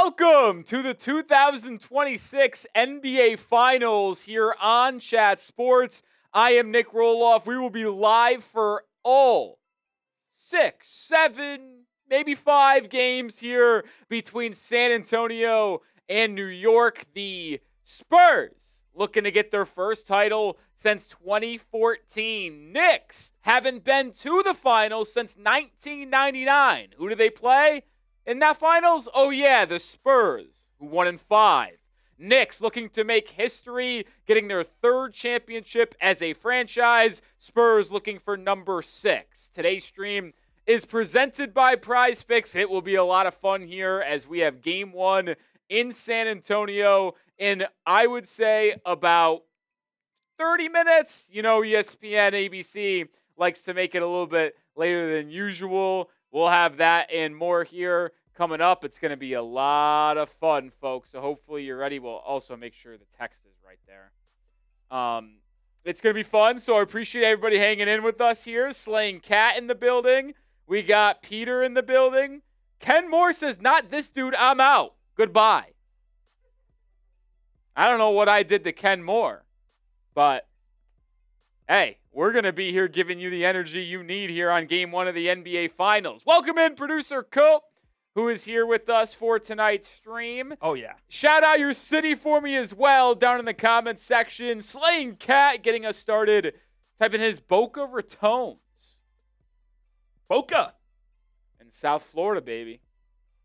Welcome to the 2026 NBA Finals here on Chat Sports. I am Nick Roloff. We will be live for all 6, 7, maybe 5 games here between San Antonio and New York. The Spurs looking to get their first title since 2014. Knicks haven't been to the finals since 1999. Who do they play in that finals? Oh yeah, the Spurs, who won in 5. Knicks looking to make history, getting their 3rd championship as a franchise. Spurs looking for number 6. Today's stream is presented by Prize Picks. It will be a lot of fun here as we have game 1 in San Antonio in, I would say, about 30 minutes. You know, ESPN, ABC likes to make it a little bit later than usual. We'll have that and more here coming up. It's going to be a lot of fun, folks. So hopefully you're ready. We'll also make sure the text is right there. It's going to be fun. So I appreciate everybody hanging in with us here. Slaying Cat in the building. We got Peter in the building. Ken Moore says, "Not this dude. I'm out. Goodbye." I don't know what I did to Ken Moore, but hey, we're going to be here giving you the energy you need here on game 1 of the NBA Finals. Welcome in producer Cope, who is here with us for tonight's stream. Oh, yeah. Shout out your city for me as well down in the comments section. Slaying Cat getting us started, typing his Boca Ratones. Boca. In South Florida, baby.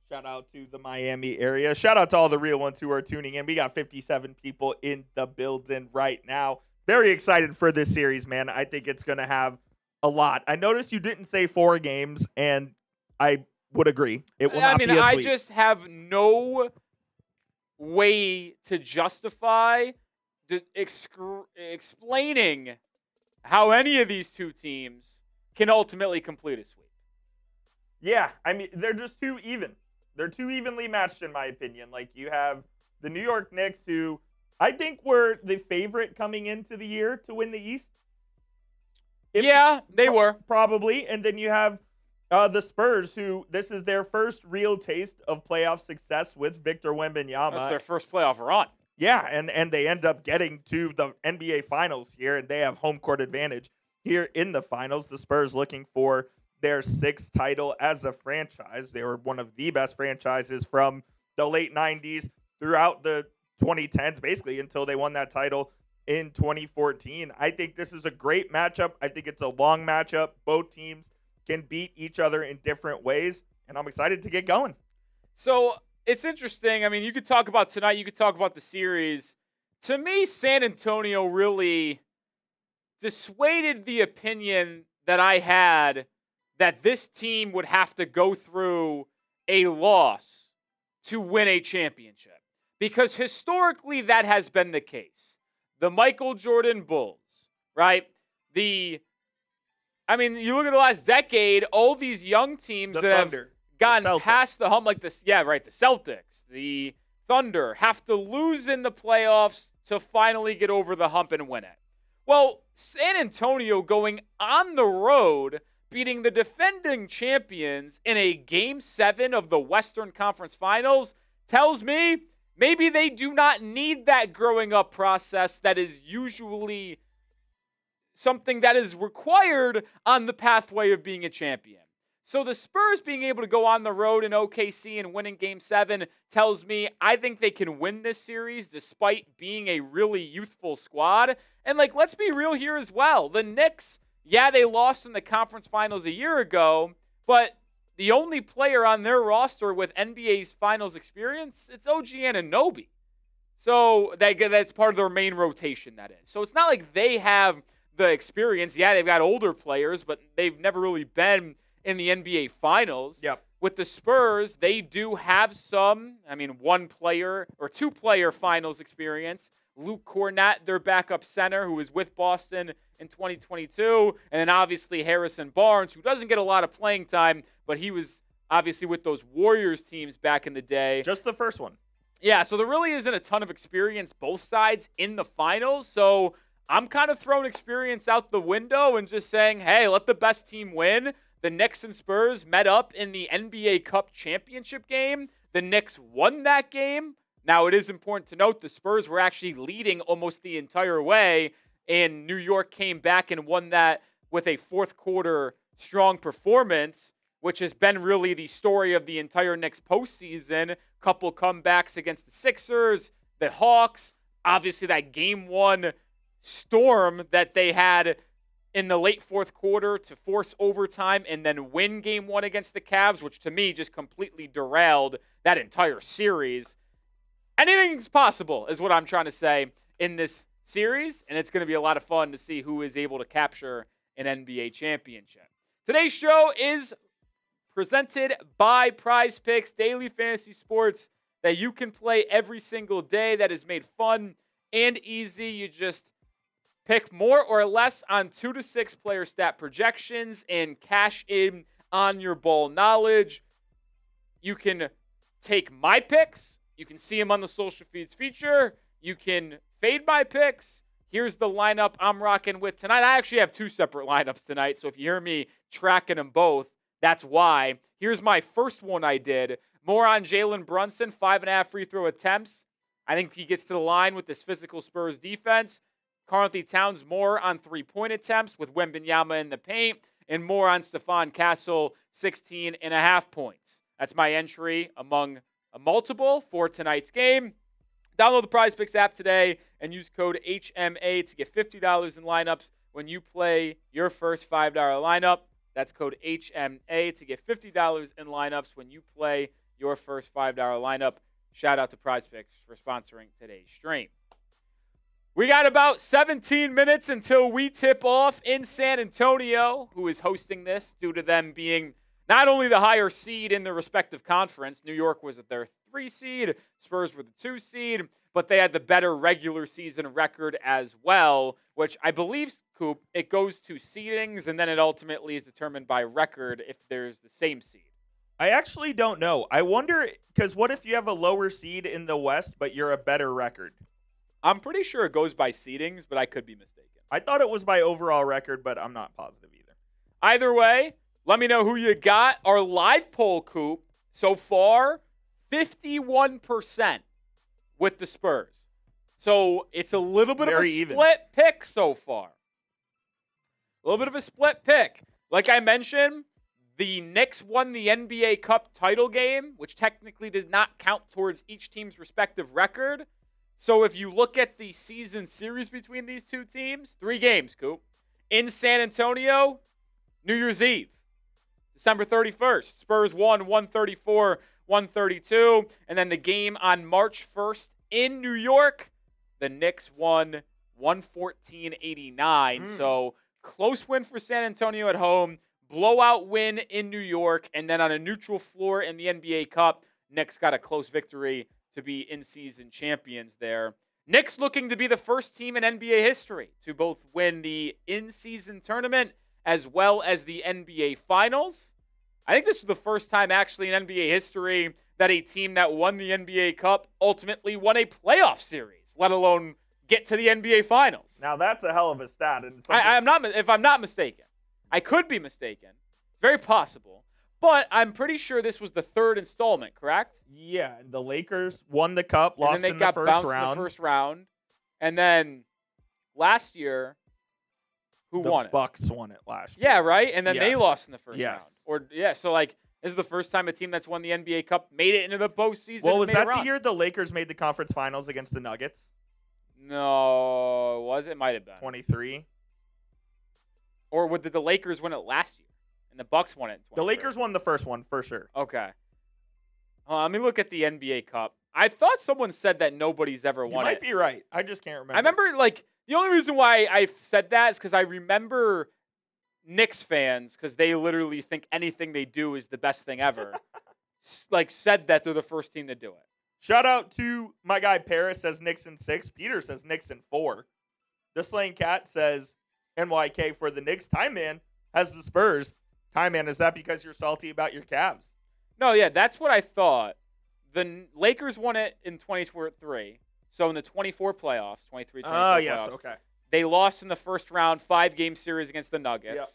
Shout out to the Miami area. Shout out to all the real ones who are tuning in. We got 57 people in the building right now. Very excited for this series, man. I think it's going to have a lot. I noticed you didn't say 4 games, and I would agree. It will not be a sweep. I just have no way to justify explaining how any of these two teams can ultimately complete a sweep. Yeah, I mean, they're just too even. They're too evenly matched, in my opinion. Like, you have the New York Knicks, who I think were the favorite coming into the year to win the East. Yeah, they were. Probably. And then you have the Spurs, who this is their first real taste of playoff success with Victor Wembanyama. That's their first playoff run. Yeah, and they end up getting to the NBA Finals here, and they have home court advantage here in the Finals. The Spurs looking for their 6th title as a franchise. They were one of the best franchises from the late 90s throughout the 2010s, basically, until they won that title in 2014. I think this is a great matchup. I think it's a long matchup. Both teams can beat each other in different ways, and I'm excited to get going. So it's interesting. I mean, you could talk about tonight. You could talk about the series. To me, San Antonio really dissuaded the opinion that I had that this team would have to go through a loss to win a championship. Because historically, that has been the case. The Michael Jordan Bulls, right? You look at the last decade, all these young teams the that Thunder, have gotten past the hump, like this, the Celtics, the Thunder, have to lose in the playoffs to finally get over the hump and win it. Well, San Antonio going on the road, beating the defending champions in a Game 7 of the Western Conference Finals tells me maybe they do not need that growing up process that is usually something that is required on the pathway of being a champion. So the Spurs being able to go on the road in OKC and winning Game 7 tells me I think they can win this series despite being a really youthful squad. And, let's be real here as well. The Knicks, yeah, they lost in the conference finals a year ago, but the only player on their roster with NBA's finals experience, it's OG Anunoby. So that's part of their main rotation, that is. So it's not like they have the experience. Yeah, they've got older players, but they've never really been in the NBA Finals. Yep. With the Spurs, they do have some, 1-player or 2-player finals experience. Luke Cornett, their backup center, who was with Boston in 2022. And then obviously Harrison Barnes, who doesn't get a lot of playing time, but he was obviously with those Warriors teams back in the day. Just the first one. Yeah, so there really isn't a ton of experience both sides in the finals. So I'm kind of throwing experience out the window and just saying, hey, let the best team win. The Knicks and Spurs met up in the NBA Cup championship game. The the Knicks won that game. Now, it is important to note the Spurs were actually leading almost the entire way, and New York came back and won that with a fourth quarter strong performance, which has been really the story of the entire Knicks postseason. Couple comebacks against the Sixers, the Hawks, obviously that game one storm that they had in the late fourth quarter to force overtime and then win game one against the Cavs, which to me just completely derailed that entire series. Anything's possible is what I'm trying to say in this series, and it's going to be a lot of fun to see who is able to capture an NBA championship. Today's show is presented by Prize Picks, daily fantasy sports that you can play every single day that is made fun and easy. You just pick more or less on 2 to 6 player stat projections and cash in on your ball knowledge. You can take my picks. You can see them on the social feeds feature. You can fade my picks. Here's the lineup I'm rocking with tonight. I actually have 2 separate lineups tonight, so if you hear me tracking them both, that's why. Here's my first one I did. More on Jalen Brunson, 5.5 free throw attempts. I think he gets to the line with this physical Spurs defense. Karl-Anthony Towns more on 3-point attempts with Wembanyama in the paint, and more on Stephon Castle, 16.5 points. That's my entry among a multiple for tonight's game. Download the Prize Picks app today and use code HMA to get $50 in lineups when you play your first $5 lineup. That's code HMA to get $50 in lineups when you play your first $5 lineup. Shout out to Prize Picks for sponsoring today's stream. We got about 17 minutes until we tip off in San Antonio, who is hosting this due to them being not only the higher seed in their respective conference. New York was at their 3 seed, Spurs were the 2 seed, but they had the better regular season record as well, which I believe, Coop, it goes to seedings, and then it ultimately is determined by record if there's the same seed. I actually don't know. I wonder, because what if you have a lower seed in the West, but you're a better record? I'm pretty sure it goes by seedings, but I could be mistaken. I thought it was by overall record, but I'm not positive either. Either way, let me know who you got. Our live poll, Coop, so far, 51% with the Spurs. So it's a little bit of a split pick so far. A little bit of a split pick. Like I mentioned, the Knicks won the NBA Cup title game, which technically does not count towards each team's respective record. So if you look at the season series between these two teams, 3 games, Coop. In San Antonio, New Year's Eve, December 31st. Spurs won 134-132. And then the game on March 1st in New York, the Knicks won 114-89. So close win for San Antonio at home, blowout win in New York, and then on a neutral floor in the NBA Cup, Knicks got a close victory to be in-season champions there. Knicks looking to be the first team in NBA history to both win the in-season tournament as well as the NBA Finals. I think this was the first time actually in NBA history that a team that won the NBA Cup ultimately won a playoff series, let alone get to the NBA Finals. Now that's a hell of a stat. And I'm not, if I'm not mistaken. I could be mistaken. Very possible. But I'm pretty sure this was the 3rd installment, correct? Yeah, the Lakers won the cup, lost in the first round. And then they got bounced in the first round. And then last year, who won it? The Bucks won it last year. Yeah, right? And then they lost in the first round. So this is the first time a team that's won the NBA Cup made it into the postseason. Well, was that the year the Lakers made the conference finals against the Nuggets? No, it might have been. 23. Or did the Lakers win it last year? And the Bucks won it in 23. The Lakers won the first one, for sure. Okay. Let me look at the NBA Cup. I thought someone said that nobody's ever won it. You might be right. I just can't remember. I remember, the only reason why I said that is because I remember Knicks fans, because they literally think anything they do is the best thing ever, said that they're the first team to do it. Shout out to my guy Paris says Knicks in 6. Peter says Knicks in 4. The Slain Cat says NYK for the Knicks. Time Man has the Spurs. Time Man, is that because you're salty about your Cavs? No, yeah, that's what I thought. The Lakers won it in 23. So in the 24 playoffs, 23, 24 playoffs. Oh, yes, okay. They lost in the first round, 5-game series against the Nuggets. Yep.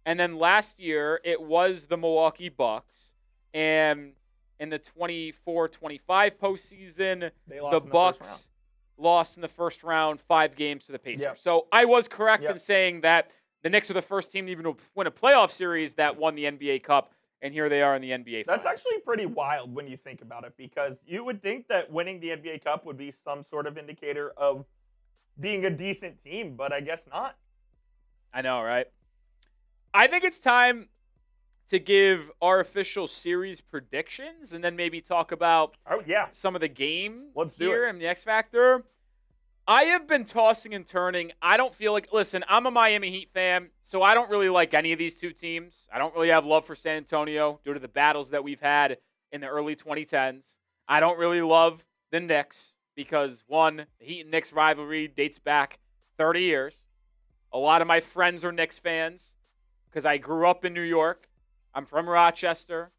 And then last year, it was the Milwaukee Bucks. And in the 24-25 postseason. They lost The in the first round. Bucks lost in the first round 5 games to the Pacers. Yep. So I was correct Yep. in saying that the Knicks are the first team to even win a playoff series that won the NBA Cup, and here they are in the NBA Finals. That's actually pretty wild when you think about it, because you would think that winning the NBA Cup would be some sort of indicator of being a decent team, but I guess not. I know, right? I think it's time to give our official series predictions and then maybe talk about some of the game here and the X Factor. I have been tossing and turning. I don't feel like, listen, I'm a Miami Heat fan, so I don't really like any of these two teams. I don't really have love for San Antonio due to the battles that we've had in the early 2010s. I don't really love the Knicks because, one, the Heat and Knicks rivalry dates back 30 years. A lot of my friends are Knicks fans because I grew up in New York. I'm from Rochester.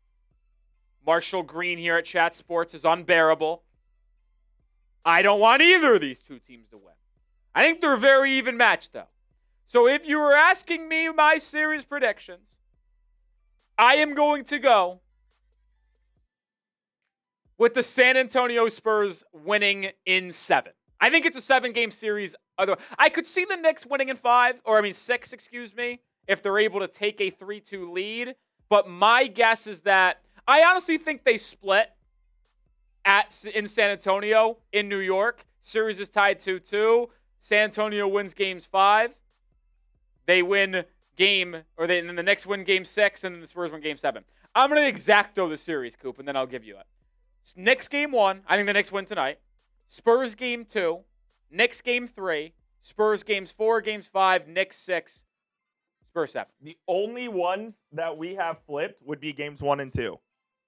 Marshall Green here at Chat Sports is unbearable. I don't want either of these two teams to win. I think they're a very even match, though. So if you were asking me my series predictions, I am going to go with the San Antonio Spurs winning in 7. I think it's a 7-game series. I could see the Knicks winning in 6, if they're able to take a 3-2 lead. But my guess is that I honestly think they split in San Antonio, in New York. Series is tied 2-2. San Antonio wins games 5. They win and then the Knicks win game 6, and then the Spurs win game 7. I'm going to exacto the series, Coop, and then I'll give you it. Knicks game 1. I think the Knicks win tonight. Spurs game 2. Knicks game 3. Spurs games 4, games 5. Knicks 6. Spurs 7. The only ones that we have flipped would be games 1 and 2.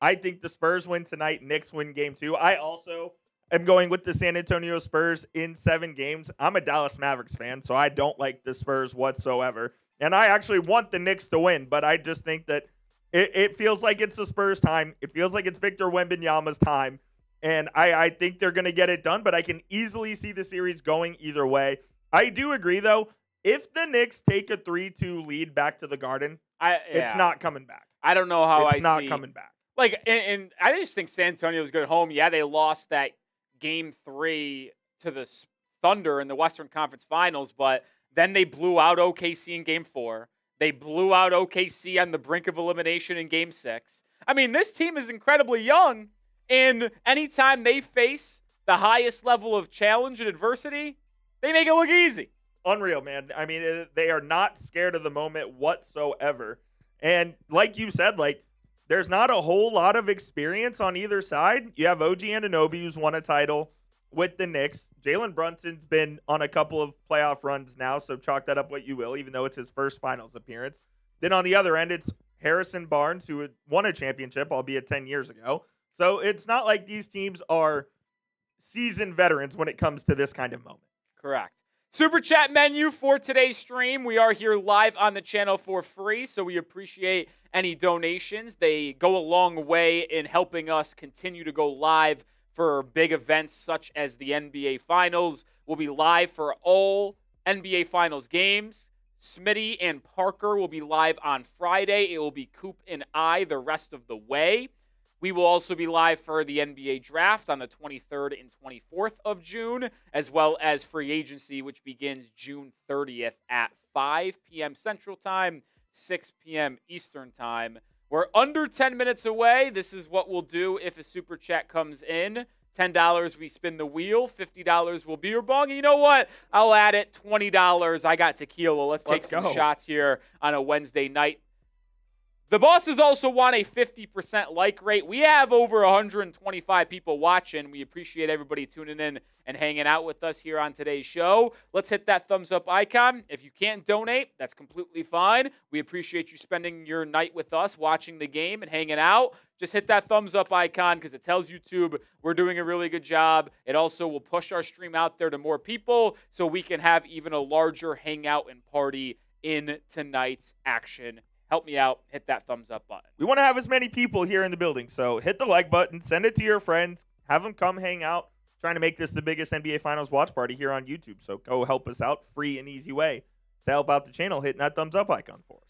I think the Spurs win tonight. Knicks win game 2. I also am going with the San Antonio Spurs in 7 games. I'm a Dallas Mavericks fan, so I don't like the Spurs whatsoever. And I actually want the Knicks to win, but I just think that it feels like it's the Spurs' time. It feels like it's Victor Wembanyama's time. And I think they're going to get it done, but I can easily see the series going either way. I do agree, though. If the Knicks take a 3-2 lead back to the Garden, it's not coming back. I don't know how it's not coming back. Like, and I just think San Antonio's good at home. Yeah, they lost that game 3 to the Thunder in the Western Conference Finals, but then they blew out OKC in game 4. They blew out OKC on the brink of elimination in game 6. I mean, this team is incredibly young, and anytime they face the highest level of challenge and adversity, they make it look easy. Unreal, man. I mean, they are not scared of the moment whatsoever. And like you said, there's not a whole lot of experience on either side. You have OG Anunoby, who's won a title with the Knicks. Jalen Brunson's been on a couple of playoff runs now, so chalk that up what you will, even though it's his first finals appearance. Then on the other end, it's Harrison Barnes, who had won a championship, albeit 10 years ago. So it's not like these teams are seasoned veterans when it comes to this kind of moment. Correct. Super chat menu for today's stream. We are here live on the channel for free, so we appreciate any donations. They go a long way in helping us continue to go live for big events such as the NBA Finals. We'll be live for all NBA Finals games. Smitty and Parker will be live on Friday. It will be Coop and I the rest of the way. We will also be live for the NBA Draft on the 23rd and 24th of June, as well as free agency, which begins June 30th at 5 p.m. Central Time, 6 p.m. Eastern Time. We're under 10 minutes away. This is what we'll do if a super chat comes in. $10, we spin the wheel. $50 will beer bong. And you know what? I'll add it. $20. I got tequila. Let's take some shots here on a Wednesday night. The bosses also want a 50% like rate. We have over 125 people watching. We appreciate everybody tuning in and hanging out with us here on today's show. Let's hit that thumbs up icon. If you can't donate, that's completely fine. We appreciate you spending your night with us, watching the game and hanging out. Just hit that thumbs up icon because it tells YouTube we're doing a really good job. It also will push our stream out there to more people so we can have even a larger hangout and party in tonight's action. Help me out. Hit that thumbs up button. We want to have as many people here in the building, so hit the like button, send it to your friends, have them come hang out. Trying to make this the biggest NBA Finals watch party here on YouTube, so go help us out. Free and easy way to help out the channel, hitting that thumbs up icon for us.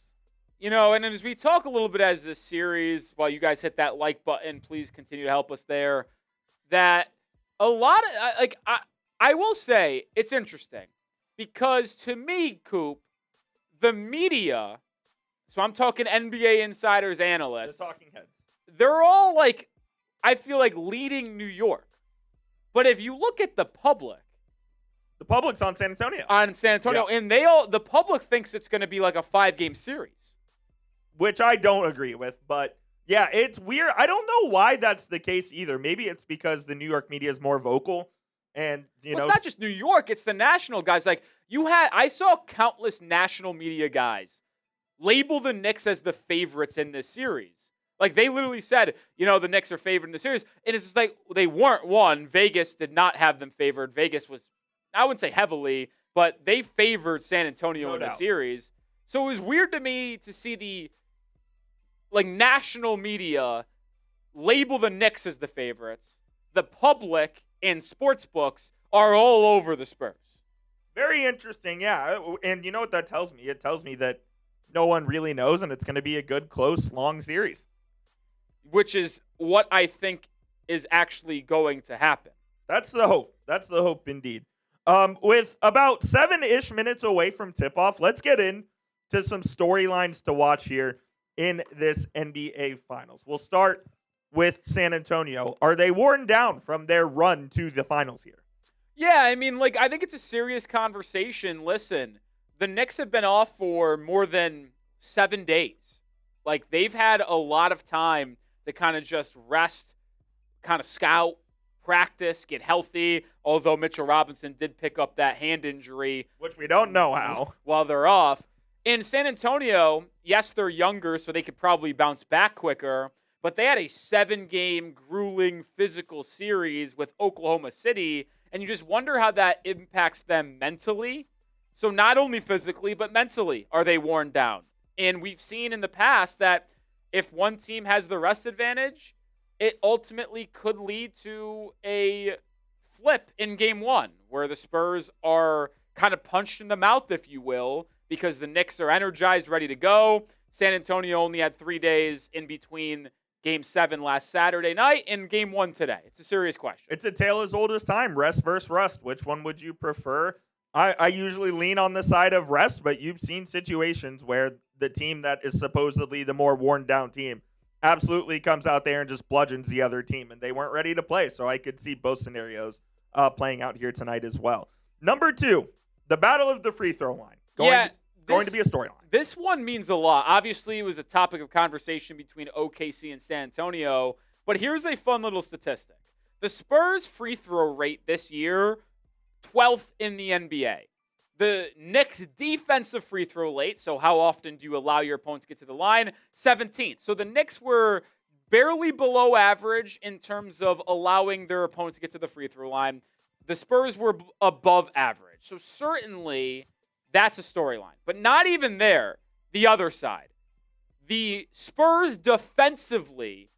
And as we talk a little bit as this series, while you guys hit that like button, please continue to help us there. That a lot of I will say it's interesting because to me, Coop, the media. So I'm talking NBA insiders, analysts. The talking heads. They're all I feel like leading New York. But if you look at the public's on San Antonio. Yeah. And the public thinks it's going to be like a 5-game series. Which I don't agree with, but yeah, it's weird. I don't know why that's the case either. Maybe it's because the New York media is more vocal, and it's not just New York; it's the national guys. I saw countless national media guys label the Knicks as the favorites in this series. They literally said, the Knicks are favored in the series, and it's just they weren't. One, Vegas did not have them favored. Vegas was, I wouldn't say heavily, but they favored San Antonio in the series. So it was weird to me to see the national media label the Knicks as the favorites. The public and sports books are all over the Spurs. Very interesting, yeah. And you know what that tells me? It tells me that no one really knows, and it's going to be a good, close, long series. Which is what I think is actually going to happen. That's the hope. That's the hope indeed. With about 7-ish minutes away from tip-off, let's get into some storylines to watch here in this NBA Finals. We'll start with San Antonio. Are they worn down from their run to the Finals here? Yeah, I think it's a serious conversation. Listen, the Knicks have been off for more than 7 days. They've had a lot of time to kind of just rest, kind of scout, practice, get healthy, although Mitchell Robinson did pick up that hand injury. Which we don't know how. While they're off. In San Antonio, yes, they're younger, so they could probably bounce back quicker, but they had a 7-game grueling physical series with Oklahoma City, and you just wonder how that impacts them mentally. So not only physically, but mentally, are they worn down? And we've seen in the past that if one team has the rest advantage, it ultimately could lead to a flip in Game 1, where the Spurs are kind of punched in the mouth, if you will, because the Knicks are energized, ready to go. San Antonio only had 3 days in between Game 7 last Saturday night and Game 1 today. It's a serious question. It's a tale as old as time, rest versus rust. Which one would you prefer? I usually lean on the side of rest, but you've seen situations where the team that is supposedly the more worn-down team absolutely comes out there and just bludgeons the other team, and they weren't ready to play. So I could see both scenarios playing out here tonight as well. Number 2, the battle of the free throw line. Going to be a storyline. This one means a lot. Obviously, it was a topic of conversation between OKC and San Antonio, but here's a fun little statistic. The Spurs' free throw rate this year, 12th in the NBA. The Knicks' defensive free throw rate, so how often do you allow your opponents to get to the line, 17th. So the Knicks were barely below average in terms of allowing their opponents to get to the free throw line. The Spurs were above average. So certainly that's a storyline. But not even there, the other side. The Spurs defensively,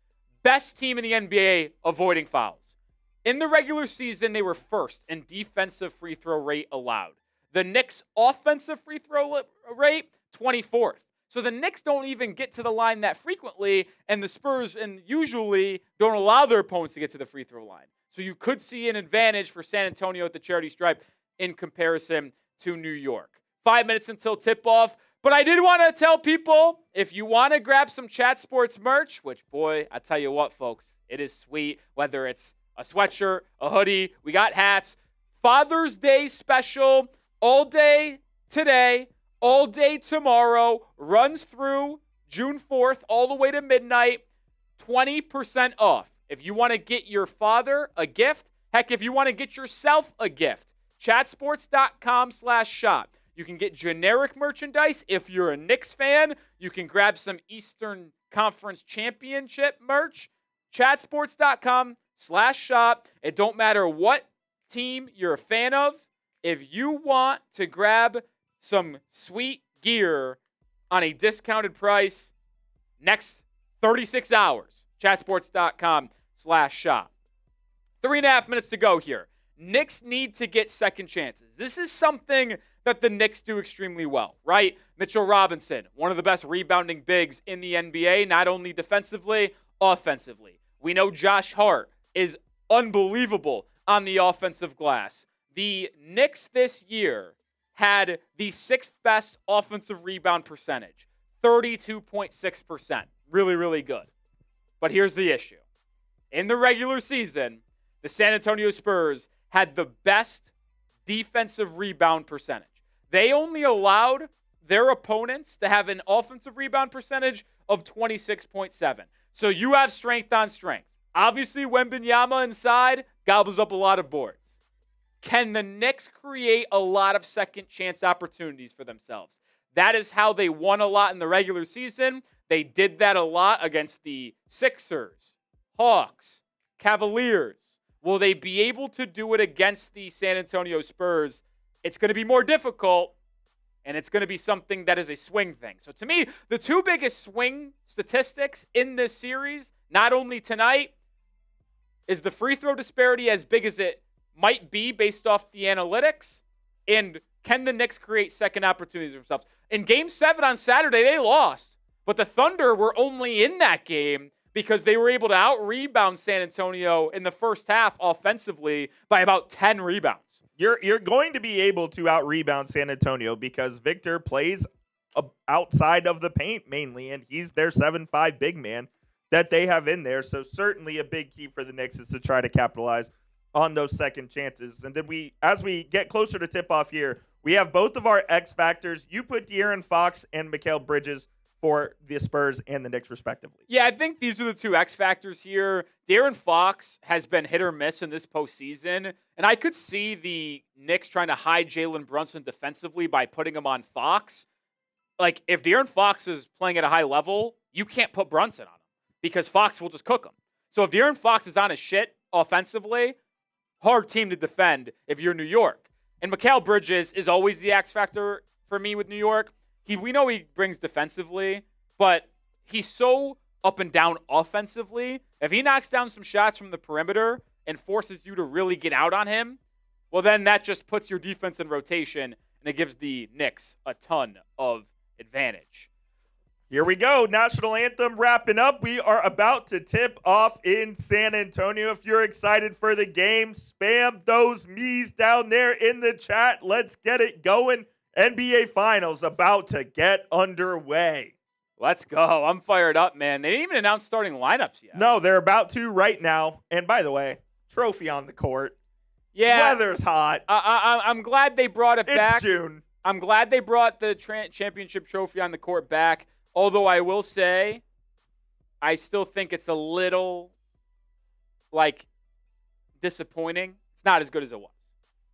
best team in the NBA avoiding fouls. In the regular season, they were first in defensive free throw rate allowed. The Knicks' offensive free throw rate, 24th. So the Knicks don't even get to the line that frequently, and the Spurs usually don't allow their opponents to get to the free throw line. So you could see an advantage for San Antonio at the charity stripe in comparison to New York. 5 minutes until tip-off. But I did want to tell people, if you want to grab some Chat Sports merch, which, boy, I tell you what, folks, it is sweet, whether it's a sweatshirt, a hoodie, we got hats. Father's Day special, all day today, all day tomorrow, runs through June 4th all the way to midnight, 20% off. If you want to get your father a gift, heck, if you want to get yourself a gift, chatsports.com/shop. You can get generic merchandise. If you're a Knicks fan, you can grab some Eastern Conference Championship merch. Chatsports.com/shop. It don't matter what team you're a fan of. If you want to grab some sweet gear on a discounted price next 36 hours, chatsports.com/shop. 3.5 minutes to go here. Knicks need to get second chances. This is something that the Knicks do extremely well, right? Mitchell Robinson, one of the best rebounding bigs in the NBA, not only defensively, offensively. We know Josh Hart is unbelievable on the offensive glass. The Knicks this year had the 6th best offensive rebound percentage, 32.6%. Really, really good. But here's the issue. In the regular season, the San Antonio Spurs had the best defensive rebound percentage. They only allowed their opponents to have an offensive rebound percentage of 26.7. So you have strength on strength. Obviously, Wembanyama inside gobbles up a lot of boards. Can the Knicks create a lot of second chance opportunities for themselves? That is how they won a lot in the regular season. They did that a lot against the Sixers, Hawks, Cavaliers. Will they be able to do it against the San Antonio Spurs? It's going to be more difficult, and it's going to be something that is a swing thing. So to me, the two biggest swing statistics in this series, not only tonight, is the free throw disparity as big as it might be based off the analytics, and can the Knicks create second opportunities for themselves? In Game 7 on Saturday, they lost, but the Thunder were only in that game because they were able to out-rebound San Antonio in the first half offensively by about 10 rebounds. You're going to be able to out-rebound San Antonio because Victor plays outside of the paint mainly, and he's their 7'5" big man that they have in there. So certainly a big key for the Knicks is to try to capitalize on those second chances. And then as we get closer to tip-off here, we have both of our X factors. You put De'Aaron Fox and Mikal Bridges for the Spurs and the Knicks, respectively. Yeah, I think these are the two X factors here. De'Aaron Fox has been hit or miss in this postseason, and I could see the Knicks trying to hide Jalen Brunson defensively by putting him on Fox. Like, if De'Aaron Fox is playing at a high level, you can't put Brunson on him because Fox will just cook him. So if De'Aaron Fox is on his shit offensively, hard team to defend if you're New York. And Mikal Bridges is always the X factor for me with New York. We know he brings defensively, but he's so up and down offensively. If he knocks down some shots from the perimeter and forces you to really get out on him, well, then that just puts your defense in rotation, and it gives the Knicks a ton of advantage. Here we go. National anthem wrapping up. We are about to tip off in San Antonio. If you're excited for the game, spam those me's down there in the chat. Let's get it going. NBA Finals about to get underway. Let's go. I'm fired up, man. They didn't even announce starting lineups yet. No, they're about to right now. And by the way, trophy on the court. Yeah. Weather's hot. I'm glad they brought it back. It's June. I'm glad they brought the championship trophy on the court back. Although I will say, I still think it's a little, disappointing. It's not as good as it was.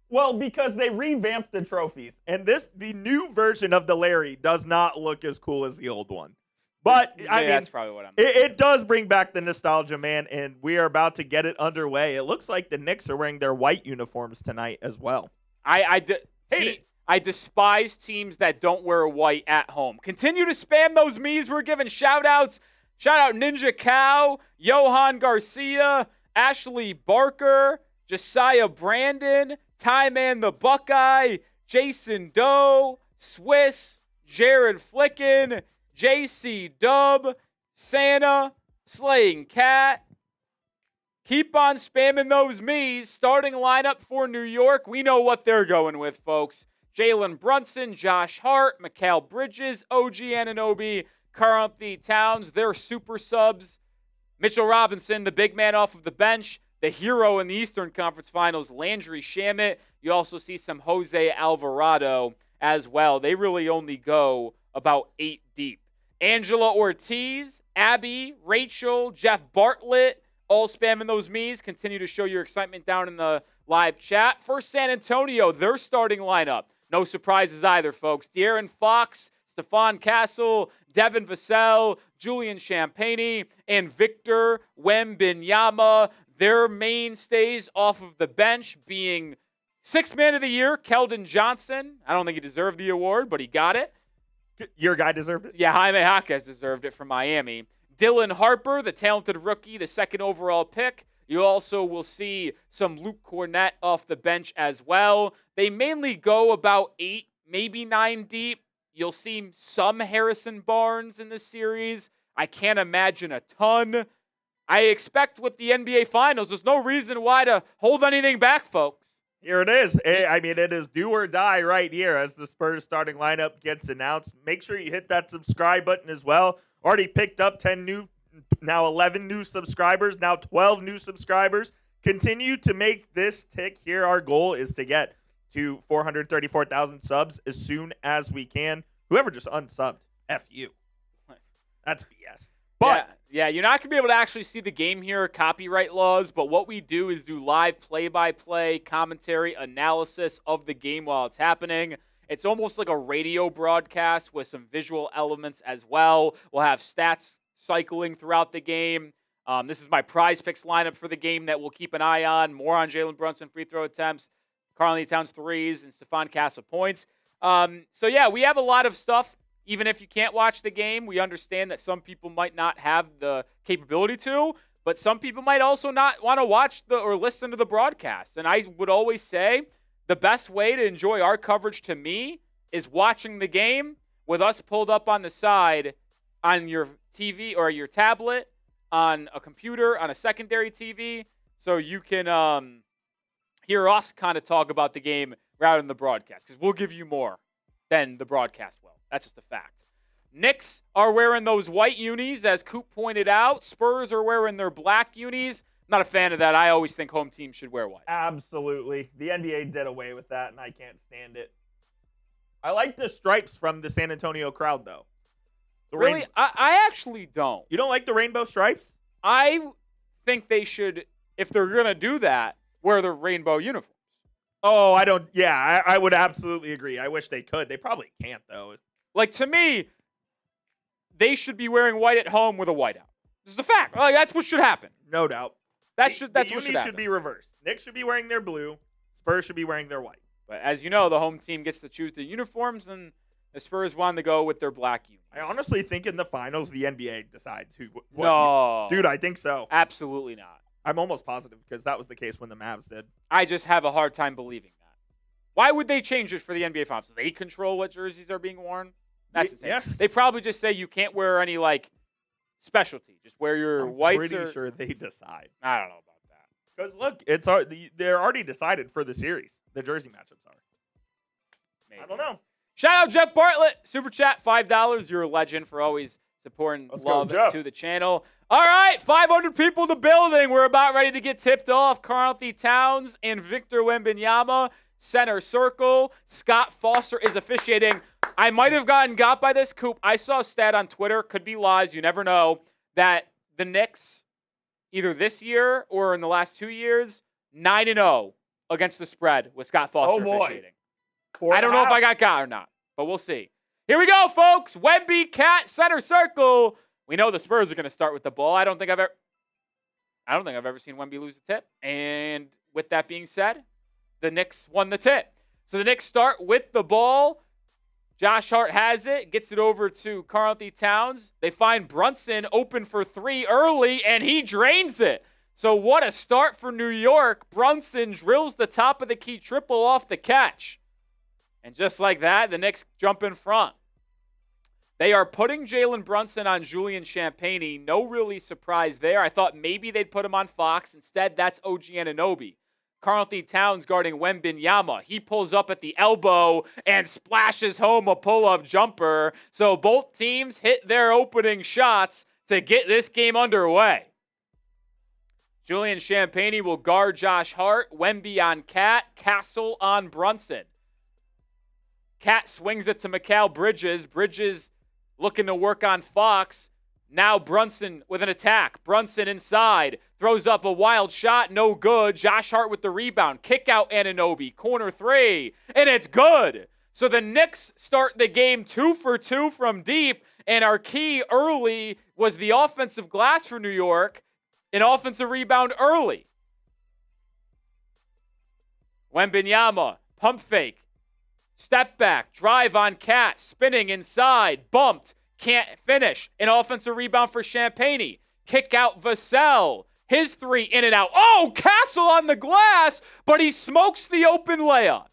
Well, because they revamped the trophies. And the new version of the Larry does not look as cool as the old one. But, I mean, that's probably what I'm it does bring back the nostalgia, man, and we are about to get it underway. It looks like the Knicks are wearing their white uniforms tonight as well. I despise teams that don't wear white at home. Continue to spam those me's. We're giving shout-outs. Shout out Ninja Cow, Johan Garcia, Ashley Barker, Josiah Brandon, Ty Man the Buckeye, Jason Doe, Swiss, Jared Flicken, JC Dub, Santa, Slaying Cat. Keep on spamming those me's. Starting lineup for New York. We know what they're going with, folks. Jalen Brunson, Josh Hart, Mikal Bridges, OG Anunoby, Karl-Anthony Towns. They're super subs. Mitchell Robinson, the big man off of the bench. The hero in the Eastern Conference Finals, Landry Shamet. You also see some Jose Alvarado as well. They really only go about 8 deep. Angela Ortiz, Abby, Rachel, Jeff Bartlett, all spamming those me's. Continue to show your excitement down in the live chat. For San Antonio, their starting lineup. No surprises either, folks. De'Aaron Fox, Stephon Castle, Devin Vassell, Julian Champagnie, and Victor Wembanyama. Their mainstays off of the bench being Sixth Man of the Year, Keldon Johnson. I don't think he deserved the award, but he got it. Your guy deserved it? Yeah, Jaime Jaquez deserved it from Miami. Dylan Harper, the talented rookie, the second overall pick. You also will see some Luke Cornett off the bench as well. They mainly go about 8 maybe 9 deep. You'll see some Harrison Barnes in this series. I can't imagine a ton. I expect with the NBA Finals, there's no reason why to hold anything back, folks. Here it is. I mean, it is do or die right here as the Spurs starting lineup gets announced. Make sure you hit that subscribe button as well. Already picked up 11 new subscribers, now 12 new subscribers. Continue to make this tick here. Our goal is to get to 434,000 subs as soon as we can. Whoever just unsubbed, F you. That's BS. But yeah, you're not going to be able to actually see the game here, copyright laws, but what we do is do live play-by-play commentary analysis of the game while it's happening. It's almost like a radio broadcast with some visual elements as well. We'll have stats cycling throughout the game. This is my prize picks lineup for the game that we'll keep an eye on. More on Jalen Brunson free throw attempts, Karl-Anthony Towns threes, and Stephon Castle points. So, yeah, we have a lot of stuff. Even if you can't watch the game, we understand that some people might not have the capability to, but some people might also not want to watch or listen to the broadcast. And I would always say the best way to enjoy our coverage to me is watching the game with us pulled up on the side on your TV or your tablet, on a computer, on a secondary TV, so you can hear us kind of talk about the game rather than the broadcast, because we'll give you more than the broadcast will. That's just a fact. Knicks are wearing those white unis, as Coop pointed out. Spurs are wearing their black unis. Not a fan of that. I always think home teams should wear white. Absolutely. The NBA did away with that, and I can't stand it. I like the stripes from the San Antonio crowd, though. Really? I actually don't. You don't like the rainbow stripes? I think they should, if they're going to do that, wear the rainbow uniforms. Oh, I don't. Yeah, I would absolutely agree. I wish they could. They probably can't, though. Like, to me, they should be wearing white at home with a whiteout. This is the fact. Like, that's what should happen. No doubt. That's what should happen. Should be reversed. Knicks should be wearing their blue. Spurs should be wearing their white. But as you know, the home team gets to choose the uniforms, and the Spurs wanted to go with their black unis. I honestly think in the finals, the NBA decides who. No. Dude, I think so. Absolutely not. I'm almost positive because that was the case when the Mavs did. I just have a hard time believing that. Why would they change it for the NBA Finals? So they control what jerseys are being worn? That's insane. Yes. They probably just say you can't wear any, like, specialty. Just wear your whites. Pretty sure they decide. I don't know about that. Because, look, they're already decided for the series. The jersey matchups are. Maybe. I don't know. Shout out Jeff Bartlett. Super chat, $5. You're a legend for always supporting love to the channel. All right, 500 people in the building. We're about ready to get tipped off. Karl-Anthony Towns and Victor Wembanyama, center circle. Scott Foster is officiating. I might have got by this, Coop. I saw a stat on Twitter, could be lies, you never know, that the Knicks, either this year or in the last 2 years, 9-0 against the spread with Scott Foster officiating. I don't know if I got or not, but we'll see. Here we go, folks. Wemby, Cat, center circle. We know the Spurs are going to start with the ball. I don't think I've ever seen Wemby lose a tip. And with that being said, the Knicks won the tip. So the Knicks start with the ball. Josh Hart has it, gets it over to Karl-Anthony Towns. They find Brunson open for three early, and he drains it. So what a start for New York. Brunson drills the top of the key triple off the catch. And just like that, the Knicks jump in front. They are putting Jalen Brunson on Julian Champagnie. No really surprise there. I thought maybe they'd put him on Fox. Instead, that's OG Anunoby. Karl-Anthony Towns guarding Wembanyama. He pulls up at the elbow and splashes home a pull-up jumper. So both teams hit their opening shots to get this game underway. Julian Champagnie will guard Josh Hart. Wemby on Cat. Castle on Brunson. Cat swings it to Mikal Bridges. Bridges looking to work on Fox. Now Brunson with an attack. Brunson inside. Throws up a wild shot. No good. Josh Hart with the rebound. Kick out Anunoby. Corner three. And it's good. So the Knicks start the game 2 for 2 from deep. And our key early was the offensive glass for New York. An offensive rebound early. Wembanyama. Pump fake. Step back. Drive on Cat. Spinning inside. Bumped. Can't finish. An offensive rebound for Champagnie. Kick out Vassell. His three in and out. Oh, Castle on the glass, but he smokes the open layup.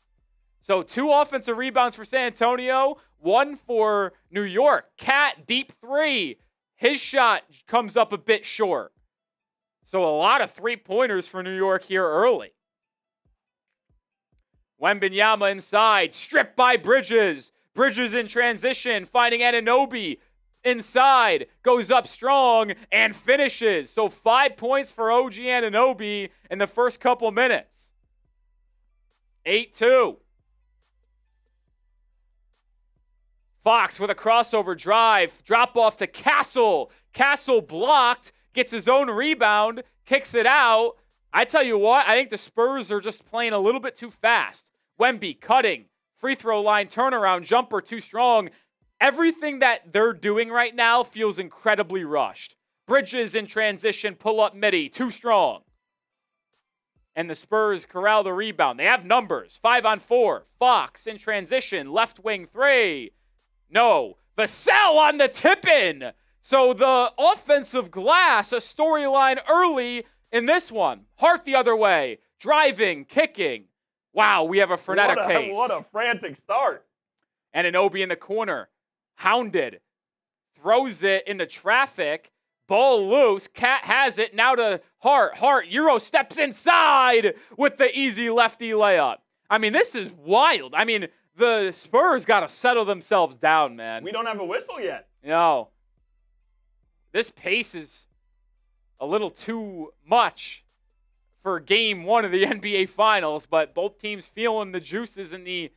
So 2 offensive rebounds for San Antonio, 1 for New York. Cat, deep 3. His shot comes up a bit short. So a lot of 3-pointers for New York here early. Wembanyama inside, stripped by Bridges. Bridges in transition, finding Anunoby inside, goes up strong, and finishes. So 5 points for OG Anunoby in the first couple minutes. 8-2. Fox with a crossover drive, drop off to Castle. Castle blocked, gets his own rebound, kicks it out. I tell you what, I think the Spurs are just playing a little bit too fast. Wemby cutting, free throw line turnaround, jumper too strong. Everything that they're doing right now feels incredibly rushed. Bridges in transition, pull up midi, too strong. And the Spurs corral the rebound. They have numbers, 5-on-4. Fox in transition, left wing 3. No, Vassell on the tip-in. So the offensive glass, a storyline early in this one. Hart the other way, driving, kicking. Wow, we have a frenetic pace. What a frantic start. And Anunoby in the corner, hounded, throws it into traffic. Ball loose. Cat has it. Now to Hart. Hart, Euro steps inside with the easy lefty layup. I mean, this is wild. I mean, the Spurs got to settle themselves down, man. We don't have a whistle yet. No. This pace is a little too much for game 1 of the NBA Finals, but both teams feeling the juices and the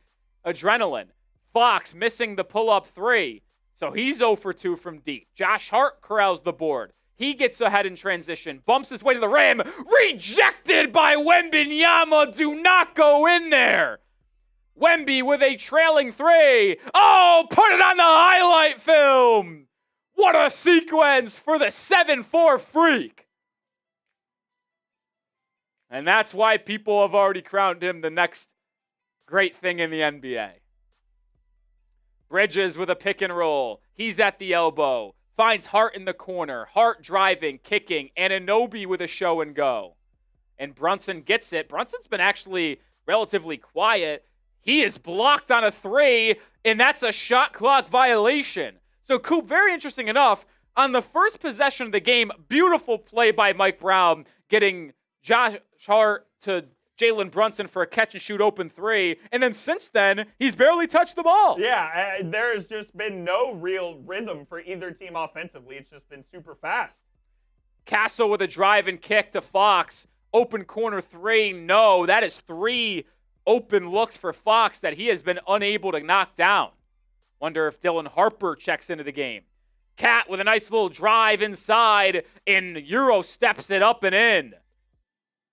adrenaline. Fox missing the pull-up 3, so he's 0 for 2 from deep. Josh Hart corrals the board. He gets ahead in transition, bumps his way to the rim, rejected by Wembanyama. Do not go in there. Wemby with a trailing 3. Oh, put it on the highlight film. What a sequence for the 7-4 freak. And that's why people have already crowned him the next great thing in the NBA. Bridges with a pick and roll. He's at the elbow. Finds Hart in the corner. Hart driving, kicking. Anunoby with a show and go. And Brunson gets it. Brunson's been actually relatively quiet. He is blocked on a 3, and that's a shot clock violation. So, Coop, very interesting enough, on the first possession of the game, beautiful play by Mike Brown, getting Josh Hart to Jalen Brunson for a catch-and-shoot open 3. And then since then, he's barely touched the ball. Yeah, there's just been no real rhythm for either team offensively. It's just been super fast. Castle with a drive and kick to Fox. Open corner 3. No, that is 3 open looks for Fox that he has been unable to knock down. Wonder if Dylan Harper checks into the game. Cat with a nice little drive inside, and Euro steps it up and in.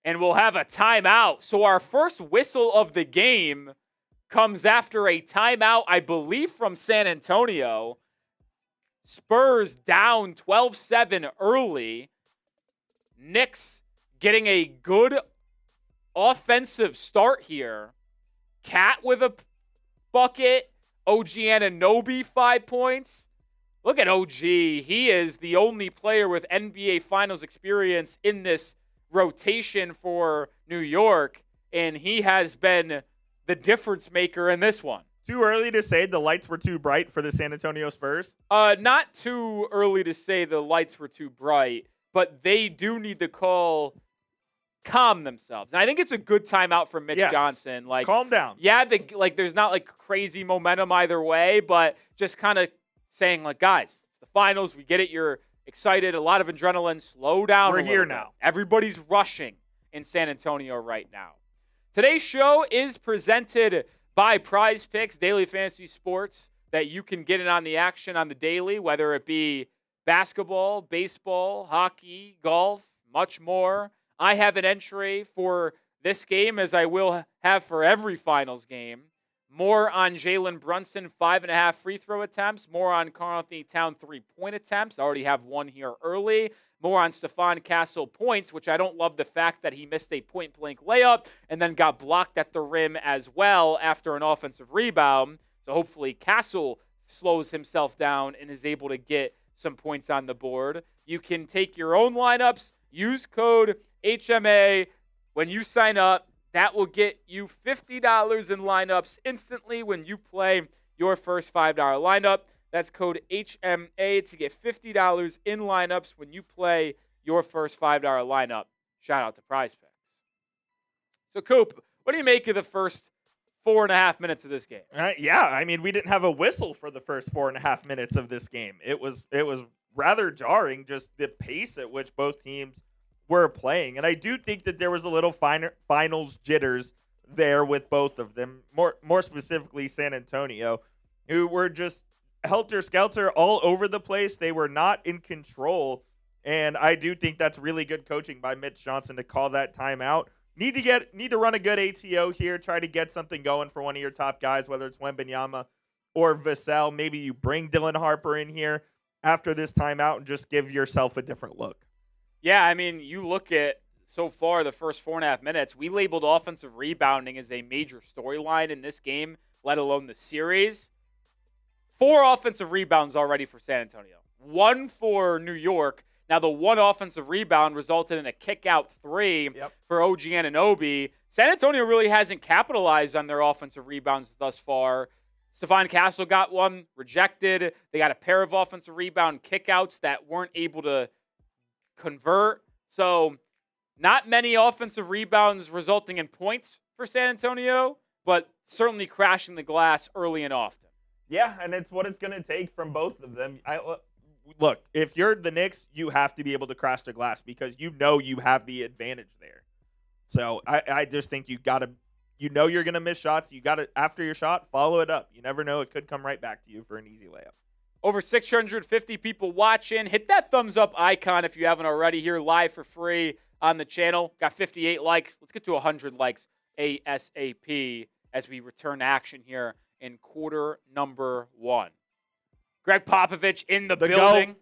And we'll have a timeout. So our first whistle of the game comes after a timeout, I believe, from San Antonio. Spurs down 12-7 early. Knicks getting a good offensive start here. Cat with a bucket. OG Anunoby 5 points. Look at OG. He is the only player with NBA Finals experience in this rotation for New York, and he has been the difference maker in this one. Too early to say the lights were too bright for the San Antonio Spurs? Not too early to say the lights were too bright, but they do need to calm themselves. And I think it's a good timeout for Mitch Johnson. Calm down. Yeah, there's not crazy momentum either way, but just kind of saying guys, it's the finals. We get it. You're excited. A lot of adrenaline. Slow down. We're here now. Everybody's rushing in San Antonio right now. Today's show is presented by Prize Picks, daily fantasy sports that you can get in on the action on the daily, whether it be basketball, baseball, hockey, golf, much more. I have an entry for this game, as I will have for every finals game. More on Jalen Brunson, 5.5 free throw attempts. More on Karl-Anthony Towns 3-point attempts. I already have one here early. More on Stephon Castle points, which I don't love the fact that he missed a point-blank layup and then got blocked at the rim as well after an offensive rebound. So hopefully Castle slows himself down and is able to get some points on the board. You can take your own lineups. Use code HMA when you sign up. That will get you $50 in lineups instantly when you play your first $5 lineup. That's code HMA to get $50 in lineups when you play your first $5 lineup. Shout out to Prize Picks. So, Coop, what do you make of the first 4.5 minutes of this game? Yeah, I mean, we didn't have a whistle for the first 4.5 minutes of this game. It was rather jarring, just the pace at which both teams were playing. And I do think that there was a little finals jitters there with both of them, more specifically San Antonio, who were just helter-skelter all over the place. They were not in control, and I do think that's really good coaching by Mitch Johnson to call that timeout. Need to run a good ATO here, try to get something going for one of your top guys, whether it's Wembanyama or Vassell. Maybe you bring Dylan Harper in here after this timeout and just give yourself a different look. Yeah, I mean, you look at so far the first 4.5 minutes, we labeled offensive rebounding as a major storyline in this game, let alone the series. 4 offensive rebounds already for San Antonio. 1 for New York. Now, the 1 offensive rebound resulted in a kick-out 3 for OG Anunoby. San Antonio really hasn't capitalized on their offensive rebounds thus far. Stephon Castle got 1, rejected. They got a pair of offensive rebound kickouts that weren't able to convert. So, not many offensive rebounds resulting in points for San Antonio, but certainly crashing the glass early and often. Yeah, and it's what it's going to take from both of them. Look, if you're the Knicks, you have to be able to crash the glass because you know you have the advantage there. So I just think you're going to miss shots. You got to, after your shot, follow it up. You never know. It could come right back to you for an easy layup. Over 650 people watching. Hit that thumbs up icon if you haven't already here live for free on the channel. Got 58 likes. Let's get to 100 likes ASAP as we return to action here in quarter number 1. Greg Popovich in the building.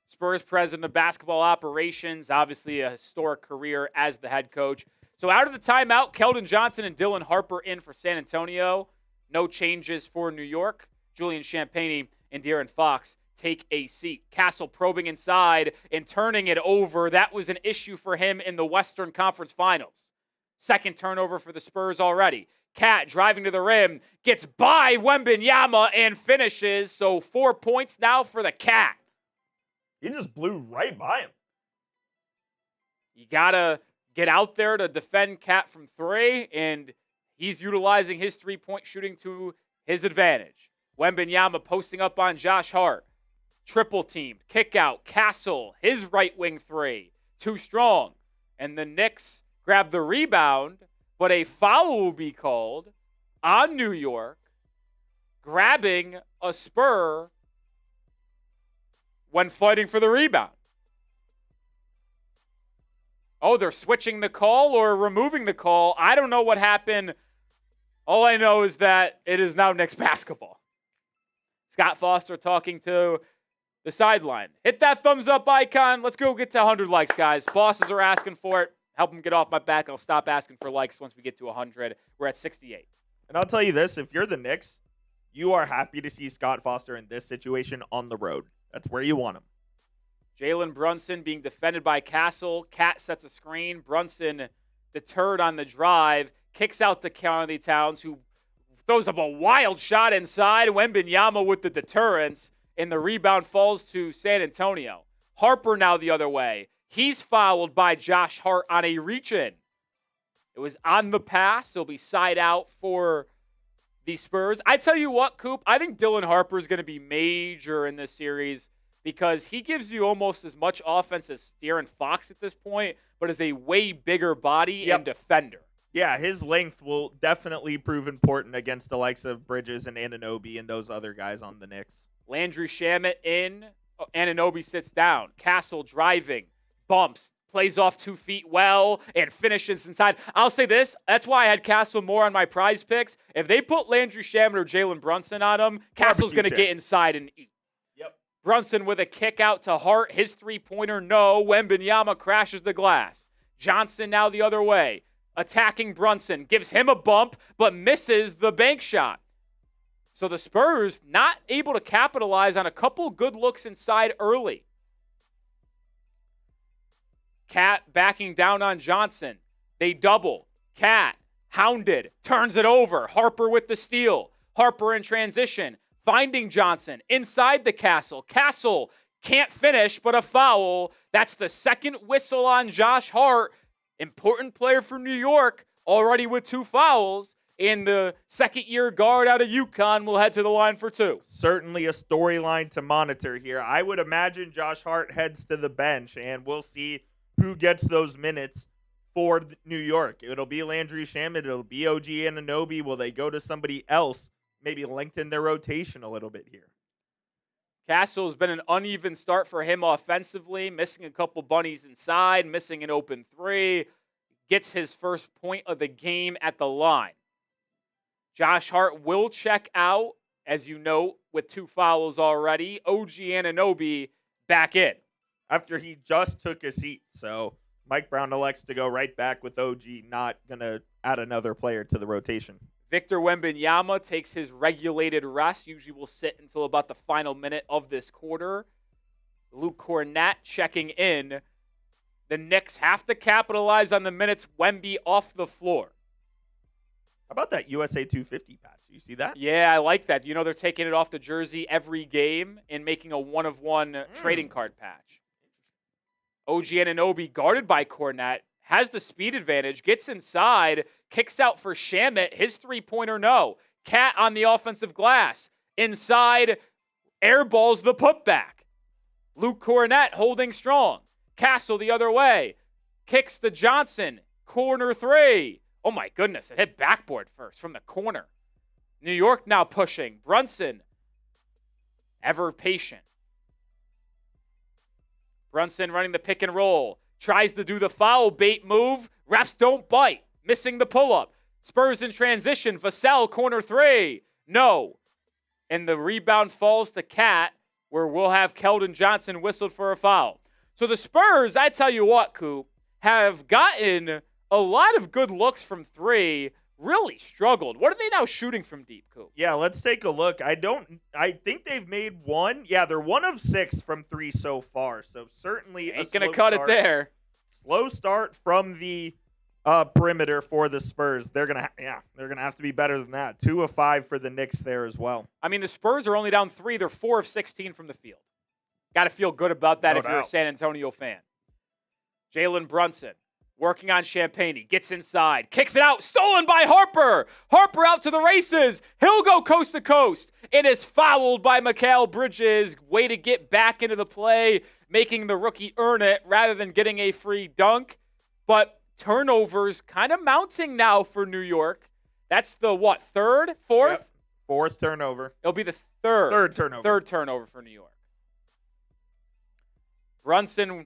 Spurs president of basketball operations. Obviously a historic career as the head coach. So out of the timeout, Keldon Johnson and Dylan Harper in for San Antonio. No changes for New York. Julian Champagnie and De'Aaron Fox take a seat. Castle probing inside and turning it over. That was an issue for him in the Western Conference Finals. Second turnover for the Spurs already. Cat driving to the rim, gets by Wembanyama and finishes. So 4 points now for the Cat. He just blew right by him. You got to get out there to defend Cat from 3, and he's utilizing his 3-point shooting to his advantage. Wembanyama posting up on Josh Hart. Triple teamed, kick out, Castle, his right wing 3. Too strong. And the Knicks grab the rebound, but a foul will be called on New York, grabbing a Spur when fighting for the rebound. Oh, they're switching the call or removing the call. I don't know what happened. All I know is that it is now Knicks basketball. Scott Foster talking to the sideline. Hit that thumbs up icon. Let's go get to 100 likes, guys. Bosses are asking for it. Help them get off my back. I'll stop asking for likes once we get to 100. We're at 68. And I'll tell you this, if you're the Knicks, you are happy to see Scott Foster in this situation on the road. That's where you want him. Jalen Brunson being defended by Castle. Cat sets a screen. Brunson deterred on the drive. Kicks out to Karl-Anthony Towns, who throws up a wild shot inside. Wembanyama with the deterrence. And the rebound falls to San Antonio. Harper now the other way. He's fouled by Josh Hart on a reach-in. It was on the pass. It'll be side out for the Spurs. I tell you what, Coop, I think Dylan Harper is going to be major in this series because he gives you almost as much offense as De'Aaron Fox at this point, but is a way bigger body and defender. Yeah, his length will definitely prove important against the likes of Bridges and Anunoby and those other guys on the Knicks. Landry Shamet in. Anunoby sits down. Castle driving. Bumps, plays off 2 feet well, and finishes inside. I'll say this, that's why I had Castle more on my prize picks. If they put Landry Shamet or Jalen Brunson on him, Castle's going to get inside and eat. Yep. Brunson with a kick out to Hart. His 3-pointer, no. Wembanyama crashes the glass. Johnson now the other way. Attacking Brunson. Gives him a bump, but misses the bank shot. So the Spurs not able to capitalize on a couple good looks inside early. Cat backing down on Johnson. They double. Cat, hounded, turns it over. Harper with the steal. Harper in transition, finding Johnson inside the Castle. Castle can't finish, but a foul. That's the second whistle on Josh Hart. Important player for New York, already with 2 fouls. And the second-year guard out of UConn will head to the line for 2. Certainly a storyline to monitor here. I would imagine Josh Hart heads to the bench, and we'll see who gets those minutes for New York. It'll be Landry Shamet. It'll be OG Anunoby. Will they go to somebody else? Maybe lengthen their rotation a little bit here. Castle's been an uneven start for him offensively, missing a couple bunnies inside, missing an open 3. Gets his first point of the game at the line. Josh Hart will check out, as you note, with 2 fouls already. OG Anunoby back in. After he just took a seat. So Mike Brown elects to go right back with OG, not going to add another player to the rotation. Victor Wembanyama takes his regulated rest. Usually will sit until about the final minute of this quarter. Luke Cornett checking in. The Knicks have to capitalize on the minutes Wemby off the floor. How about that USA 250 patch? You see that? Yeah, I like that. You know they're taking it off the jersey every game and making a one-of-one trading card patch. OG Anunoby, guarded by Cornett, has the speed advantage, gets inside, kicks out for Shamet. His 3-pointer, no. Cat on the offensive glass. Inside, airballs the putback. Luke Cornett holding strong. Castle the other way. Kicks to Johnson. Corner 3. Oh my goodness, it hit backboard first from the corner. New York now pushing. Brunson, ever patient. Brunson running the pick and roll. Tries to do the foul bait move. Refs don't bite. Missing the pull-up. Spurs in transition. Vassell, corner 3. No. And the rebound falls to Cat, where we'll have Keldon Johnson whistled for a foul. So the Spurs, I tell you what, Coop, have gotten a lot of good looks from 3, really struggled. What are they now shooting from deep, Coop? Yeah, let's take a look. I think they've made 1. Yeah, they're 1 of 6 from 3 so far. So certainly ain't going to cut it there. Slow start from the perimeter for the Spurs. They're going to have to be better than that. 2 of 5 for the Knicks there as well. I mean, the Spurs are only down 3. They're 4 of 16 from the field. Got to feel good about that if you're a San Antonio fan. Jalen Brunson. Working on Champagny, gets inside, kicks it out, stolen by Harper. Harper out to the races. He'll go coast to coast. It is fouled by Mikal Bridges. Way to get back into the play, making the rookie earn it rather than getting a free dunk. But turnovers kind of mounting now for New York. That's the what, 3rd, 4th? Yep. 4th turnover. It'll be the 3rd. 3rd turnover. 3rd turnover for New York. Brunson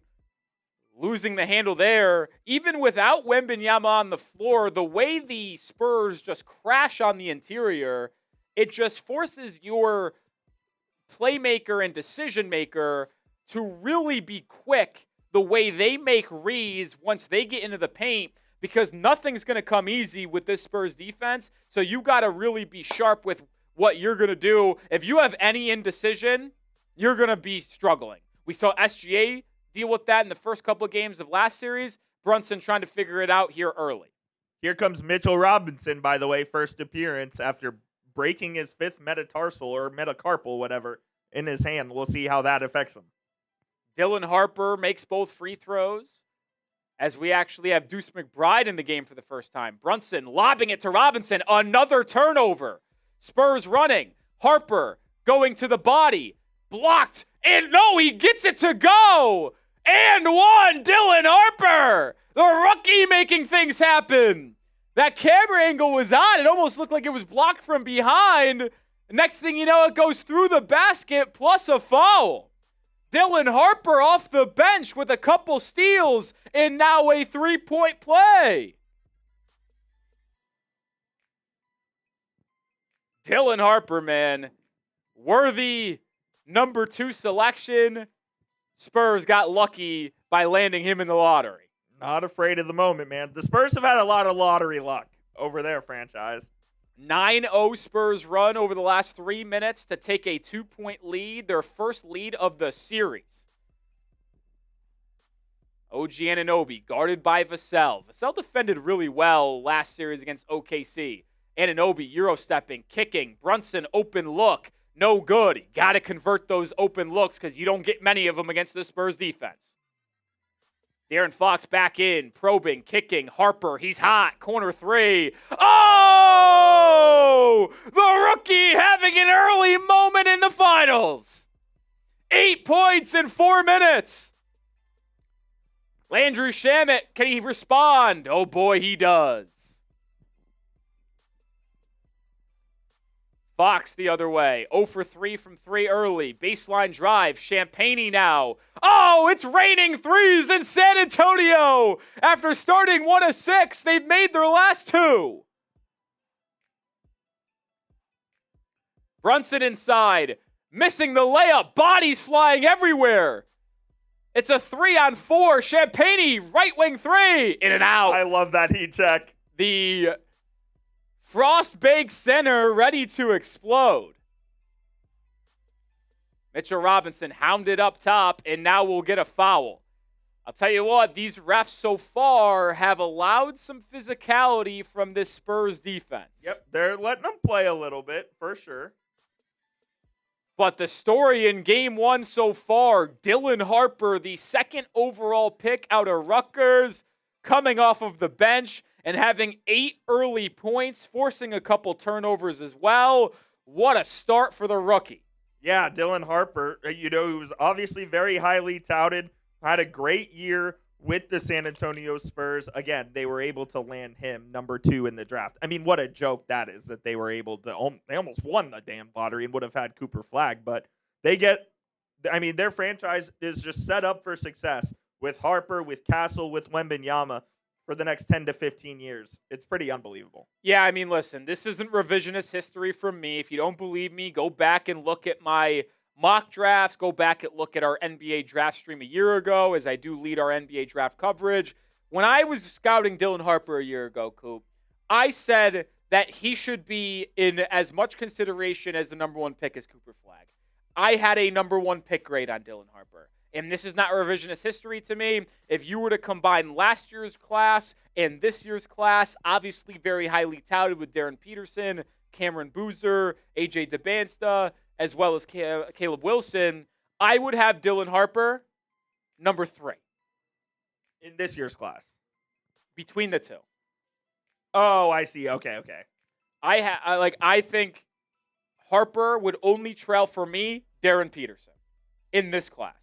losing the handle there. Even without Wembanyama on the floor, the way the Spurs just crash on the interior, it just forces your playmaker and decision maker to really be quick the way they make reads once they get into the paint, because nothing's going to come easy with this Spurs defense. So you got to really be sharp with what you're going to do. If you have any indecision, you're going to be struggling. We saw SGA deal with that in the first couple of games of last series. Brunson trying to figure it out here early. Here comes Mitchell Robinson, by the way, first appearance after breaking his 5th metatarsal or metacarpal, whatever, in his hand. We'll see how that affects him. Dylan Harper makes both free throws, as we actually have Deuce McBride in the game for the first time. Brunson lobbing it to Robinson. Another turnover. Spurs running. Harper going to the body. Blocked. And no, he gets it to go. And 1, Dylan Harper, the rookie making things happen. That camera angle was on. It almost looked like it was blocked from behind. Next thing you know, it goes through the basket plus a foul. Dylan Harper off the bench with a couple steals and now a 3-point play. Dylan Harper, man, worthy number 2 selection. Spurs got lucky by landing him in the lottery. Not afraid of the moment, man. The Spurs have had a lot of lottery luck over their franchise. 9-0 Spurs run over the last 3 minutes to take a 2-point lead, their first lead of the series. OG Anunoby guarded by Vassell. Vassell defended really well last series against OKC. Anunoby Euro-stepping, kicking. Brunson open look. No good. You got to convert those open looks because you don't get many of them against the Spurs defense. De'Aaron Fox back in, probing, kicking. Harper, he's hot. Corner three. Oh! The rookie having an early moment in the finals. 8 points in 4 minutes. Landry Shamet, can he respond? Oh boy, he does. Fox the other way. 0 for 3 from 3 early. Baseline drive. Champagne now. Oh, it's raining threes in San Antonio. After starting 1 of 6, they've made their last 2. Brunson inside. Missing the layup. Bodies flying everywhere. It's a 3-on-4. Champagne, right wing 3. In and out. I love that heat check. The Frostbake center ready to explode. Mitchell Robinson hounded up top, and now we'll get a foul. I'll tell you what, these refs so far have allowed some physicality from this Spurs defense. Yep, they're letting them play a little bit, for sure. But the story in Game 1 so far, Dylan Harper, the 2nd overall pick out of Rutgers, coming off of the bench and having 8 early points, forcing a couple turnovers as well. What a start for the rookie. Yeah, Dylan Harper, he was obviously very highly touted, had a great year with the San Antonio Spurs. Again, they were able to land him number 2 in the draft. I mean, what a joke that is that they were able to, they almost won the damn lottery and would have had Cooper Flagg, but their franchise is just set up for success with Harper, with Castle, with Wembanyama for the next 10 to 15 years. It's pretty unbelievable. Yeah, I mean, listen, this isn't revisionist history from me. If you don't believe me, go back and look at my mock drafts. Go back and look at our NBA draft stream a year ago, as I do lead our NBA draft coverage. When I was scouting Dylan Harper a year ago, Coop, I said that he should be in as much consideration as the number 1 pick as Cooper Flagg. I had a number 1 pick grade on Dylan Harper. And this is not revisionist history to me. If you were to combine last year's class and this year's class, obviously very highly touted with Darren Peterson, Cameron Boozer, AJ DeBansta, as well as Caleb Wilson, I would have Dylan Harper number 3. In this year's class? Between the two. Oh, I see. Okay. I think Harper would only trail for me Darren Peterson in this class.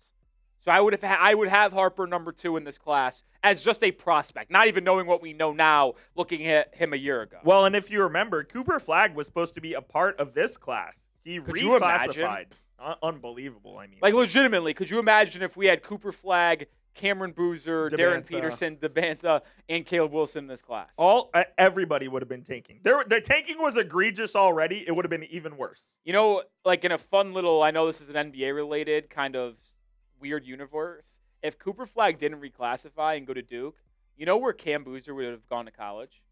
So I would have Harper number 2 in this class as just a prospect, not even knowing what we know now, looking at him a year ago. Well, and if you remember, Cooper Flagg was supposed to be a part of this class. He reclassified. Unbelievable. I mean, like legitimately, could you imagine if we had Cooper Flagg, Cameron Boozer, Darren Peterson, DeBanza, and Caleb Wilson in this class? Everybody would have been tanking. Their tanking was egregious already. It would have been even worse. You know, like in a fun little, I know this is an NBA related kind of weird universe. If Cooper Flagg didn't reclassify and go to Duke, you know where Cam Boozer would have gone to college?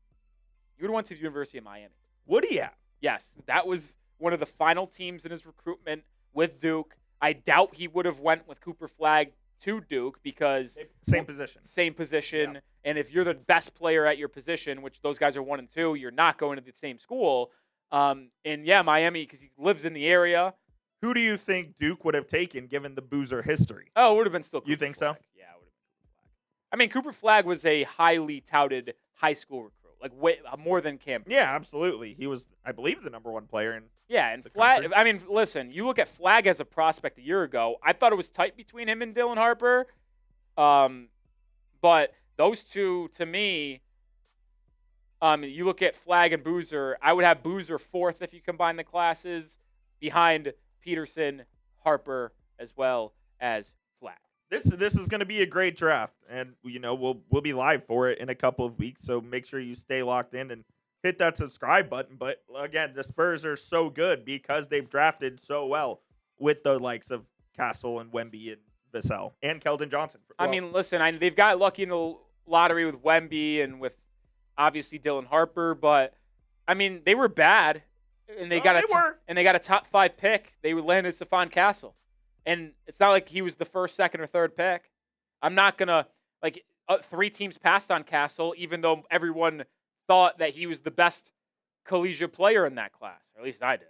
He would have went to the University of Miami. Would he have? Yes, that was one of the final teams in his recruitment with Duke. I doubt he would have went with Cooper Flagg to Duke because same position. Yeah. And if you're the best player at your position, which those guys are 1 and 2, you're not going to the same school. And yeah, Miami, because he lives in the area. Who do you think Duke would have taken given the Boozer history? Oh, it would have been still Cooper You think Flagg. so? Yeah, it would have been Cooper Flagg. I mean, Cooper Flagg was a highly touted high school recruit, like way more than Cam. Yeah, absolutely. He was, I believe, the number 1 player in and Flagg, I mean, listen, you look at Flagg as a prospect a year ago, I thought it was tight between him and Dylan Harper. But those two, to me, you look at Flagg and Boozer, I would have Boozer 4th if you combine the classes, behind Peterson, Harper, as well as Flagg. This is going to be a great draft, and we'll be live for it in a couple of weeks. So make sure you stay locked in and hit that subscribe button. But again, the Spurs are so good because they've drafted so well with the likes of Castle and Wemby and Vassell and Keldon Johnson. I mean, listen, they've got lucky in the lottery with Wemby and with obviously Dylan Harper, but I mean, they were bad. And they got a top 5 pick. They would land Stephon Castle. And it's not like he was the 1st, 2nd, or 3rd pick. I'm not going to Like, 3 teams passed on Castle, even though everyone thought that he was the best collegiate player in that class. Or at least I did.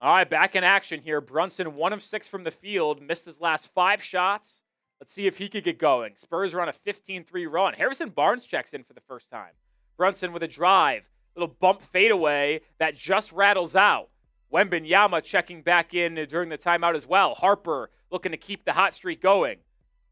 All right, back in action here. Brunson, 1 of 6 from the field. Missed his last 5 shots. Let's see if he could get going. Spurs are on a 15-3 run. Harrison Barnes checks in for the first time. Brunson with a drive. Little bump fadeaway that just rattles out. Wembanyama checking back in during the timeout as well. Harper looking to keep the hot streak going.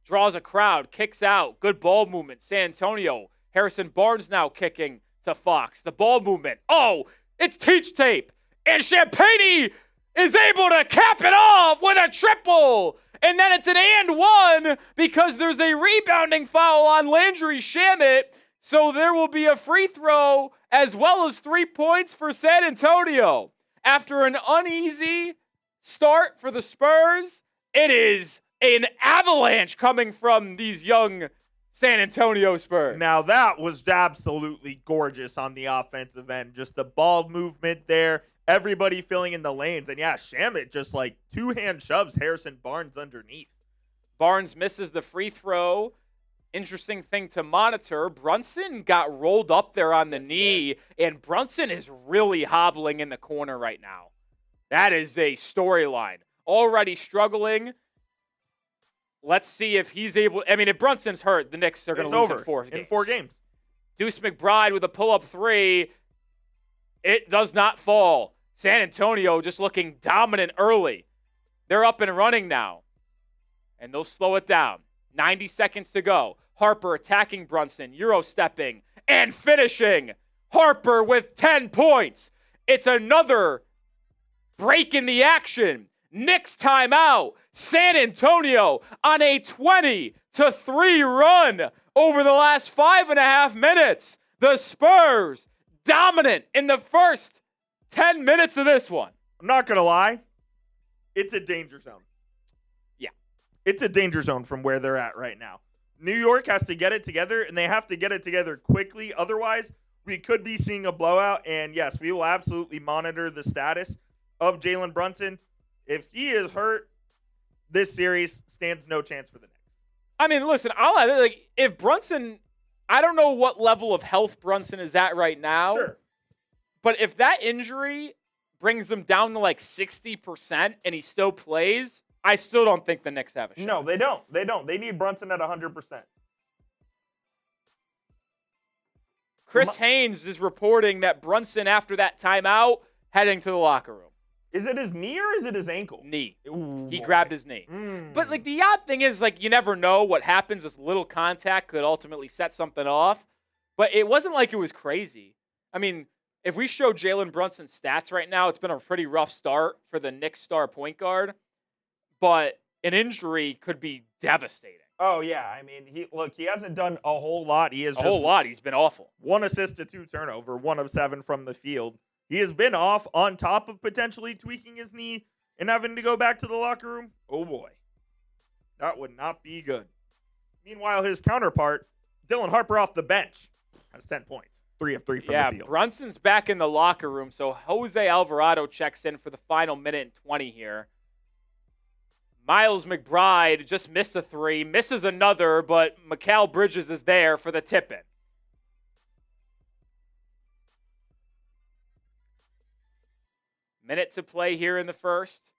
Draws a crowd, kicks out. Good ball movement. San Antonio. Harrison Barnes now kicking to Fox. The ball movement. Oh, it's Teach Tape. And Champagny is able to cap it off with a triple. And then it's an and one because there's a rebounding foul on Landry Shamet. So there will be a free throw as well as 3 points for San Antonio. After an uneasy start for the Spurs, it is an avalanche coming from these young San Antonio Spurs. Now that was absolutely gorgeous on the offensive end. Just the ball movement there. Everybody filling in the lanes. And yeah, Shamet just like 2-hand shoves Harrison Barnes underneath. Barnes misses the free throw. Interesting thing to monitor. Brunson got rolled up there on the knee, and Brunson is really hobbling in the corner right now. That is a storyline. Already struggling. Let's see if he's able. I mean, if Brunson's hurt, the Knicks are going to lose in 4 games. In 4 games. Deuce McBride with a pull-up 3. It does not fall. San Antonio just looking dominant early. They're up and running now. And they'll slow it down. 90 seconds to go. Harper attacking Brunson, Euro-stepping, and finishing. Harper with 10 points. It's another break in the action. Knicks timeout. San Antonio on a 20-3 run over the last 5.5 minutes. The Spurs dominant in the first 10 minutes of this one. I'm not going to lie. It's a danger zone. Yeah. It's a danger zone from where they're at right now. New York has to get it together, and they have to get it together quickly. Otherwise, we could be seeing a blowout. And, yes, we will absolutely monitor the status of Jalen Brunson. If he is hurt, this series stands no chance for the Knicks. I mean, listen, if Brunson, I don't know what level of health Brunson is at right now. Sure. But if that injury brings him down to like 60% and he still plays, I still don't think the Knicks have a shot. No, they don't. They don't. They need Brunson at 100%. Chris Haynes is reporting that Brunson, after that timeout, heading to the locker room. Is it his knee or is it his ankle? Knee. Ooh, he grabbed his knee. But like the odd thing is, like, you never know what happens. This little contact could ultimately set something off. But it wasn't like it was crazy. I mean, if we show Jalen Brunson's stats right now, it's been a pretty rough start for the Knicks star point guard. But an injury could be devastating. Oh, yeah. I mean, he hasn't done a whole lot. He has a whole lot. He's been awful. 1 assist to 2 turnover, 1 of 7 from the field. He has been off on top of potentially tweaking his knee and having to go back to the locker room. Oh, boy. That would not be good. Meanwhile, his counterpart, Dylan Harper off the bench, has 10 points. 3 of 3 from the field. Yeah, Brunson's back in the locker room, so Jose Alvarado checks in for the final minute and 20 here. Miles McBride just missed a 3, misses another, but Mikal Bridges is there for the tip-in. Minute to play here in the first.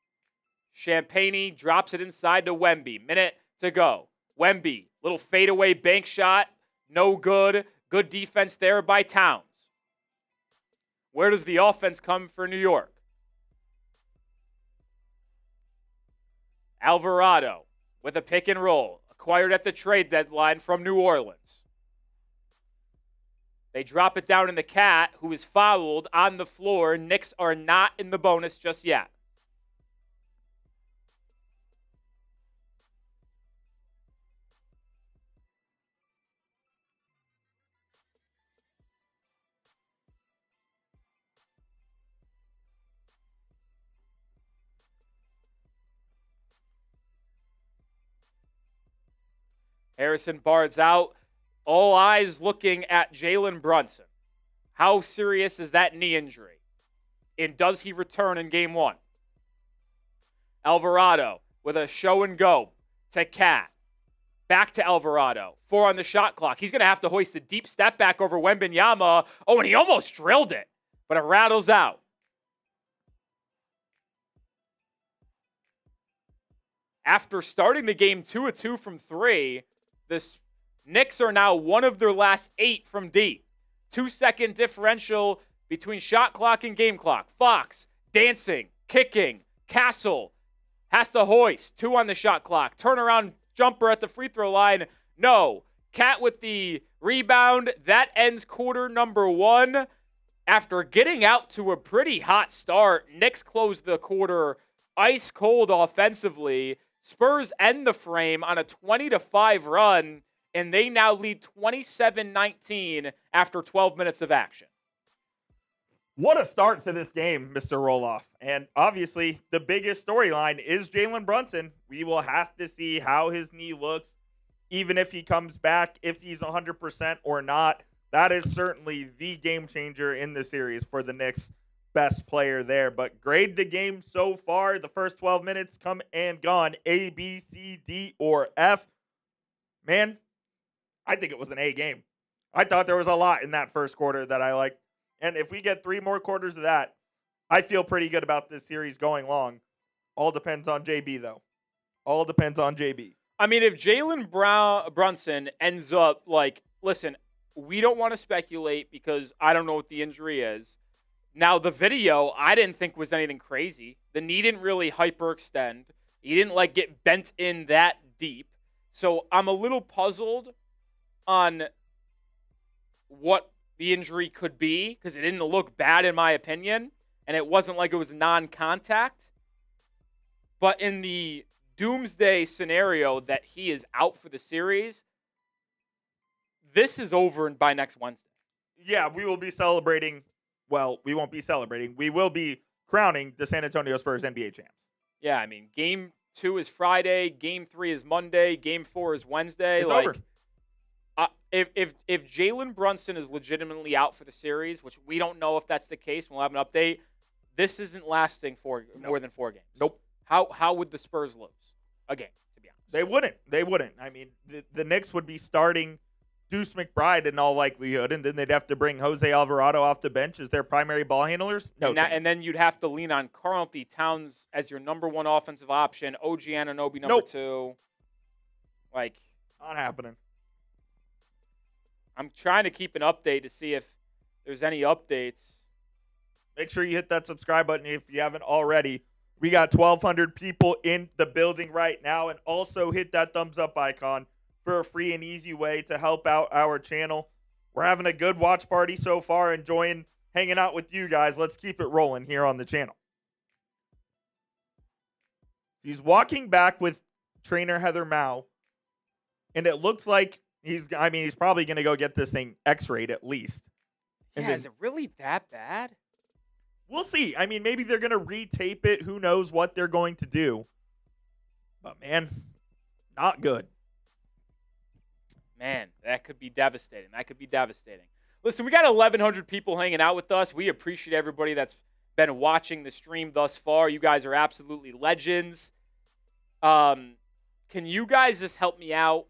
Champagny drops it inside to Wemby. Minute to go. Wemby, little fadeaway bank shot. No good. Good defense there by Towns. Where does the offense come for New York? Alvarado with a pick and roll. Acquired at the trade deadline from New Orleans. They drop it down in the Cat, who is fouled on the floor. Knicks are not in the bonus just yet. Harrison Barnes out. All eyes looking at Jalen Brunson. How serious is that knee injury? And does he return in game 1? Alvarado with a show and go to Cat. Back to Alvarado. 4 on the shot clock. He's going to have to hoist a deep step back over Wembanyama. Oh, and he almost drilled it, but it rattles out. After starting the game 2 of 2 from 3, the Knicks are now 1 of their last 8 from deep. 2-second differential between shot clock and game clock. Fox dancing, kicking. Castle has to hoist. 2 on the shot clock. Turnaround jumper at the free throw line. No. Cat with the rebound. That ends quarter number 1. After getting out to a pretty hot start, Knicks close the quarter ice cold offensively. Spurs end the frame on a 20-5 run, and they now lead 27-19 after 12 minutes of action. What a start to this game, Mr. Roloff. And obviously, the biggest storyline is Jalen Brunson. We will have to see how his knee looks, even if he comes back, if he's 100% or not. That is certainly the game changer in the series for the Knicks. Best player there. But grade the game so far. The first 12 minutes come and gone. A, B, C, D, or F. Man, I think it was an A game. I thought there was a lot in that first quarter that I liked. And if we get 3 more quarters of that, I feel pretty good about this series going long. All depends on JB, though. All depends on JB. I mean, if Jalen Brunson ends up, listen, we don't want to speculate because I don't know what the injury is. Now, the video, I didn't think was anything crazy. The knee didn't really hyperextend. He didn't, get bent in that deep. So I'm a little puzzled on what the injury could be because it didn't look bad in my opinion, and it wasn't like it was non-contact. But in the doomsday scenario that he is out for the series, this is over by next Wednesday. Yeah, we will be celebrating. Well, we won't be celebrating. We will be crowning the San Antonio Spurs NBA champs. Yeah, I mean, Game 2 is Friday. Game 3 is Monday. Game 4 is Wednesday. It's over. If Jalen Brunson is legitimately out for the series, which we don't know if that's the case, we'll have an update. This isn't lasting for more than 4 games. Nope. How would the Spurs lose a game, to be honest? They wouldn't. I mean, the Knicks would be starting Deuce McBride in all likelihood, and then they'd have to bring Jose Alvarado off the bench as their primary ball handlers. And then you'd have to lean on Karl-Anthony Towns as your number 1 offensive option, OG Anunoby number 2. Not happening. I'm trying to keep an update to see if there's any updates. Make sure you hit that subscribe button if you haven't already. We got 1,200 people in the building right now, and also hit that thumbs up icon for a free and easy way to help out our channel. We're having a good watch party so far, enjoying hanging out with you guys. Let's keep it rolling here on the channel. He's walking back with trainer Heather Mao, and it looks like he's probably going to go get this thing x-rayed at least. Yeah, is it really that bad? We'll see. I mean, maybe they're going to retape it. Who knows what they're going to do. But, man, not good. Man, that could be devastating. Listen, we got 1,100 people hanging out with us. We appreciate everybody that's been watching the stream thus far. You guys are absolutely legends. Can you guys just help me out?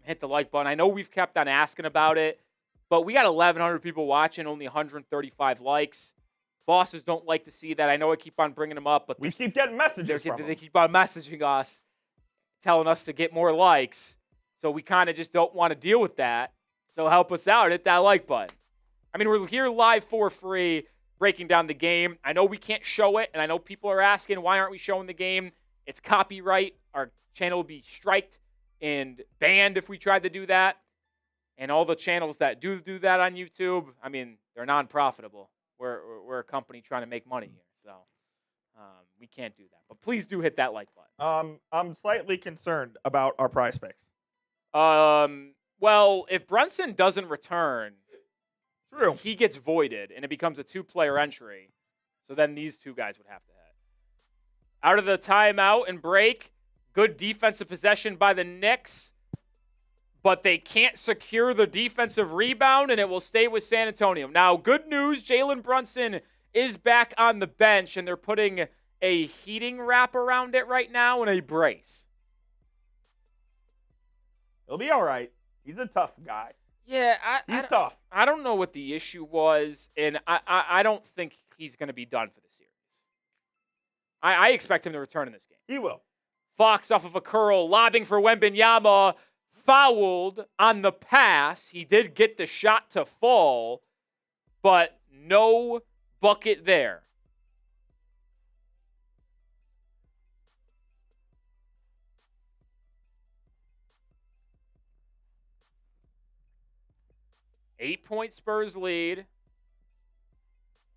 Hit the like button. I know we've kept on asking about it, but we got 1,100 people watching, only 135 likes. Bosses don't like to see that. I know I keep on bringing them up, but we keep getting messages from them. They keep on messaging us, telling us to get more likes. So we kind of just don't want to deal with that. So help us out. Hit that like button. I mean, we're here live for free, breaking down the game. I know we can't show it, and I know people are asking, why aren't we showing the game? It's copyright. Our channel will be striked and banned if we tried to do that. And all the channels that do that on YouTube, I mean, they're non-profitable. We're a company trying to make money here, so we can't do that. But please do hit that like button. I'm slightly concerned about our prize picks. Well, if Brunson doesn't return, true, he gets voided, and it becomes a 2-player entry. So then these 2 guys would have to hit. Out of the timeout and break, good defensive possession by the Knicks. But they can't secure the defensive rebound, and it will stay with San Antonio. Now, good news, Jalen Brunson is back on the bench, and they're putting a heating wrap around it right now and a brace. He'll be all right. He's a tough guy. Yeah, He's tough. I don't know what the issue was, and I don't think he's going to be done for the series. I expect him to return in this game. He will. Fox off of a curl, lobbing for Wembanyama, fouled on the pass. He did get the shot to fall, but no bucket there. Eight-point Spurs lead.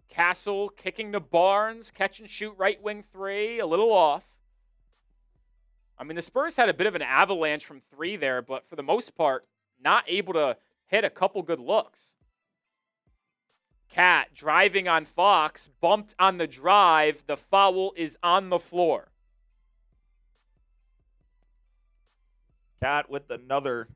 Castle kicking to Barnes, catch and shoot right wing three, a little off. I mean, the Spurs had a bit of an avalanche from three there, but for the most part, not able to hit a couple good looks. Cat driving on Fox, bumped on the drive. The foul is on the floor. Cat with another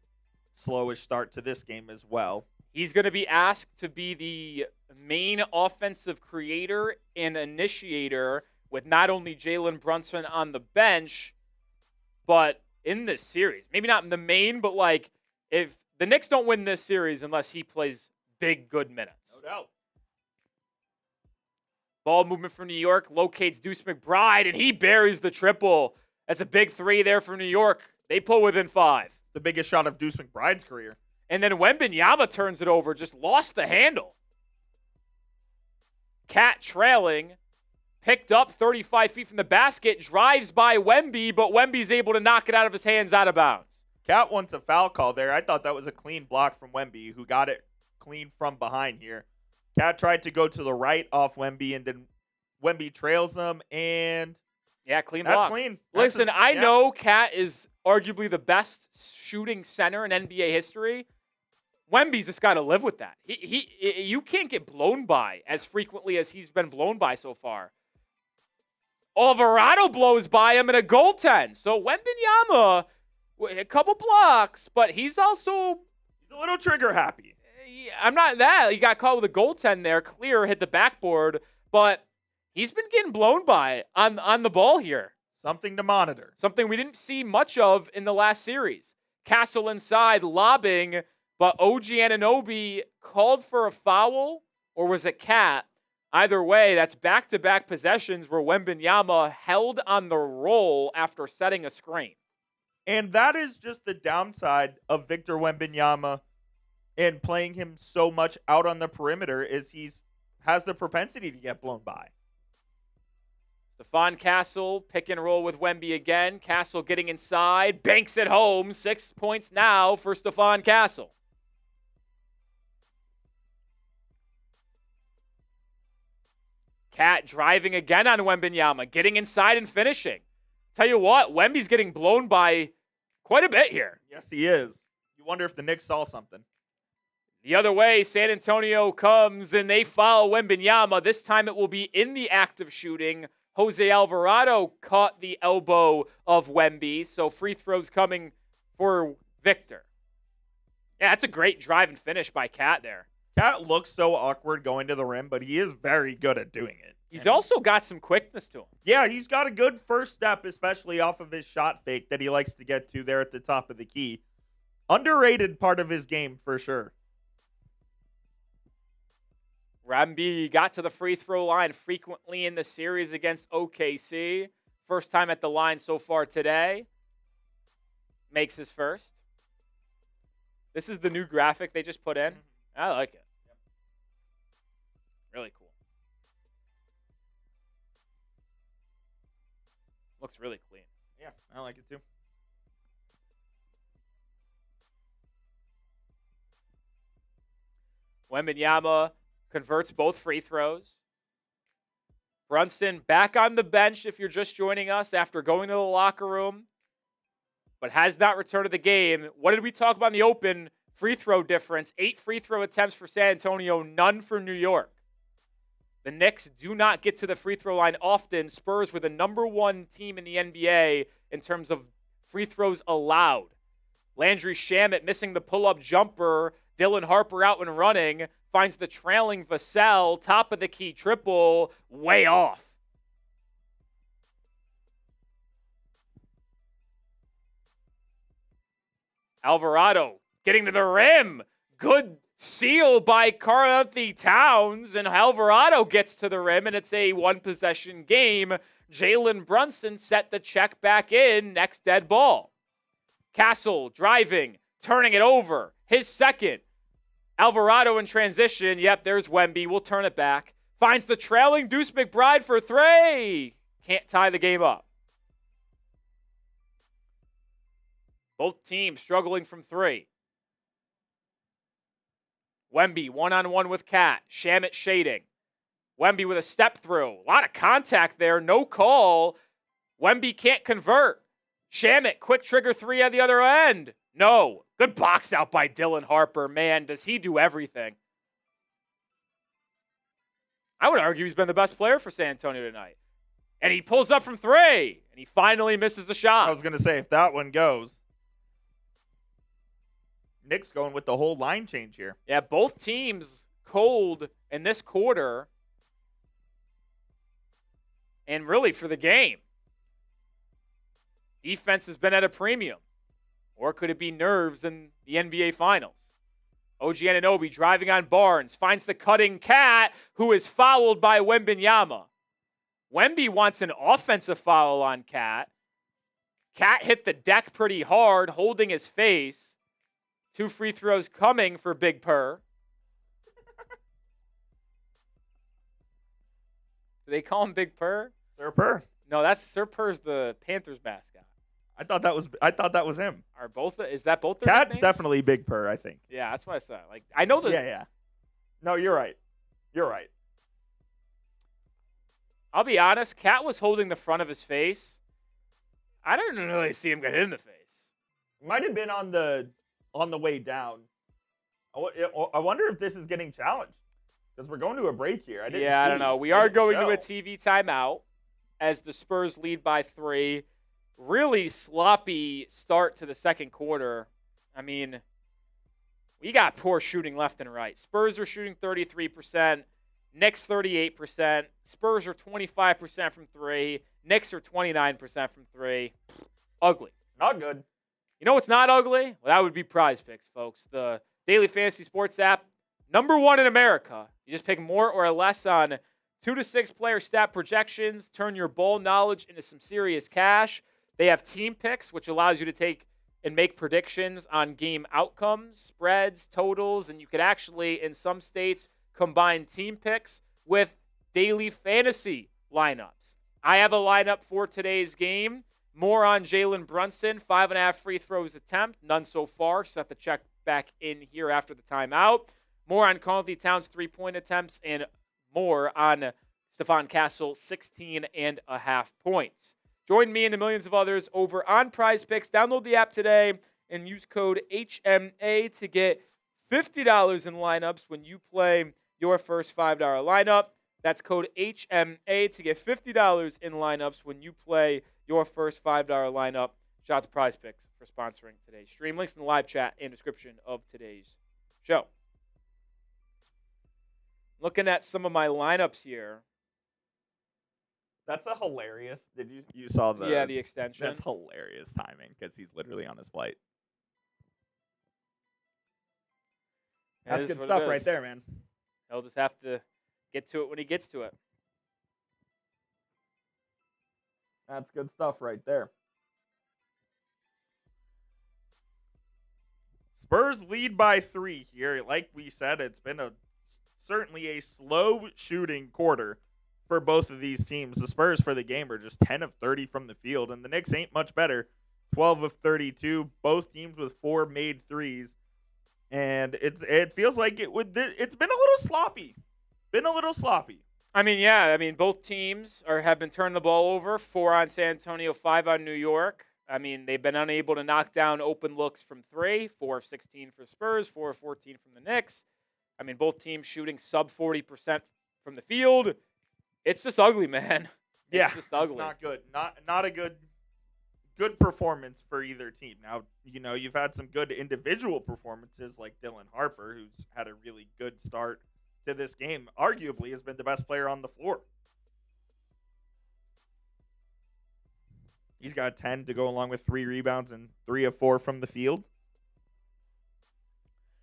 slowish start to this game as well. He's going to be asked to be the main offensive creator and initiator with not only Jalen Brunson on the bench, but in this series. Maybe not the main, but like if the Knicks don't win this series unless he plays big, good minutes. No doubt. Ball movement for New York, locates Deuce McBride, and he buries the triple. That's a big three there for New York. They pull within 5. The biggest shot of Deuce McBride's career. And then Wembanyama turns it over, just lost the handle. Cat trailing, picked up 35 feet from the basket, drives by Wemby, but Wemby's able to knock it out of his hands out of bounds. Cat wants a foul call there. I thought that was a clean block from Wemby, who got it clean from behind here. Cat tried to go to the right off Wemby, and then Wemby trails him, and yeah, clean that's block. clean. Listen, I know Cat is arguably the best shooting center in NBA history. Wemby's just got to live with that. You can't get blown by as frequently as he's been blown by so far. Alvarado blows by him in a goaltend. So Wembanyama, a couple blocks, but he's a little trigger happy. I'm not that. He got caught with a goaltend there. Clear, hit the backboard, but he's been getting blown by on the ball here. Something to monitor. Something we didn't see much of in the last series. Castle inside, lobbing, but OG Anunoby called for a foul, or was it Cat? Either way, that's back-to-back possessions where Wembanyama held on the roll after setting a screen. And that is just the downside of Victor Wembanyama and playing him so much out on the perimeter is has the propensity to get blown by. Stephon Castle, pick and roll with Wemby again. Castle getting inside, banks it home. 6 points now for Stephon Castle. Cat driving again on Wembanyama, getting inside and finishing. Tell you what, Wemby's getting blown by quite a bit here. Yes, he is. You wonder if the Knicks saw something. The other way, San Antonio comes and they foul Wembanyama. This time it will be in the act of shooting. Jose Alvarado caught the elbow of Wemby, so free throws coming for Victor. Yeah, that's a great drive and finish by Cat there. Cat looks so awkward going to the rim, but he is very good at doing it. He's also got some quickness to him. Yeah, he's got a good first step, especially off of his shot fake that he likes to get to there at the top of the key. Underrated part of his game for sure. Wemby got to the free throw line frequently in the series against OKC. First time at the line so far today. Makes his first. This is the new graphic they just put in. I like it. Really cool. Looks really clean. Yeah, I like it too. Wembanyama converts both free throws. Brunson back on the bench if you're just joining us after going to the locker room, but has not returned to the game. What did we talk about in the open? Free throw difference. 8 free throw attempts for San Antonio, none for New York. The Knicks do not get to the free throw line often. Spurs were the number 1 team in the NBA in terms of free throws allowed. Landry Shamet missing the pull-up jumper. Dylan Harper out and running. Finds the trailing Vassell. Top of the key triple. Way off. Alvarado getting to the rim. Good seal by Karl-Anthony Towns, and Alvarado gets to the rim, and it's a one-possession game. Jalen Brunson set the check back in. Next dead ball. Castle driving, turning it over. His second. Alvarado in transition. Yep, there's Wemby. We'll turn it back. Finds the trailing Deuce McBride for three. Can't tie the game up. Both teams struggling from three. Wemby one-on-one with Cat. Shamet shading. Wemby with a step through. A lot of contact there. No call. Wemby can't convert. Shamet, quick trigger three at the other end. No. Good box out by Dylan Harper. Man, does he do everything. I would argue he's been the best player for San Antonio tonight. And he pulls up from three. And he finally misses a shot. I was going to say, if that one goes, Knicks going with the whole line change here. Yeah, both teams cold in this quarter. And really for the game. Defense has been at a premium. Or could it be nerves in the NBA Finals? OG Anunoby driving on Barnes. Finds the cutting Cat, who is fouled by Wembanyama. Wemby wants an offensive foul on Cat. Cat hit the deck pretty hard, holding his face. 2 free throws coming for Big Purr. Do they call him Big Purr? Sir Purr. No, Sir Purr's the Panthers mascot. I thought that was him. Is that both their Cat's nicknames? definitely Big Purr, I think. Yeah, that's what I said. Like, I know the. Yeah. No, you're right. I'll be honest. Cat was holding the front of his face. I didn't really see him get hit in the face. Might have been on the way down. I wonder if this is getting challenged because we're going to a break here. I don't know. We are going to a TV timeout as the Spurs lead by 3. Really sloppy start to the second quarter. I mean, we got poor shooting left and right. Spurs are shooting 33%. Knicks 38%. Spurs are 25% from 3. Knicks are 29% from 3. Ugly. Not good. You know what's not ugly? Well, that would be Prize Picks, folks. The daily fantasy sports app, #1 in America. You just pick more or less on 2 to 6 player stat projections. Turn your ball knowledge into some serious cash. They have team picks, which allows you to take and make predictions on game outcomes, spreads, totals, and you could actually, in some states, combine team picks with daily fantasy lineups. I have a lineup for today's game. More on Jalen Brunson, 5.5 free throws attempt, none so far. Set the check back in here after the timeout. More on Karl-Anthony Towns' 3-point attempts, and more on Stephon Castle, 16.5 points. Join me and the millions of others over on Prize Picks. Download the app today and use code HMA to get $50 in lineups when you play your first $5 lineup. That's code HMA to get $50 in lineups when you play your first $5 lineup. Shout out to Prize Picks for sponsoring today's stream. Links in the live chat and description of today's show. Looking at some of my lineups here. That's a hilarious. Did you saw the? Yeah, the extension. That's hilarious timing because he's literally on his flight. That's good stuff right there, man. He'll just have to get to it when he gets to it. That's good stuff right there. Spurs lead by 3 here. Like we said, it's been certainly a slow shooting quarter for both of these teams. The Spurs for the game are just 10 of 30 from the field, and the Knicks ain't much better. 12 of 32, both teams with 4 made threes. And it feels like it's been a little sloppy. I mean, both teams have been turning the ball over. 4 on San Antonio, 5 on New York. I mean, they've been unable to knock down open looks from 3. 4 of 16 for Spurs, 4 of 14 from the Knicks. I mean, both teams shooting sub 40% from the field. It's just ugly, man. It's just ugly. It's not good. Not a good performance for either team. Now, you've had some good individual performances like Dylan Harper, who's had a really good start to this game. Arguably has been the best player on the floor. He's got 10 to go along with 3 rebounds and 3 of 4 from the field.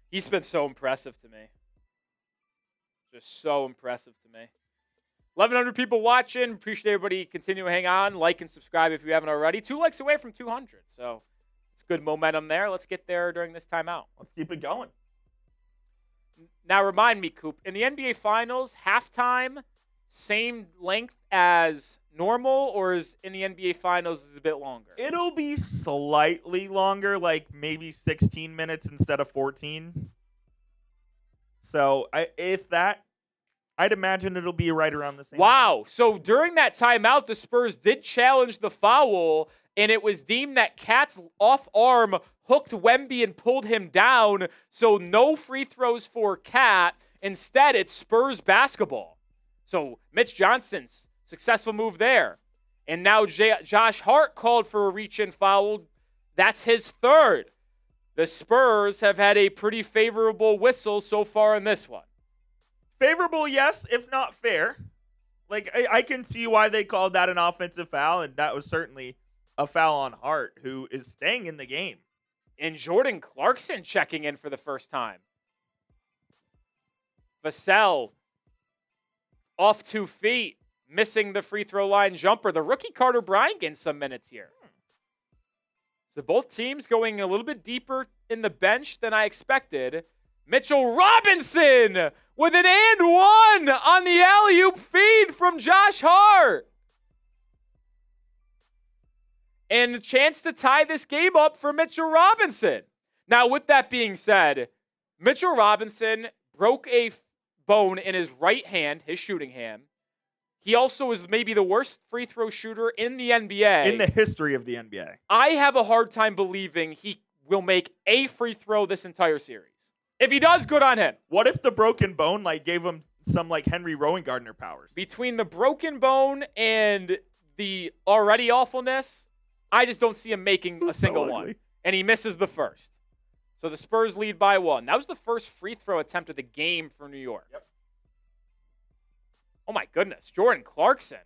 He's been so impressive to me. Just so impressive to me. 1,100 people watching. Appreciate everybody continuing to hang on. Like and subscribe if you haven't already. 2 likes away from 200. So it's good momentum there. Let's get there during this timeout. Let's keep it going. Now remind me, Coop, in the NBA Finals, halftime, same length as normal, or is in the NBA Finals is a bit longer? It'll be slightly longer, like maybe 16 minutes instead of 14. So I'd imagine it'll be right around the same. Wow. So during that timeout, the Spurs did challenge the foul, and it was deemed that Cat's off arm hooked Wemby and pulled him down. So no free throws for Cat. Instead, it's Spurs basketball. So Mitch Johnson's successful move there. And now Josh Hart called for a reach-in foul. That's his third. The Spurs have had a pretty favorable whistle so far in this one. Favorable, yes, if not fair. Like, I can see why they called that an offensive foul, and that was certainly a foul on Hart, who is staying in the game. And Jordan Clarkson checking in for the first time. Vassell off 2 feet, missing the free throw line jumper. The rookie Carter Bryant getting some minutes here. So both teams going a little bit deeper in the bench than I expected. Mitchell Robinson with an and one on the alley-oop feed from Josh Hart. And a chance to tie this game up for Mitchell Robinson. Now, with that being said, Mitchell Robinson broke a bone in his right hand, his shooting hand. He also is maybe the worst free throw shooter in the NBA. In the history of the NBA. I have a hard time believing he will make a free throw this entire series. If he does, good on him. What if the broken bone gave him some Henry Rowan-Gardner powers? Between the broken bone and the already awfulness, I just don't see him making a single one. And he misses the first. So the Spurs lead by 1. That was the first free throw attempt of the game for New York. Yep. Oh, my goodness. Jordan Clarkson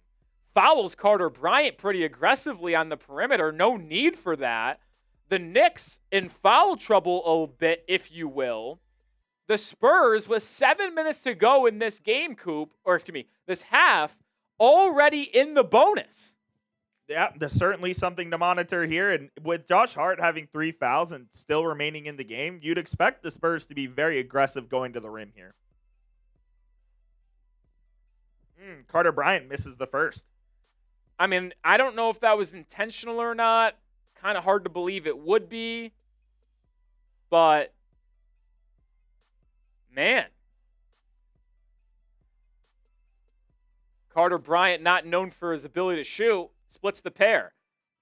fouls Carter Bryant pretty aggressively on the perimeter. No need for that. The Knicks in foul trouble a bit, if you will. The Spurs, with 7 minutes to go in this game, this half, already in the bonus. Yeah, there's certainly something to monitor here. And with Josh Hart having 3 fouls and still remaining in the game, you'd expect the Spurs to be very aggressive going to the rim here. Carter Bryant misses the first. I mean, I don't know if that was intentional or not. Kind of hard to believe it would be. But, man. Carter Bryant, not known for his ability to shoot, splits the pair.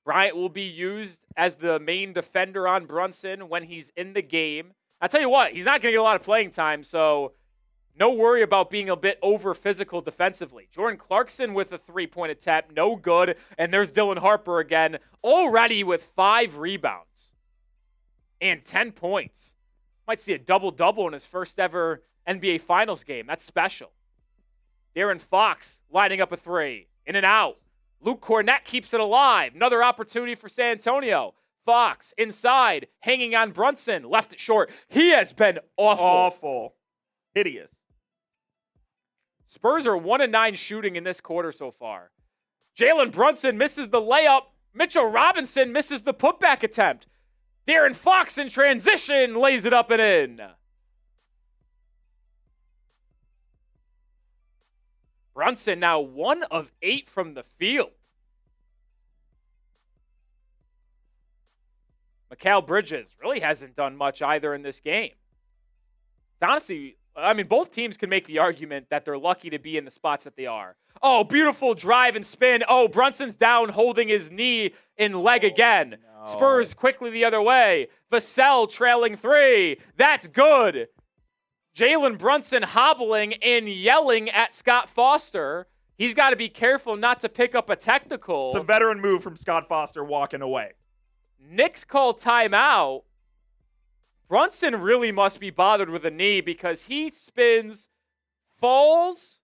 Bryant will be used as the main defender on Brunson when he's in the game. I'll tell you what, he's not going to get a lot of playing time, so no worry about being a bit over physical defensively. Jordan Clarkson with a 3-point attempt, no good. And there's Dylan Harper again, already with 5 rebounds and 10 points. Might see a double-double in his first ever NBA Finals game. That's special. De'Aaron Fox lining up a 3. In and out. Luke Cornett keeps it alive. Another opportunity for San Antonio. Fox inside, hanging on Brunson. Left it short. He has been awful. Awful. Hideous. Spurs are 1-9 shooting in this quarter so far. Jalen Brunson misses the layup. Mitchell Robinson misses the putback attempt. De'Aaron Fox in transition lays it up and in. Brunson now 1 of 8 from the field. Mikal Bridges really hasn't done much either in this game. It's honestly, I mean, both teams can make the argument that they're lucky to be in the spots that they are. Oh, beautiful drive and spin. Oh, Brunson's down holding his knee and leg again. No. Spurs quickly the other way. Vassell trailing 3. That's good. Jalen Brunson hobbling and yelling at Scott Foster. He's got to be careful not to pick up a technical. It's a veteran move from Scott Foster walking away. Knicks call timeout. Brunson really must be bothered with a knee because he spins, falls.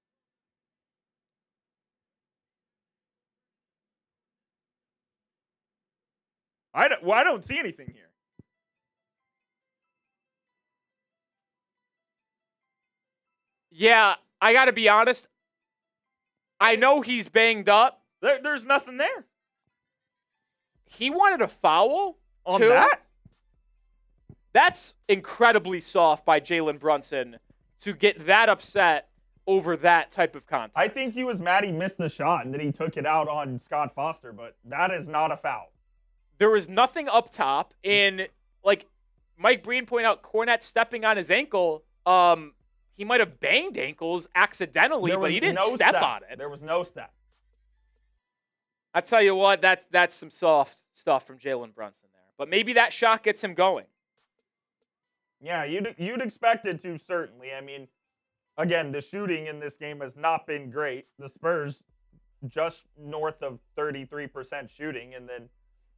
I don't see anything here. Yeah, I got to be honest. I know he's banged up. There's nothing there. He wanted a foul On too. that? That's incredibly soft by Jalen Brunson to get that upset over that type of contact. I think he was mad he missed the shot and then he took it out on Scott Foster, but that is not a foul. There was nothing up top, and like Mike Breen pointed out, Cornette stepping on his ankle. He might have banged ankles accidentally, but he didn't step on it. There was no step. I tell you what, that's some soft stuff from Jalen Brunson there. But maybe that shot gets him going. Yeah, you'd expect it to, certainly. I mean, again, the shooting in this game has not been great. The Spurs just north of 33% shooting, and then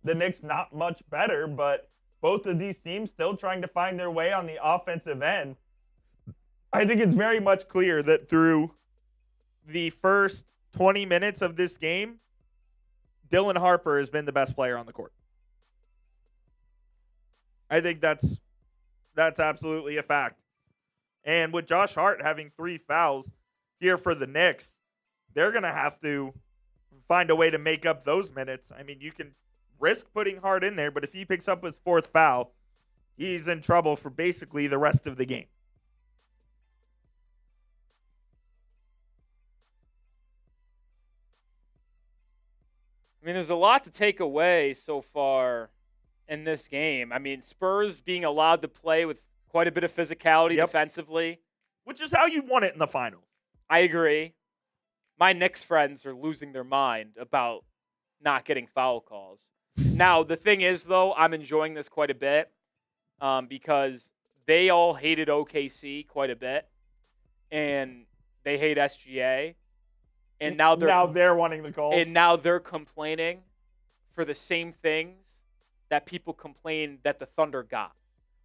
the Knicks not much better, but both of these teams still trying to find their way on the offensive end. I think it's very much clear that through the first 20 minutes of this game, Dylan Harper has been the best player on the court. I think that's absolutely a fact. And with Josh Hart having 3 fouls here for the Knicks, they're going to have to find a way to make up those minutes. I mean, you can risk putting Hart in there, but if he picks up his 4th foul, he's in trouble for basically the rest of the game. I mean, there's a lot to take away so far in this game. I mean, Spurs being allowed to play with quite a bit of physicality defensively. Which is how you won it in the finals. I agree. My Knicks friends are losing their mind about not getting foul calls. Now, the thing is, though, I'm enjoying this quite a bit because they all hated OKC quite a bit, and they hate SGA. And now they're wanting the calls. And now they're complaining for the same things that people complained that the Thunder got.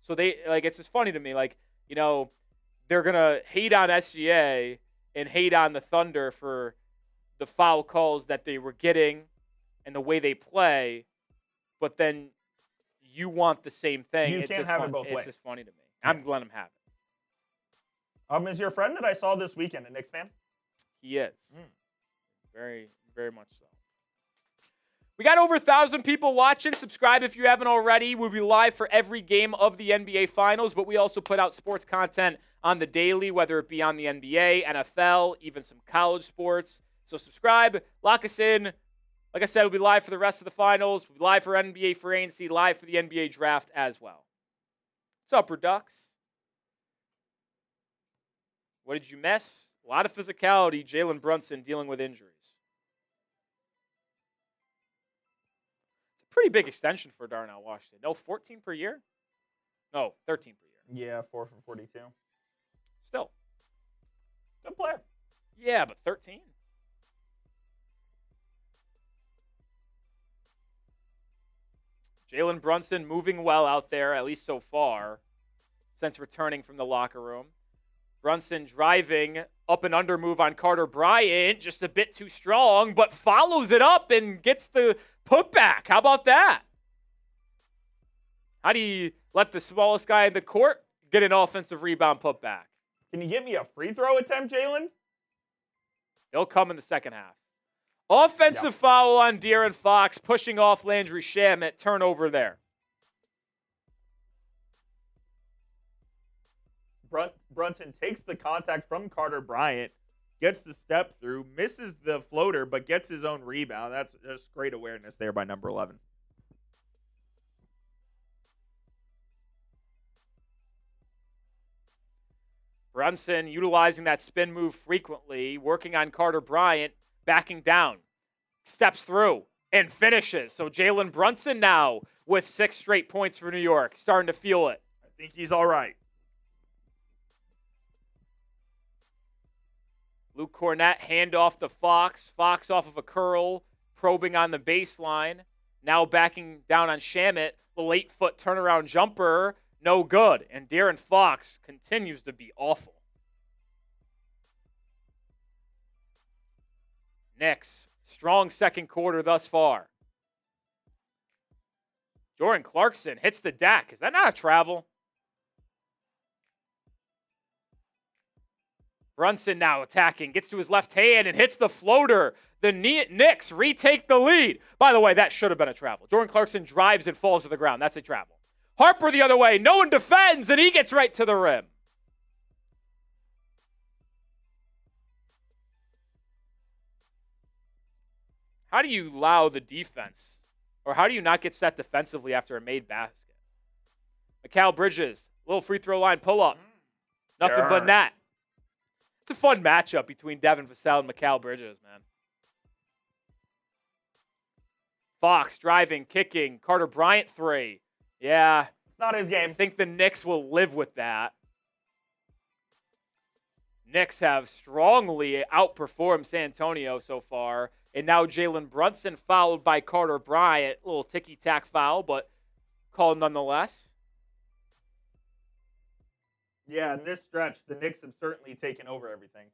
So it's just funny to me. They're going to hate on SGA and hate on the Thunder for the foul calls that they were getting and the way they play. But then you want the same thing. You can't have it both ways. It's just funny to me. I'm letting him have it. Is your friend that I saw this weekend a Knicks fan? He is. Very, very much so. We got over 1,000 people watching. Subscribe if you haven't already. We'll be live for every game of the NBA Finals, but we also put out sports content on the daily, whether it be on the NBA, NFL, even some college sports. So subscribe, lock us in. Like I said, we'll be live for the rest of the finals. We'll be live for NBA Free Agency, live for the NBA Draft as well. What's up, Redux? What did you miss? A lot of physicality. Jalen Brunson dealing with injuries. It's a pretty big extension for Darnell Washington. No, 14 per year? No, 13 per year. Yeah, 4 for 42. Still. Good player. Yeah, but 13? Jalen Brunson moving well out there, at least so far, since returning from the locker room. Brunson driving up and under move on Carter Bryant, just a bit too strong, but follows it up and gets the putback. How about that? How do you let the smallest guy in the court get an offensive rebound putback? Can you get me a free throw attempt, Jalen? He'll come in the second half. Offensive foul on De'Aaron Fox, pushing off Landry Shamet. Turnover there. Brunson takes the contact from Carter Bryant, gets the step through, misses the floater, but gets his own rebound. That's just great awareness there by number 11. Brunson utilizing that spin move frequently, working on Carter Bryant, backing down, steps through, and finishes. So Jalen Brunson now with 6 straight points for New York, starting to feel it. I think he's all right. Luke Cornette, handoff to Fox. Fox off of a curl, probing on the baseline. Now backing down on Shamet. The late foot turnaround jumper, no good. And De'Aaron Fox continues to be awful. Knicks, strong second quarter thus far. Jordan Clarkson hits the deck. Is that not a travel? Brunson now attacking, gets to his left hand and hits the floater. The Knicks retake the lead. By the way, that should have been a travel. Jordan Clarkson drives and falls to the ground. That's a travel. Harper the other way. No one defends, and he gets right to the rim. How do you allow the defense, or how do you not get set defensively after a made basket? Mikal Bridges, little free throw line pull-up. Nothing but net. It's a fun matchup between Devin Vassell and Mikal Bridges, man. Fox driving, kicking. Carter Bryant 3. Yeah. It's not his game. I think the Knicks will live with that. Knicks have strongly outperformed San Antonio so far. And now Jalen Brunson fouled by Carter Bryant. A little ticky-tack foul, but called nonetheless. Yeah, in this stretch, the Knicks have certainly taken over everything.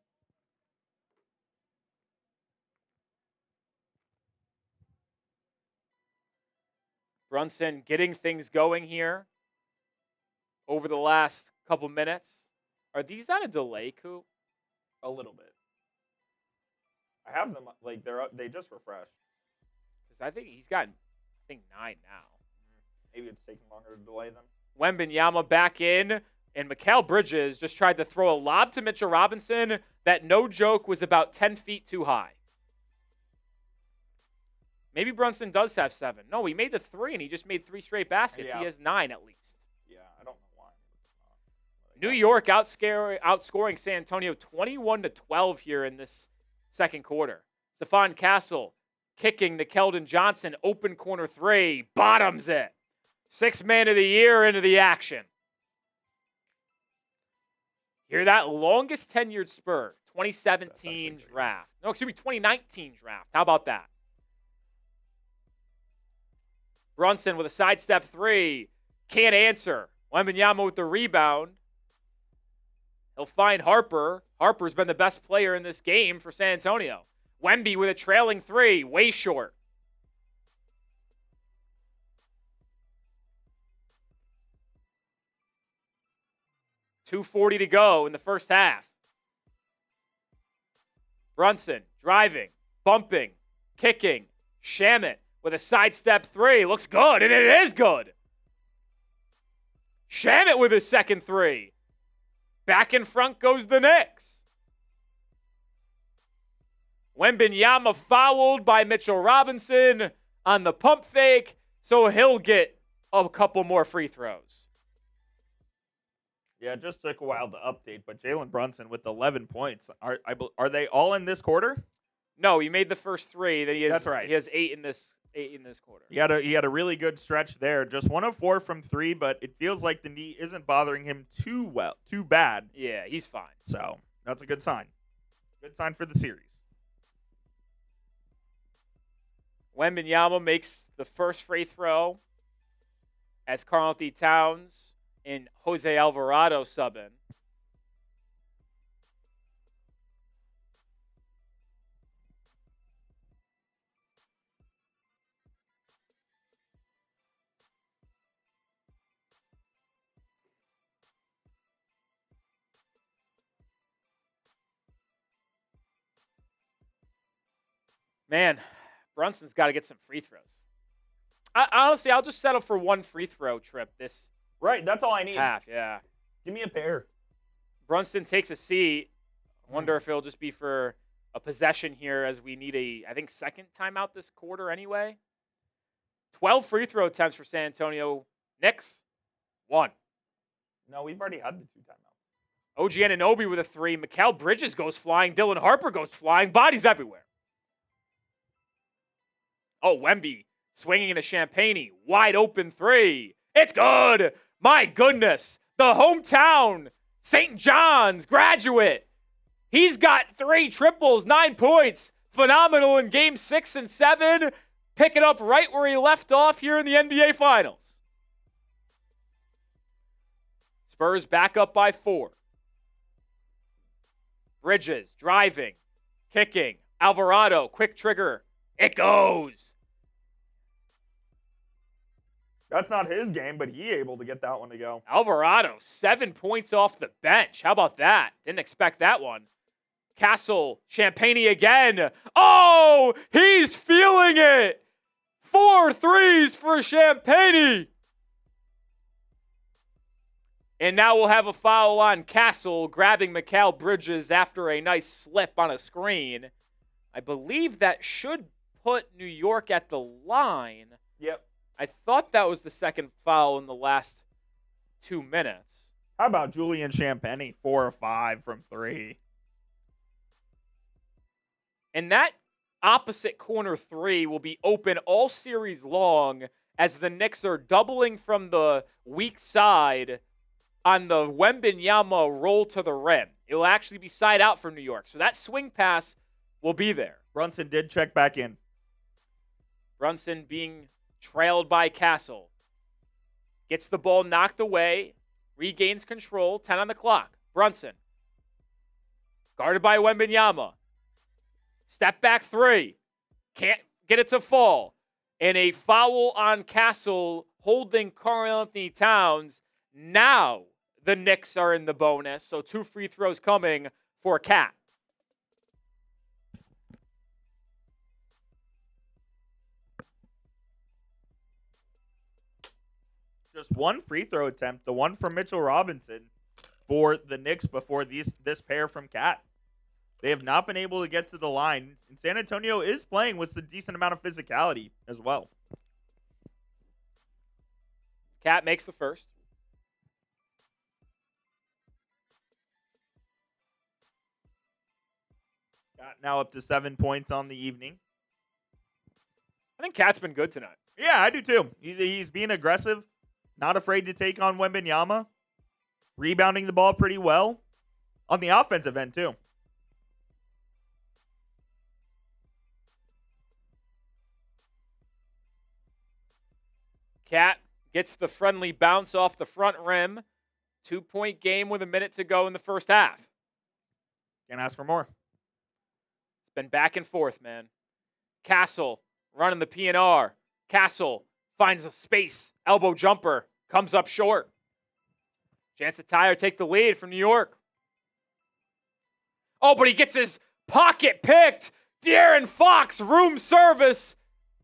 Brunson getting things going here over the last couple minutes. Are these on a delay, Coop? A little bit. I have them, like, they just refreshed. Because I think he's gotten, 9 now. Maybe it's taking longer to delay them. Wembanyama back in, and Mikal Bridges just tried to throw a lob to Mitchell Robinson that, no joke, was about 10 feet too high. Maybe Brunson does have 7. No, he made the 3, and he just made 3 straight baskets. Yeah. He has 9 at least. Yeah, I don't know why. New York outscoring San Antonio 21-12 here in this second quarter. Stephon Castle kicking to Keldon Johnson. Open corner 3. Bottoms it. 6th man of the year into the action. Hear that? Longest tenured Spur. 2017 draft. No, excuse me, 2019 draft. How about that? Brunson with a sidestep 3. Can't answer. Wembanyama with the rebound. He'll find Harper. Harper's been the best player in this game for San Antonio. Wemby with a trailing 3. Way short. .240 to go in the first half. Brunson driving, bumping, kicking. Shamet with a sidestep 3. Looks good, and it is good. Shamet with his second 3. Back in front goes the Knicks. Wembanyama fouled by Mitchell Robinson on the pump fake, so he'll get a couple more free throws. Yeah, it just took a while to update, but Jalen Brunson with 11 points. Are they all in this quarter? No, he made the first 3. Then That's right. He has 8 in this quarter. He had a really good stretch there. Just 1 of 4 from 3, but it feels like the knee isn't bothering him too bad. Yeah, he's fine. So that's a good sign. Good sign for the series. Wembanyama makes the first free throw as Karl-Anthony Towns and Jose Alvarado sub in. Man, Brunson's got to get some free throws. Honestly, I'll just settle for 1 free throw trip this Right, that's all I need. half. Yeah. Give me a pair. Brunson takes a seat. I wonder if it'll just be for a possession here, as we need I think, second timeout this quarter anyway. 12 free throw attempts for San Antonio. Knicks, 1. No, we've already had the 2 timeouts. OG Anunoby with a 3. Mikal Bridges goes flying. Dylan Harper goes flying. Bodies everywhere. Oh, Wemby swinging into Champagne. Wide open 3. It's good. My goodness. The hometown St. John's graduate. He's got 3 triples, 9 points. Phenomenal in game 6 and 7. Pick it up right where he left off here in the NBA Finals. Spurs back up by 4. Bridges driving, kicking. Alvarado, quick trigger. It goes. That's not his game, but he able to get that one to go. Alvarado, 7 points off the bench. How about that? Didn't expect that one. Castle, Champagne again. Oh, he's feeling it. 4 threes for Champagne. And now we'll have a foul on Castle, grabbing Mikal Bridges after a nice slip on a screen. I believe that should put New York at the line. Yep. I thought that was the second foul in the last 2 minutes. How about Julian Champagne, 4 or 5 from 3? And that opposite corner 3 will be open all series long as the Knicks are doubling from the weak side on the Wembanyama roll to the rim. It will actually be side out for New York. So that swing pass will be there. Brunson did check back in. Brunson being trailed by Castle. Gets the ball knocked away. Regains control. 10 on the clock. Brunson. Guarded by Wembanyama. Step back 3. Can't get it to fall. And a foul on Castle holding Karl-Anthony Towns. Now the Knicks are in the bonus. So 2 free throws coming for Cat. Just 1 free throw attempt, the one from Mitchell Robinson for the Knicks before this pair from Cat. They have not been able to get to the line. And San Antonio is playing with a decent amount of physicality as well. Cat makes the first. Cat now up to 7 points on the evening. I think Cat's been good tonight. Yeah, I do too. He's being aggressive, not afraid to take on Wembanyama, rebounding the ball pretty well on the offensive end too. Cat gets the friendly bounce off the front rim. 2-point game with a minute to go in the first half. Can't ask for more. It's been back and forth, man. Castle running the PNR. Castle finds a space. Elbow jumper. Comes up short. Chance to tie or take the lead from New York. Oh, but he gets his pocket picked. De'Aaron Fox, room service.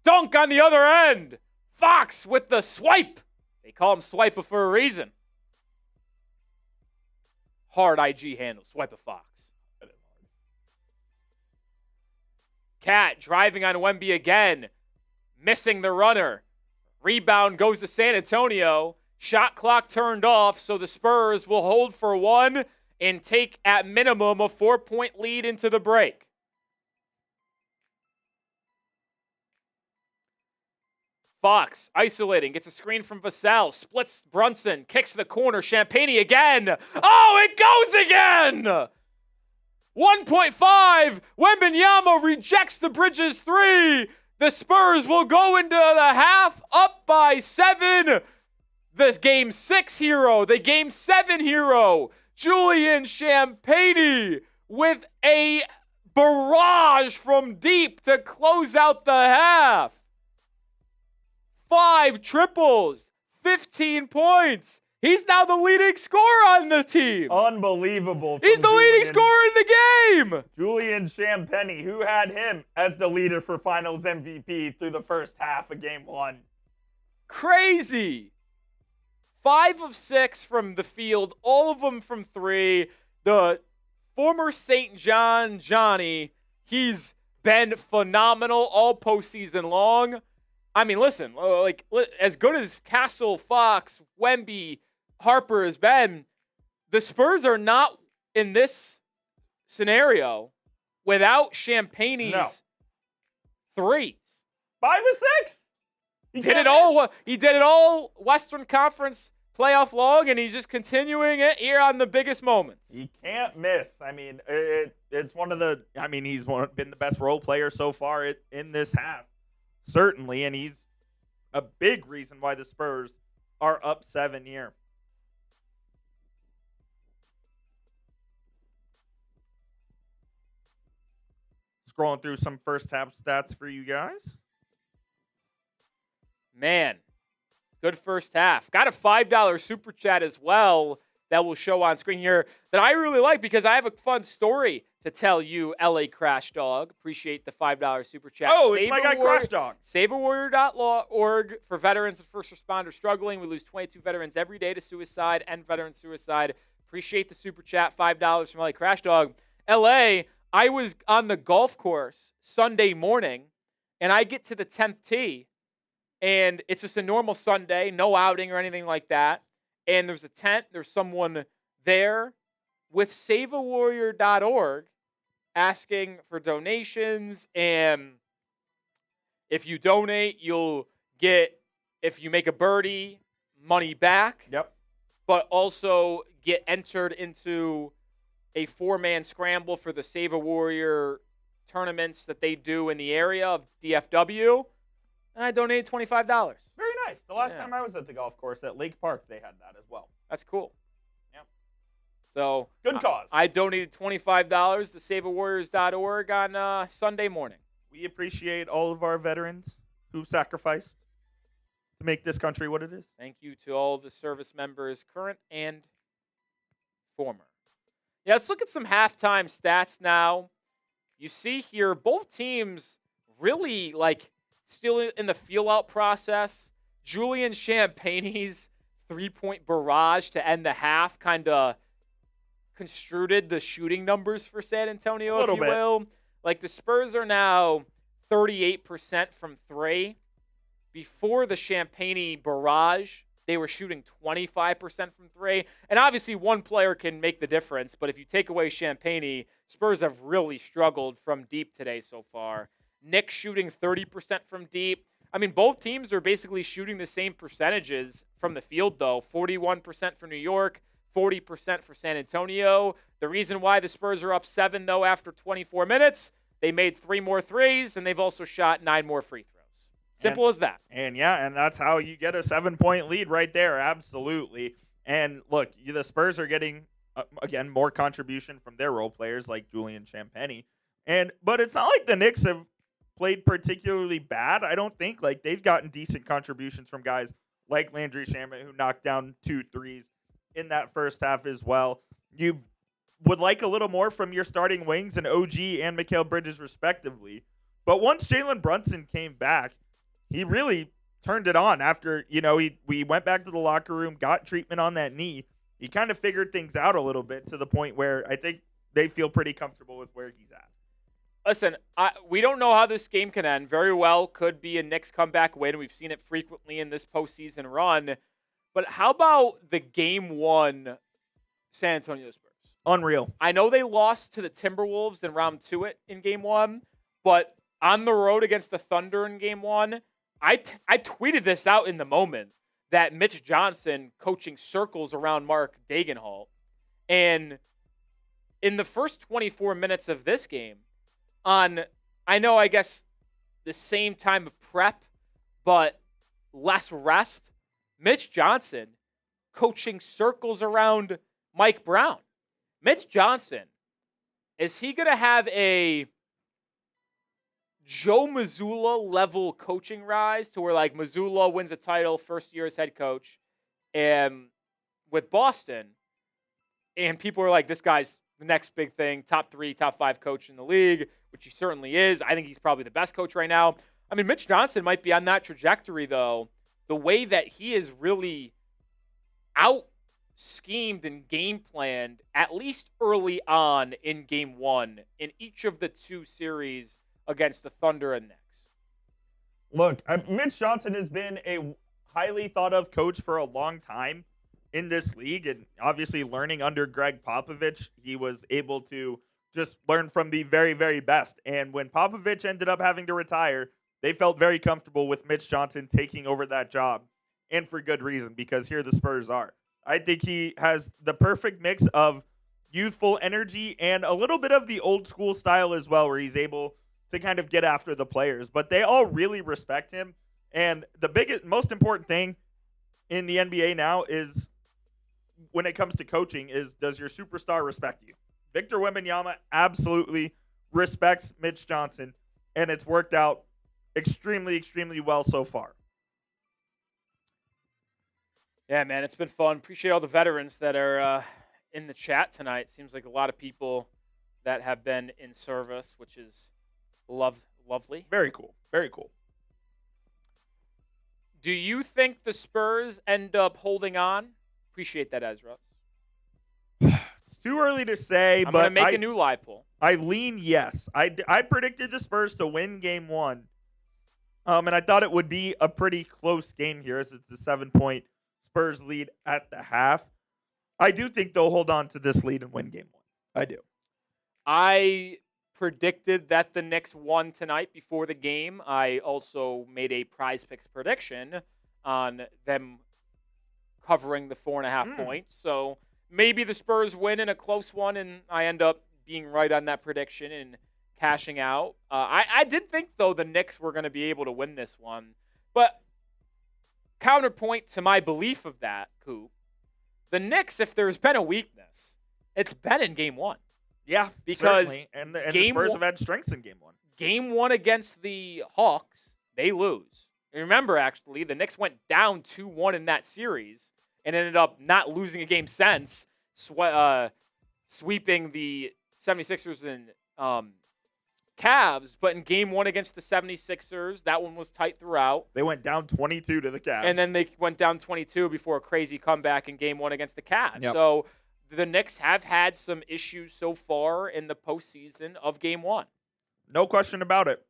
Dunk on the other end. Fox with the swipe. They call him Swiper for a reason. Hard IG handle. Swipe of Fox. Cat driving on Wemby again. Missing the runner. Rebound goes to San Antonio. Shot clock turned off, so the Spurs will hold for 1 and take at minimum a 4-point lead into the break. Fox isolating, gets a screen from Vassell, splits Brunson, kicks to the corner, Champagne again. Oh, it goes again! 1.5, Wembanyama rejects the Bridges 3. The Spurs will go into the half up by 7. The Game 6 hero, the Game 7 hero, Julian Champagne with a barrage from deep to close out the half. 5 triples, 15 points. He's now the leading scorer on the team. Unbelievable. He's the leading scorer in the game. Julian Champagne, who had him as the leader for Finals MVP through the first half of Game 1. Crazy. 5 of 6 from the field, all of them from 3. The former St. John Johnny, he's been phenomenal all postseason long. I mean, listen, like as good as Castle, Fox, Wemby, Harper has been, the Spurs are not in this scenario without Champagne's threes. 5 of 6. He did it all. He did it all Western Conference playoff long, and he's just continuing it here on the biggest moments. He can't miss. I mean, it's one of the. I mean, he's been the best role player so far in this half, certainly, and he's a big reason why the Spurs are up 7 here. Scrolling through some first half stats for you guys. Man, Good first half. Got a $5 super chat as well that will show on screen here that I really like because I have a fun story to tell you, LA Crash Dog. Appreciate the $5 super chat. Oh, it's my guy Crash Dog. SaveAWarrior.org for veterans and first responders struggling. We lose 22 veterans every day to suicide and veteran suicide. Appreciate the super chat. $5 from LA Crash Dog. LA, I was on the golf course Sunday morning, and I get to the 10th tee, and it's just a normal Sunday, no outing or anything like that. And there's a tent. There's someone there with SaveAWarrior.org asking for donations. And if you donate, you'll get, if you make a birdie, money back. Yep. But also get entered into a 4-man scramble for the Save a Warrior tournaments that they do in the area of DFW. And I donated $25. Very nice. The last time I was at the golf course at Lake Park, they had that as well. That's cool. Yep. So good cause. I donated $25 to SaveAWarriors.org on Sunday morning. We appreciate all of our veterans who sacrificed to make this country what it is. Thank you to all the service members, current and former. Yeah, let's look at some halftime stats now. You see here, both teams really still in the feel-out process. Julian Champagne's three-point barrage to end the half kind of construed the shooting numbers for San Antonio, if you will. Like, the Spurs are now 38% from three. Before the Champagne barrage, they were shooting 25% from three. And obviously, one player can make the difference. But if you take away Champagne, Spurs have really struggled from deep today so far. Knicks shooting 30% from deep. I mean, both teams are basically shooting the same percentages from the field, though. 41% for New York, 40% for San Antonio. The reason why the Spurs are up 7, though, after 24 minutes, they made 3 more threes, and they've also shot 9 more free throws. Simple as that. And that's how you get a 7-point lead right there. Absolutely. And look, the Spurs are getting, again, more contribution from their role players like Julian Champagne. But it's not like the Knicks have played particularly bad. I don't think. Like, they've gotten decent contributions from guys like Landry Shamet, who knocked down 2 threes in that first half as well. You would like a little more from your starting wings and OG and Mikal Bridges respectively. But once Jalen Brunson came back, he really turned it on after, we went back to the locker room, got treatment on that knee. He kind of figured things out a little bit to the point where I think they feel pretty comfortable with where he's at. Listen, we don't know how this game can end. Very well could be a Knicks comeback win. We've seen it frequently in this postseason run. But how about the Game 1 San Antonio Spurs? Unreal. I know they lost to the Timberwolves in round 2 in Game 1, but on the road against the Thunder in Game 1, I tweeted this out in the moment that Mitch Johnson coaching circles around Mark Dagenhalt. And in the first 24 minutes of this game, I guess the same time of prep, but less rest, Mitch Johnson coaching circles around Mike Brown. Mitch Johnson, is he going to have a Joe Mazzulla level coaching rise to where Mazzulla wins a title first year as head coach and with Boston, and people are like, this guy's the next big thing, top 3, top 5 coach in the league, which he certainly is. I think he's probably the best coach right now. I mean, Mitch Johnson might be on that trajectory, though. The way that he is really out-schemed and game planned, at least early on in Game 1, in each of the 2 series against the Thunder and Knicks. Look, Mitch Johnson has been A highly thought of coach for a long time in this league, and obviously learning under Greg Popovich, he was able to just learn from the very, very best. And when Popovich ended up having to retire, they felt very comfortable with Mitch Johnson taking over that job, and for good reason, because here the Spurs are. I think he has the perfect mix of youthful energy and a little bit of the old school style as well, where he's able to kind of get after the players. But they all really respect him. And the most important thing in the NBA now is, when it comes to coaching, is, does your superstar respect you? Victor Wembanyama absolutely respects Mitch Johnson, and it's worked out extremely, extremely well so far. Yeah, man, it's been fun. Appreciate all the veterans that are in the chat tonight. Seems like a lot of people that have been in service, which is lovely. Very cool. Very cool. Do you think the Spurs end up holding on? Appreciate that, Ezra. It's too early to say, I'm but going to make a new live poll. I lean yes. I predicted the Spurs to win game 1. And I thought it would be a pretty close game here as it's a 7-point Spurs lead at the half. I do think they'll hold on to this lead and win game 1. I do. I predicted that the Knicks won tonight before the game. I also made a Prize Picks prediction on them covering the 4.5 points. So maybe the Spurs win in a close one, and I end up being right on that prediction and cashing out. I did think, though, the Knicks were going to be able to win this one. But counterpoint to my belief of that, Coop, the Knicks, if there's been a weakness, it's been in game 1. Yeah, because certainly. And the Spurs have had strengths in game 1. Game 1 against the Hawks, they lose. And remember, actually, the Knicks went down 2-1 in that series and ended up not losing a game since, sweeping the 76ers and Cavs. But in game 1 against the 76ers, that one was tight throughout. They went down 22 to the Cavs. And then they went down 22 before a crazy comeback in game 1 against the Cavs. Yep. So the Knicks have had some issues so far in the postseason of game 1. No question about it.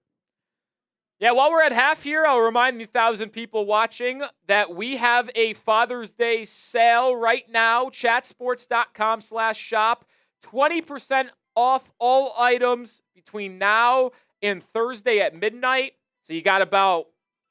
Yeah, while we're at half here, I'll remind the 1,000 people watching that we have a Father's Day sale right now. Chatsports.com/shop. 20% off all items between now and Thursday at midnight. So you got about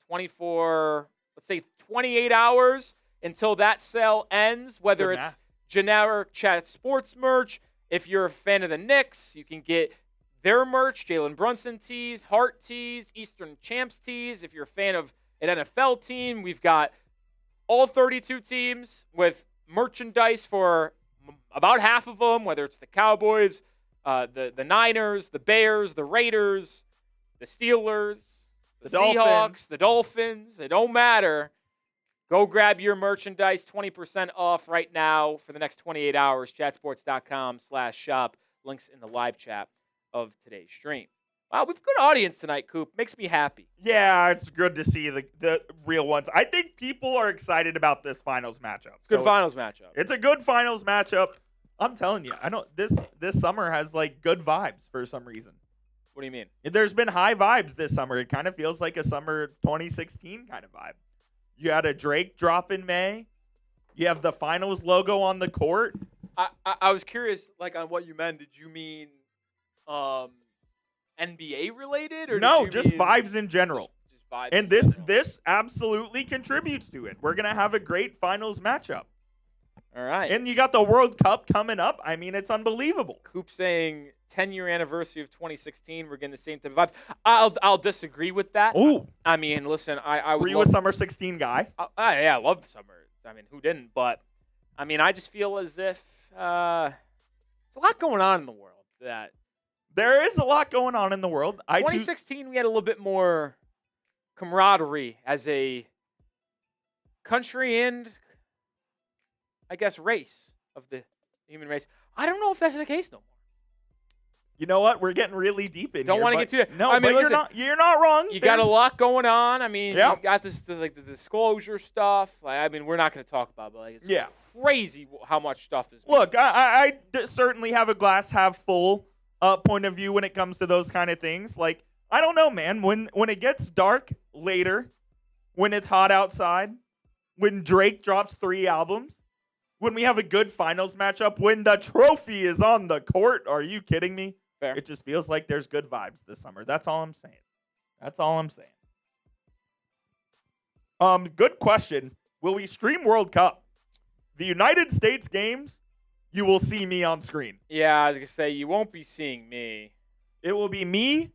28 hours until that sale ends, whether Good it's math. generic Chat Sports merch. If you're a fan of the Knicks, you can get their merch, Jalen Brunson tees, Hart tees, Eastern Champs tees. If you're a fan of an NFL team, we've got all 32 teams with merchandise for about half of them, whether it's the Cowboys, the Niners, the Bears, the Raiders, the Steelers, the Seahawks, the Dolphins. It don't matter. Go grab your merchandise, 20% off right now for the next 28 hours. Chatsports.com/shop. Links in the live chat of today's stream. Wow, we've got a good audience tonight, Coop. Makes me happy. Yeah, it's good to see the real ones. I think people are excited about this finals matchup. Good finals matchup. It's a good finals matchup. I'm telling you, I don't. This summer has like good vibes for some reason. What do you mean? There's been high vibes this summer. It kind of feels like a summer 2016 kind of vibe. You had a Drake drop in May. You have the finals logo on the court. I was curious, like, on what you meant. Did you mean NBA related, or No, did you just mean vibes in general. Just vibes. And in this general? this absolutely contributes to it. We're gonna have a great finals matchup. All right. And you got the World Cup coming up. I mean, it's unbelievable. Coop saying 10-year anniversary of 2016. We're getting the same type of vibes. I'll disagree with that. Ooh, I mean, listen, I would were you love, a Summer 16 guy? yeah, I love the summer. I mean, who didn't? But I mean, I just feel as if there's a lot going on in the world. That There is a lot going on in the world. 2016, we had a little bit more camaraderie as a country and, I guess, race of the human race. I don't know if that's the case no more. You know what? We're getting really deep in Don't here. want to but- get too. No, I mean, but listen, you're not wrong. you got a There's- lot going on. I mean, Yeah. you got this the disclosure stuff. Like, I mean, we're not going to talk about, it, but like, it's Yeah. crazy how much stuff is. Look, I certainly have a glass half full point of view when it comes to those kind of things. Like, I don't know, man. When it gets dark later, when it's hot outside, when Drake drops 3 albums, when we have a good finals matchup, when the trophy is on the court, are you kidding me? Fair. It just feels like there's good vibes this summer. That's all I'm saying. That's all I'm saying. Good question. Will we stream World Cup? The United States games, you will see me on screen. Yeah, I was gonna say you won't be seeing me. It will be me,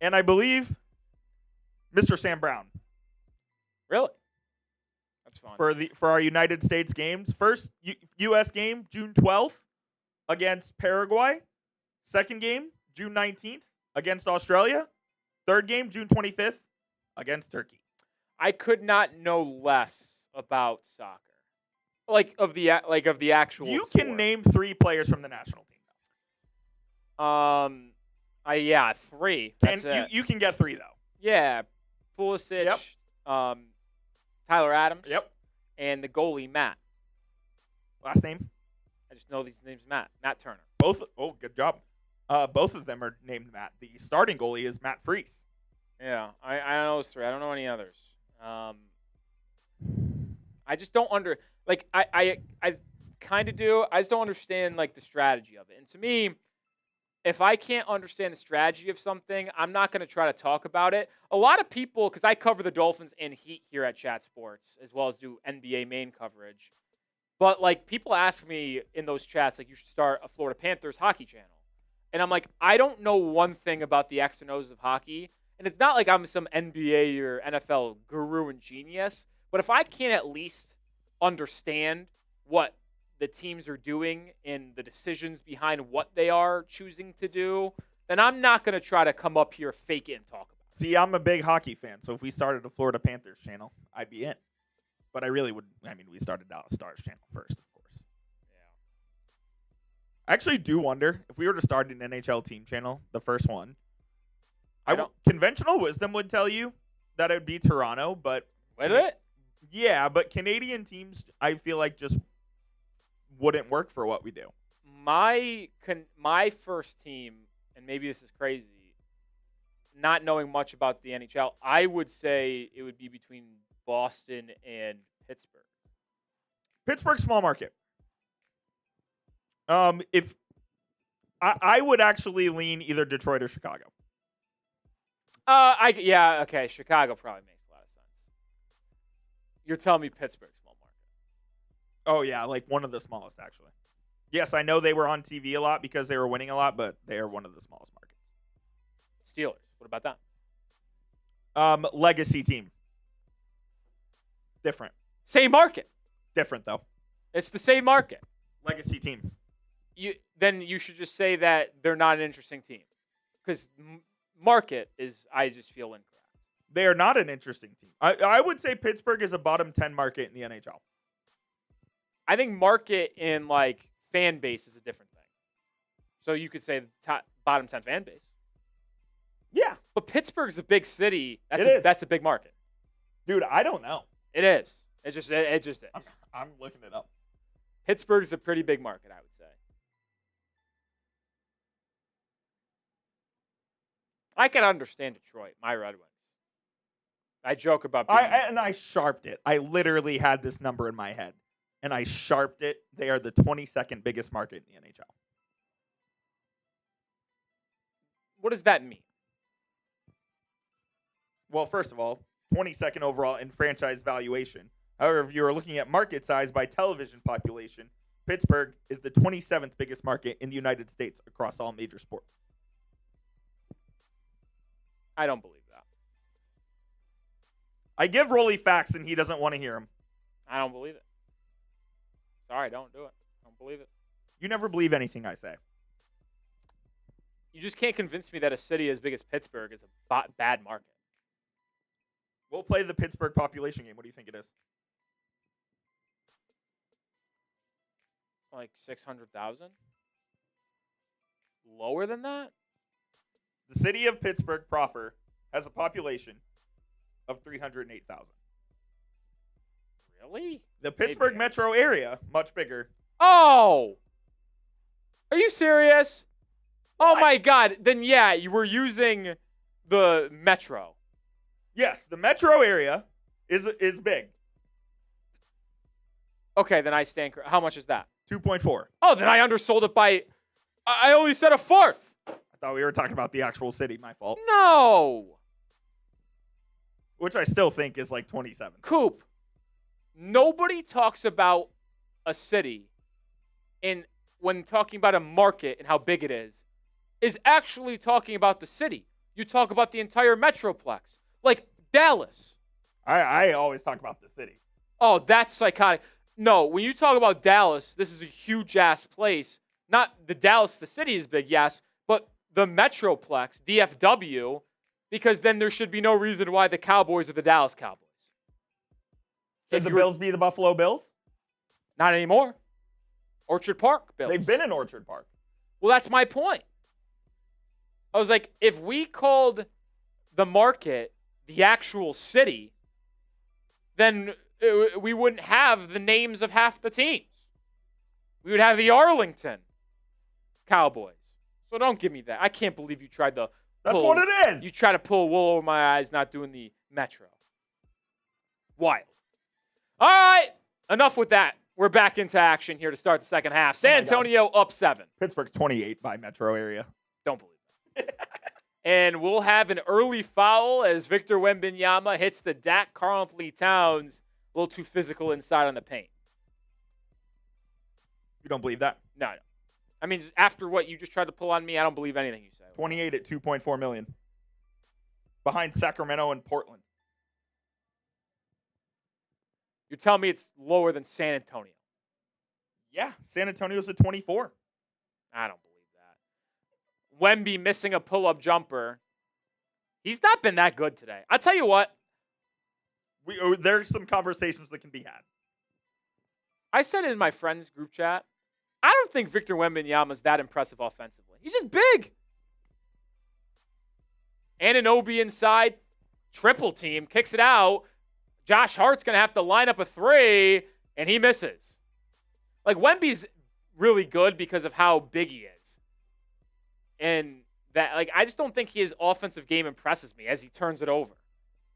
and I believe Mr. Sam Brown Really? That's fun. for our United States games. First U.S. game, June 12th against Paraguay. Second game, June 19th against Australia. Third game, June 25th against Turkey. I could not know less about soccer. Like of the actual. You sport. can name 3 players from the national team. Yeah, 3. That's it. You can get 3 though. Yeah, Pulisic, Yep. Tyler Adams, Yep. and the goalie Matt. Last name? I just know these names. Matt Turner. Both. Oh, good job. Both of them are named Matt. The starting goalie is Matt Freese. Yeah, I know those 3. I don't know any others. I just don't I kind of do. I just don't understand like the strategy of it. And to me, if I can't understand the strategy of something, I'm not going to try to talk about it. A lot of people, because I cover the Dolphins and Heat here at Chat Sports, as well as do NBA main coverage. But like people ask me in those chats, like you should start a Florida Panthers hockey channel. And I'm like, I don't know one thing about the X and O's of hockey. And it's not like I'm some NBA or NFL guru and genius. But if I can't at least understand what the teams are doing and the decisions behind what they are choosing to do, then I'm not going to try to come up here, fake it, and talk about it. See, I'm a big hockey fan, so if we started a Florida Panthers channel, I'd be in. But I really would. I mean, we started Dallas Stars channel first, of course. Yeah. I actually do wonder if we were to start an NHL team channel, the first one. Conventional wisdom would tell you that it would be Toronto, but Would it? Yeah, but Canadian teams, I feel like just wouldn't work for what we do. My first team, and maybe this is crazy, not knowing much about the NHL, I would say it would be between Boston and Pittsburgh. Pittsburgh, small market. If I would actually lean either Detroit or Chicago. Okay. Chicago probably makes a lot of sense. You're telling me Pittsburgh, small market. Oh yeah, like one of the smallest actually. Yes, I know they were on TV a lot because they were winning a lot, but they are one of the smallest markets. Steelers. What about that? Legacy team. Different. Same market. Different though. It's the same market. Legacy team. Then you should just say that they're not an interesting team, because market is, I just feel incorrect. They are not an interesting team. I would say Pittsburgh is a bottom 10 market in the NHL. I think market in like fan base is a different thing. So you could say the bottom 10 fan base. Yeah, but Pittsburgh's a big city. That's a big market. Dude, I don't know. It is. It just is. I'm looking it up. Pittsburgh's a pretty big market, I would say. I can understand Detroit, my Red Wings. I joke about being I sharped it. I literally had this number in my head, and I sharped it. They are the 22nd biggest market in the NHL. What does that mean? Well, first of all, 22nd overall in franchise valuation. However, if you are looking at market size by television population, Pittsburgh is the 27th biggest market in the United States across all major sports. I don't believe that. I give Rolly facts, and he doesn't want to hear them. I don't believe it. Sorry, don't do it. Don't believe it. You never believe anything I say. You just can't convince me that a city as big as Pittsburgh is a bad market. We'll play the Pittsburgh population game. What do you think it is? Like 600,000? Lower than that? The city of Pittsburgh proper has a population of 308,000. Really? The Pittsburgh metro area, much bigger. Oh! Are you serious? Oh What? my God. Then yeah, you were using the metro. Yes, the metro area is big. Okay, then I stand correct. How much is that? 2.4. Oh, then I undersold it by, I only said a fourth. I thought we were talking about the actual city. My fault. No. Which I still think is like 27. Coop, nobody talks about a city when talking about a market and how big it is actually talking about the city. You talk about the entire metroplex. Like Dallas. I always talk about the city. Oh, that's psychotic. No, when you talk about Dallas, this is a huge-ass place. Not the Dallas, the city is big, yes, but the metroplex, DFW, because then there should be no reason why the Cowboys are the Dallas Cowboys. Should the Bills be the Buffalo Bills? Not anymore. Orchard Park Bills. They've been in Orchard Park. Well, that's my point. I was like, if we called the market the actual city, then we wouldn't have the names of half the teams. We would have the Arlington Cowboys. So don't give me that. I can't believe you tried to That's pull, what it is. You try to pull wool over my eyes not doing the Metro. Wild. All right. Enough with that. We're back into action here to start the second half. San Antonio up 7. Pittsburgh's 28 by metro area. Don't believe that. And we'll have an early foul as Victor Wembanyama hits the Dak Carl-Anthony Towns. A little too physical inside on the paint. You don't believe that? No. I mean, after what you just tried to pull on me, I don't believe anything you say. 28 at $2.4 million. Behind Sacramento and Portland. You're telling me it's lower than San Antonio? Yeah, San Antonio's at 24. I don't believe that. Wemby missing a pull-up jumper. He's not been that good today. I'll tell you what. There's some conversations that can be had. I said in my friends group chat, I don't think Victor Wembanyama is that impressive offensively. He's just big. Anunoby inside, triple team, kicks it out. Josh Hart's going to have to line up a 3, and he misses. Like, Wemby's really good because of how big he is. And that, like, I just don't think his offensive game impresses me as he turns it over.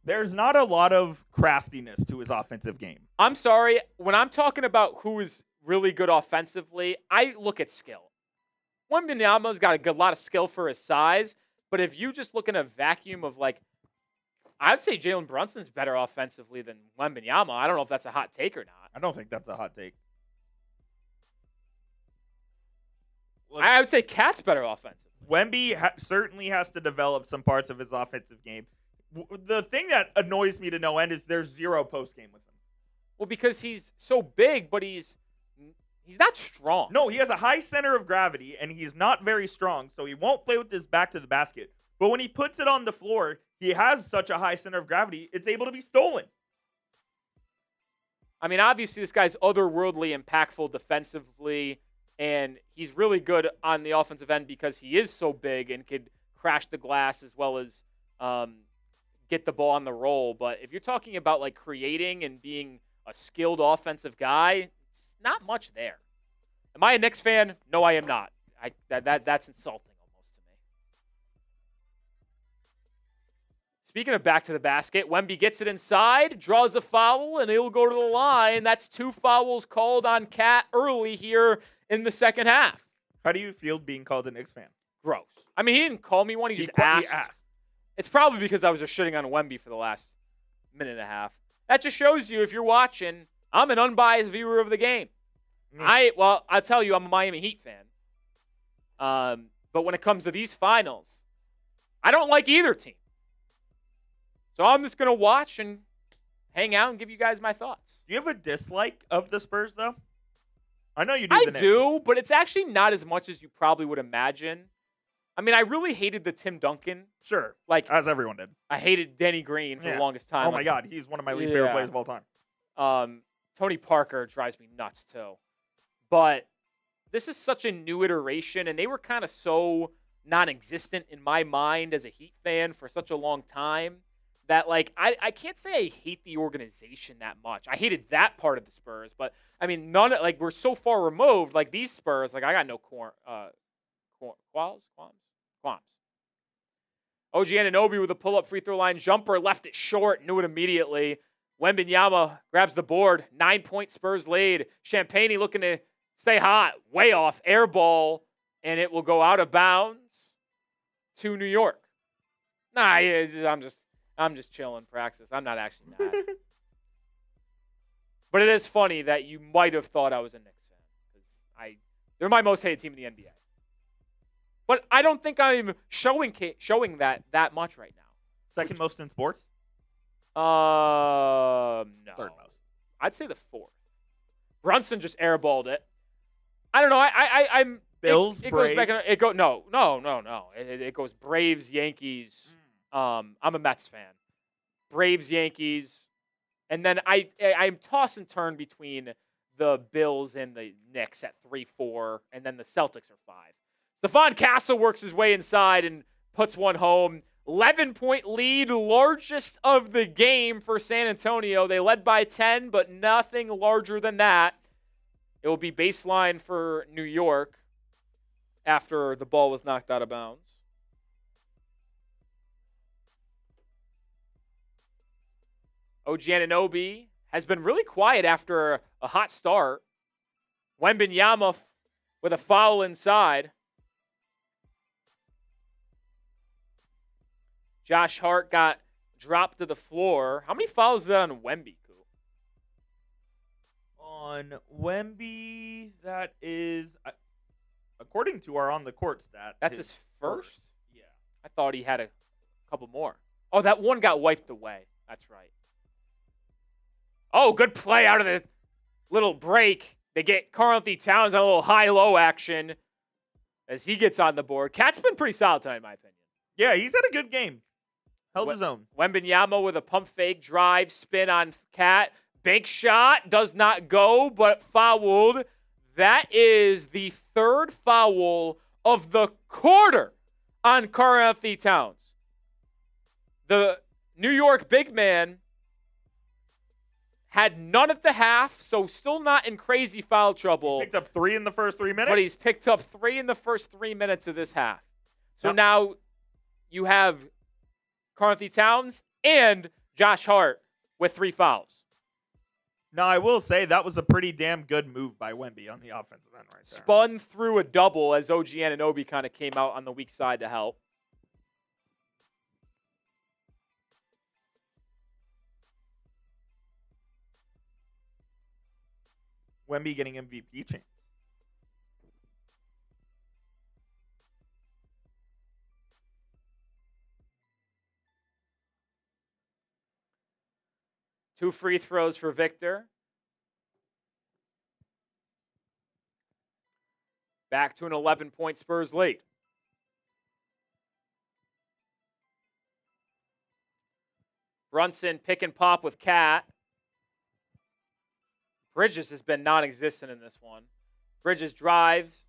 There's not a lot of craftiness to his offensive game. I'm sorry. When I'm talking about who is really good offensively, I look at skill. Wembanyama's got a lot of skill for his size, but if you just look in a vacuum of, like, I would say Jalen Brunson's better offensively than Wembanyama. I don't know if that's a hot take or not. I don't think that's a hot take. I would say Cat's better offensively. Wemby certainly has to develop some parts of his offensive game. The thing that annoys me to no end is there's zero post game with him. Well, because he's so big, but he's not strong. No, he has a high center of gravity, and he's not very strong, so he won't play with his back to the basket. But when he puts it on the floor, he has such a high center of gravity, it's able to be stolen. I mean, obviously, this guy's otherworldly impactful defensively, and he's really good on the offensive end because he is so big and could crash the glass as well as get the ball on the roll. But if you're talking about, like, creating and being a skilled offensive guy, not much there. Am I a Knicks fan? No, I am not. That's insulting almost to me. Speaking of back to the basket, Wemby gets it inside, draws a foul, and he'll go to the line. That's 2 fouls called on Cat early here in the second half. How do you feel being called a Knicks fan? Gross. I mean, he didn't call me one. He just asked. He asked. It's probably because I was just shitting on Wemby for the last minute and a half. That just shows you, if you're watching, I'm an unbiased viewer of the game. I'll tell you, I'm a Miami Heat fan. But when it comes to these finals, I don't like either team. So I'm just going to watch and hang out and give you guys my thoughts. Do you have a dislike of the Spurs, though? I know you do. I do, but it's actually not as much as you probably would imagine. I mean, I really hated the Tim Duncan. Sure. Like, as everyone did. I hated Danny Green for the longest time. Oh, my God. He's one of my least favorite players of all time. Tony Parker drives me nuts, too. But this is such a new iteration, and they were kind of so non-existent in my mind as a Heat fan for such a long time that, like, I can't say I hate the organization that much. I hated that part of the Spurs, but, I mean, we're so far removed. Like, these Spurs, like, I got no qualms. OG Anunoby with a pull-up free throw line jumper, left it short, knew it immediately. Wembanyama grabs the board, 9-point Spurs lead. Champagny looking to stay hot, way off, air ball, and it will go out of bounds to New York. Nah, I'm just chilling, Praxis. I'm not actually mad. But it is funny that you might have thought I was a Knicks fan because they're my most hated team in the NBA. But I don't think I'm showing that much right now. Second most in sports? No. Third most. I'd say the 4th. Brunson just airballed it. I don't know. I'm Bills, Braves. Braves. No. It goes Braves, Yankees. I'm a Mets fan. Braves, Yankees, and then I'm toss and turn between the Bills and the Knicks at 3-4, and then the Celtics are 5. Stephon Castle works his way inside and puts one home. 11-point lead, largest of the game for San Antonio. They led by 10, but nothing larger than that. It will be baseline for New York after the ball was knocked out of bounds. OG Anunoby has been really quiet after a hot start. Wembanyama with a foul inside. Josh Hart got dropped to the floor. How many fouls is that on Wemby, Coop? On Wemby, that is, according to our on-the-court stat, That's his first? Yeah. I thought he had a couple more. Oh, that one got wiped away. That's right. Oh, good play out of the little break. They get Karl-Anthony Towns on a little high-low action as he gets on the board. Cat's been pretty solid tonight, in my opinion. Yeah, he's had a good game. Held his own. Wembanyama with a pump fake, drive, spin on Cat. Bank shot, does not go, but fouled. That is the third foul of the quarter on Karl-Anthony Towns. The New York big man had none at the half, so still not in crazy foul trouble. He picked up 3 in the first 3 minutes. But he's picked up 3 in the first 3 minutes of this half. So Yep. now you have Karl-Anthony Towns and Josh Hart with 3 fouls. Now, I will say that was a pretty damn good move by Wemby on the offensive end right there. Spun through a double as OG Anunoby kind of came out on the weak side to help. Wemby getting MVP chance. Two free throws for Victor. Back to an 11-point Spurs lead. Brunson pick and pop with Cat. Bridges has been non-existent in this one. Bridges drives,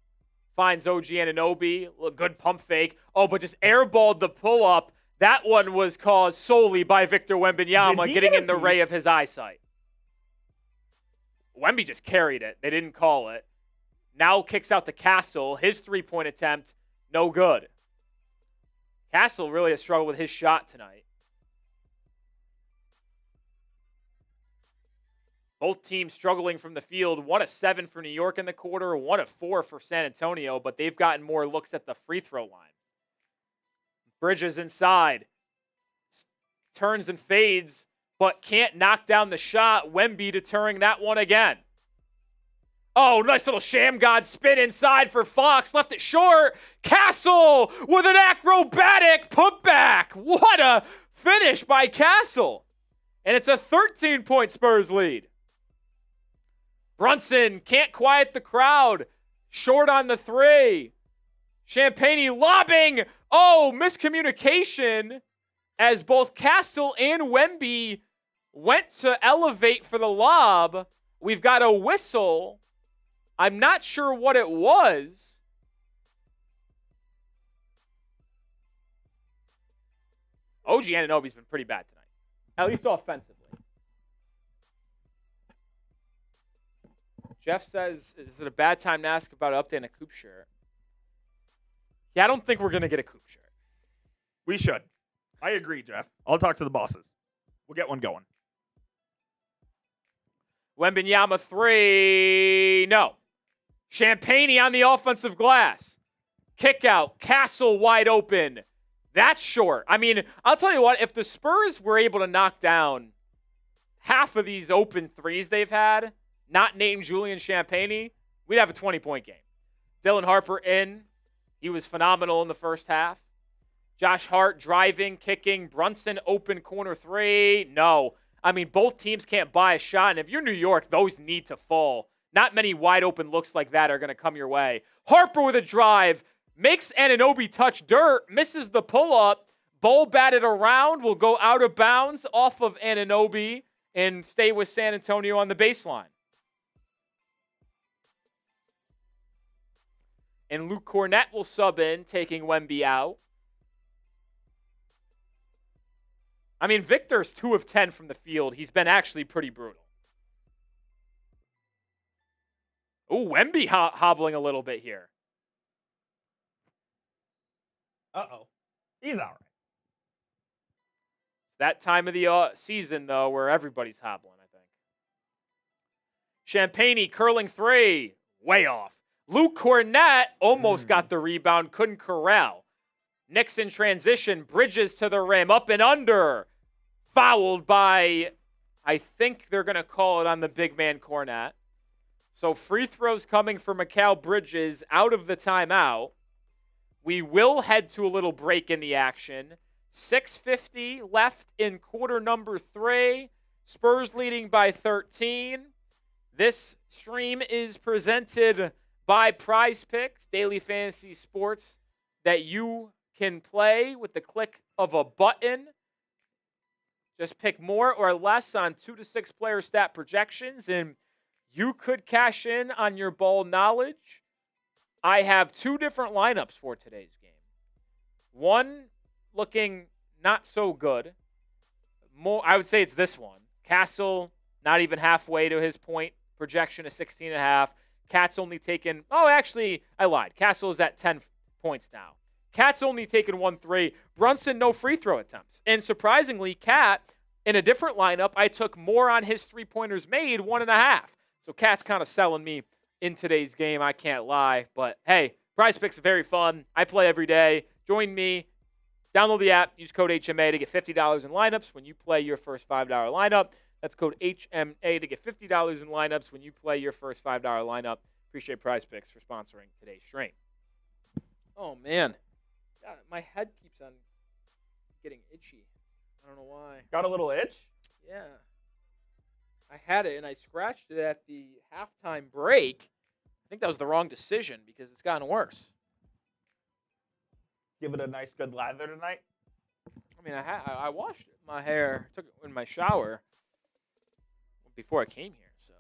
finds OG Anunoby. Good pump fake. Oh, but just airballed the pull-up. That one was caused solely by Victor Wembanyama getting in the ray of his eyesight. Wemby just carried it. They didn't call it. Now kicks out to Castle. His three-point attempt, no good. Castle really has struggled with his shot tonight. Both teams struggling from the field. 1 of 7 for New York in the quarter, 1 of 4 for San Antonio, but they've gotten more looks at the free throw line. Bridges inside. Turns and fades, but can't knock down the shot. Wemby deterring that one again. Oh, nice little sham god spin inside for Fox. Left it short. Castle with an acrobatic putback. What a finish by Castle. And it's a 13-point Spurs lead. Brunson can't quiet the crowd. Short on the 3. Champagnie lobbing. Oh, miscommunication as both Castle and Wemby went to elevate for the lob. We've got a whistle. I'm not sure what it was. OG Anunoby's been pretty bad tonight, at least offensively. Jeff says, is it a bad time to ask about an update on a Coop shirt? Yeah, I don't think we're going to get a Coop shirt. We should. I agree, Jeff. I'll talk to the bosses. We'll get one going. Wembanyama 3. No. Champagnie on the offensive glass. Kick out. Castle wide open. That's short. I mean, I'll tell you what. If the Spurs were able to knock down half of these open threes they've had, not named Julian Champagnie, we'd have a 20-point game. Dylan Harper in. He was phenomenal in the first half. Josh Hart driving, kicking. Brunson open corner 3. No. I mean, both teams can't buy a shot. And if you're New York, those need to fall. Not many wide open looks like that are going to come your way. Harper with a drive. Makes Anunoby touch dirt. Misses the pull-up. Ball batted around. Will go out of bounds off of Anunoby and stay with San Antonio on the baseline. And Luke Cornett will sub in, taking Wemby out. I mean, Victor's 2 of 10 from the field. He's been actually pretty brutal. Ooh, Wemby hobbling a little bit here. Uh-oh. He's all right. It's that time of the season, though, where everybody's hobbling, I think. Champagne curling 3. Way off. Luke Cornett almost got the rebound. Couldn't corral. Knicks in transition. Bridges to the rim. Up and under. Fouled by, I think they're going to call it on the big man Cornett. So free throws coming for Mikal Bridges out of the timeout. We will head to a little break in the action. 6:50 left in quarter number 3. Spurs leading by 13. This stream is presented by Prize Picks, daily fantasy sports that you can play with the click of a button. Just pick more or less on 2 to 6 player stat projections, and you could cash in on your ball knowledge. I have 2 different lineups for today's game. One looking not so good. I would say it's this one. Castle, not even halfway to his point projection of 16.5. Cat's only taken, actually, I lied. Castle is at 10 points now. Cat's only taken 1 3. Brunson, no free throw attempts. And surprisingly, Cat, in a different lineup, I took more on his 3-pointers made, 1.5. So Cat's kind of selling me in today's game. I can't lie. But hey, Prize Picks are very fun. I play every day. Join me. Download the app. Use code HMA to get $50 in lineups when you play your first $5 lineup. That's code HMA to get $50 in lineups when you play your first $5 lineup. Appreciate Prize Picks for sponsoring today's stream. Oh, man. God, my head keeps on getting itchy. I don't know why. Got a little itch? Yeah. I had it, and I scratched it at the halftime break. I think that was the wrong decision because it's gotten worse. Give it a nice good lather tonight? I mean, I washed my hair, took it in my shower before I came here, so.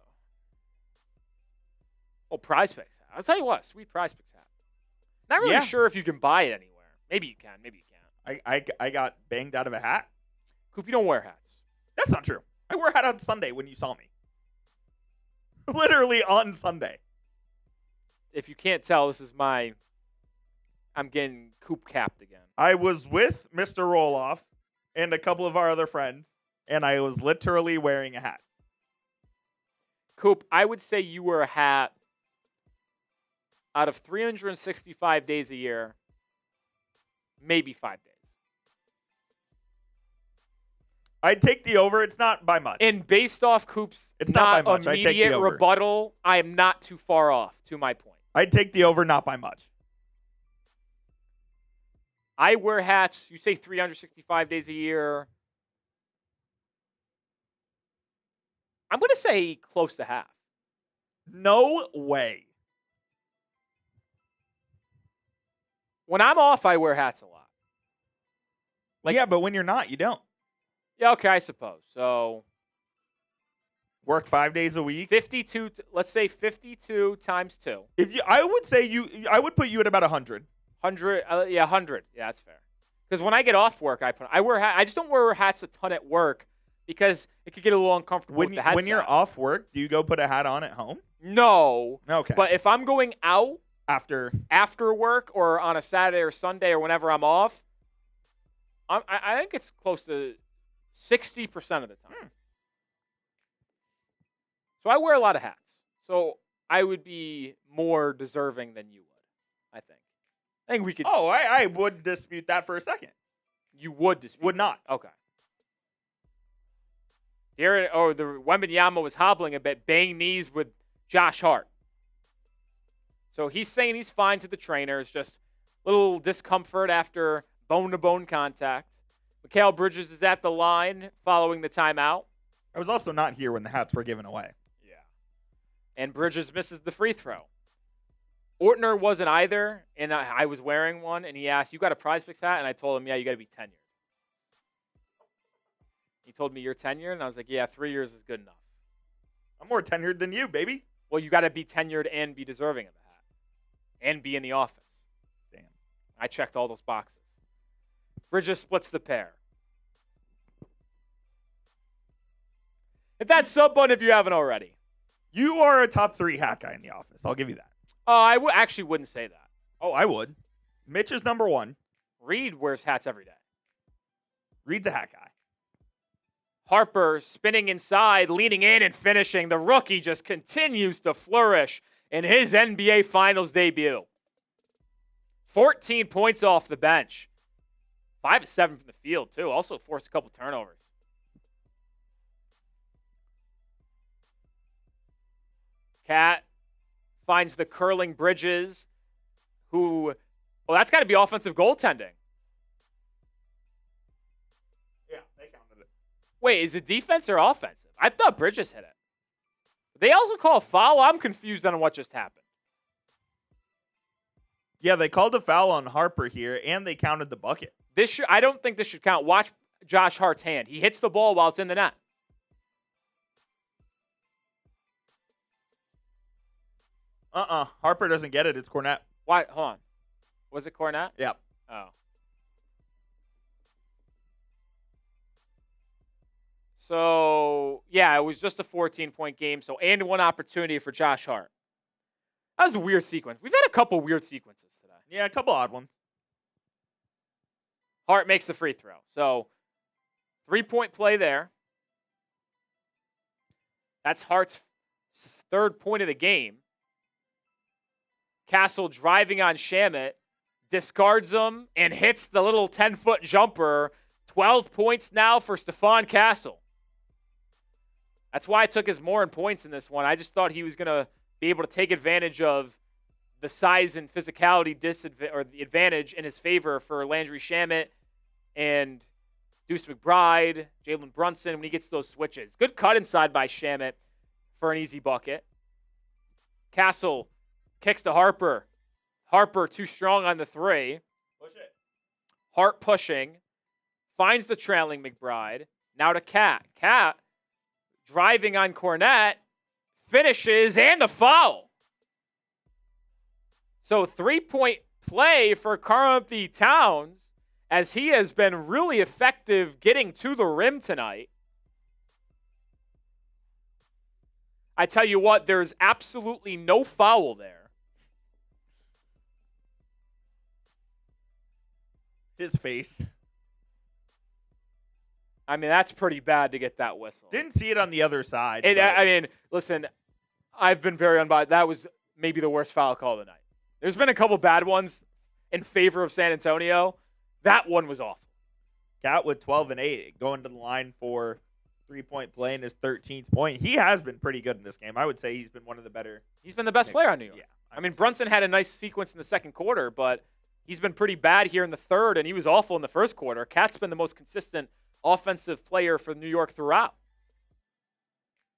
Oh, Prize Picks hat. I'll tell you what, sweet Prize Picks hat. Not really sure if you can buy it anywhere. Maybe you can, maybe you can't. I got banged out of a hat. Coop, you don't wear hats. That's not true. I wore a hat on Sunday when you saw me. Literally on Sunday. If you can't tell, this is I'm getting Coop capped again. I was with Mr. Roloff and a couple of our other friends, and I was literally wearing a hat. Coop, I would say you wear a hat out of 365 days a year, maybe 5 days. I'd take the over. It's not by much. And based off Coop's it's not by much. immediate rebuttal, I am not too far off to my point. I'd take the over, not by much. I wear hats, you say 365 days a year. I'm going to say close to half. No way. When I'm off, I wear hats a lot. Yeah, but when you're not, you don't. Yeah, okay, I suppose. So work 5 days a week. 52. Let's say 52 times 2. I would say I would put you at about 100. 100. 100. Yeah, that's fair. Because when I get off work, I wear hats. I just don't wear hats a ton at work because it could get a little uncomfortable with the headset. When you're off work, do you go put a hat on at home? No. Okay. But if I'm going out after work or on a Saturday or Sunday or whenever I'm off, I think it's close to 60% of the time. So I wear a lot of hats. So I would be more deserving than you would, I think. I think we could. Oh, I would dispute that for a second. You would dispute. Would not. Okay. The Wembanyama was hobbling a bit, banged knees with Josh Hart. So he's saying he's fine to the trainers, just a little discomfort after bone-to-bone contact. Mikal Bridges is at the line following the timeout. I was also not here when the hats were given away. Yeah. And Bridges misses the free throw. Ortner wasn't either, and I was wearing one, and he asked, "You got a Prize Picks hat?" And I told him, "Yeah, you got to be tenured." He told me, "You're tenured?" And I was like, "Yeah, 3 years is good enough." I'm more tenured than you, baby. Well, you got to be tenured and be deserving of the hat. and be in the office. Damn. I checked all those boxes. Bridges splits the pair. Hit that sub button if you haven't already. You are a top 3 hat guy in the office. I'll give you that. I actually wouldn't say that. Oh, I would. Mitch is number 1. Reed wears hats every day. Reed's a hat guy. Harper spinning inside, leaning in and finishing. The rookie just continues to flourish in his NBA Finals debut. 14 points off the bench. 5 of 7 from the field, too. Also forced a couple turnovers. Cat finds the curling Bridges, who, well, that's got to be offensive goaltending. Yeah, they counted it. Wait, is it defense or offensive? I thought Bridges hit it. They also call a foul? I'm confused on what just happened. Yeah, they called a foul on Harper here, and they counted the bucket. I don't think this should count. Watch Josh Hart's hand. He hits the ball while it's in the net. Harper doesn't get it. It's Cornette. Why? Hold on. Was it Cornette? Yep. Oh. So, yeah, it was just a 14-point game. So, and one opportunity for Josh Hart. That was a weird sequence. We've had a couple weird sequences today. Yeah, a couple odd ones. Hart makes the free throw. So, 3-point play there. That's Hart's third point of the game. Castle driving on Shamet, discards him, and hits the little 10-foot jumper. 12 points now for Stephon Castle. That's why I took his more in points in this one. I just thought he was going to be able to take advantage of the size and physicality or the advantage in his favor for Landry Shamet and Deuce McBride, Jalen Brunson when he gets those switches. Good cut inside by Shamet for an easy bucket. Castle kicks to Harper. Harper too strong on the 3. Push it. Hart pushing. Finds the trailing McBride. Now to Cat. Cat driving on Cornette. Finishes and the foul. So 3-point play for Karl-Anthony Towns as he has been really effective getting to the rim tonight. I tell you what, there's absolutely no foul there. His face. I mean, that's pretty bad to get that whistle. Didn't see it on the other side. I mean, listen, I've been very unbiased. That was maybe the worst foul call of the night. There's been a couple bad ones in favor of San Antonio. That one was awful. Cat with 12 and 8 going to the line for 3-point play in his 13th point. He has been pretty good in this game. I would say he's been one of the better. He's been the best player on New York. Yeah, I mean, Brunson had a nice sequence in the second quarter, but he's been pretty bad here in the third, and he was awful in the first quarter. Cat's been the most consistent offensive player for New York throughout.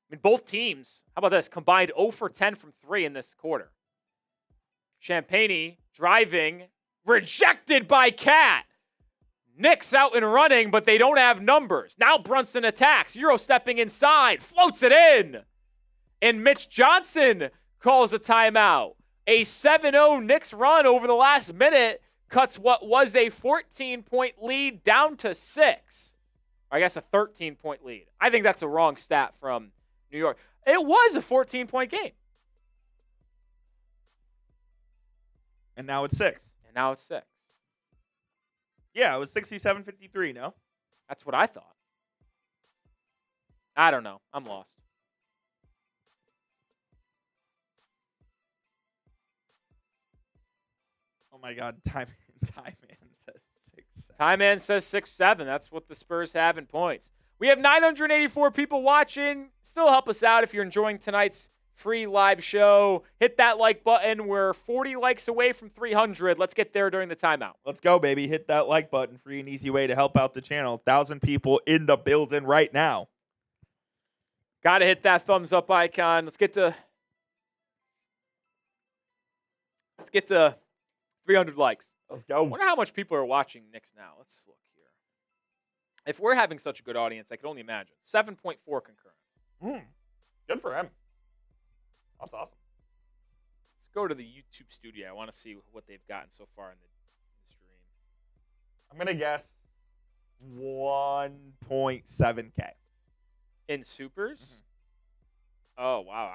I mean, both teams, how about this, combined 0 for 10 from 3 in this quarter. Champagny driving, rejected by Cat. Knicks out and running, but they don't have numbers. Now Brunson attacks. Euro stepping inside, floats it in. And Mitch Johnson calls a timeout. A 7-0 Knicks run over the last minute cuts what was a 14-point lead down to 6. I guess a 13-point lead. I think that's a wrong stat from New York. It was a 14-point game. And now it's 6. And now it's 6. Yeah, it was 67-53, no? That's what I thought. I don't know. I'm lost. Oh my God, time man says 6-7. Time man says 6-7. That's what the Spurs have in points. We have 984 people watching. Still help us out if you're enjoying tonight's free live show. Hit that like button. We're 40 likes away from 300. Let's get there during the timeout. Let's go, baby. Hit that like button. Free and easy way to help out the channel. 1,000 people in the building right now. Got to hit that thumbs up icon. Let's get to 300 likes. Let's I go. wonder how much people are watching Knicks now. Let's look here. If we're having such a good audience, I can only imagine. 7.4 concurrent. Good for him. That's awesome. go to the YouTube studio. I want to see what they've gotten so far in the stream. I'm going to guess 1.7K. In supers? Mhm. Oh, wow.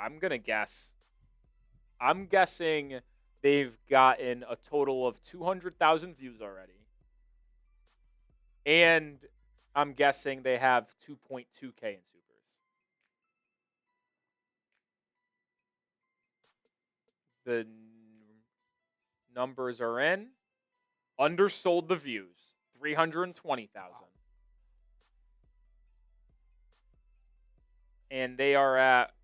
I'm guessing they've gotten a total of 200,000 views already. And I'm guessing they have 2.2K in supers. The numbers are in. Undersold the views. 320,000. And they are at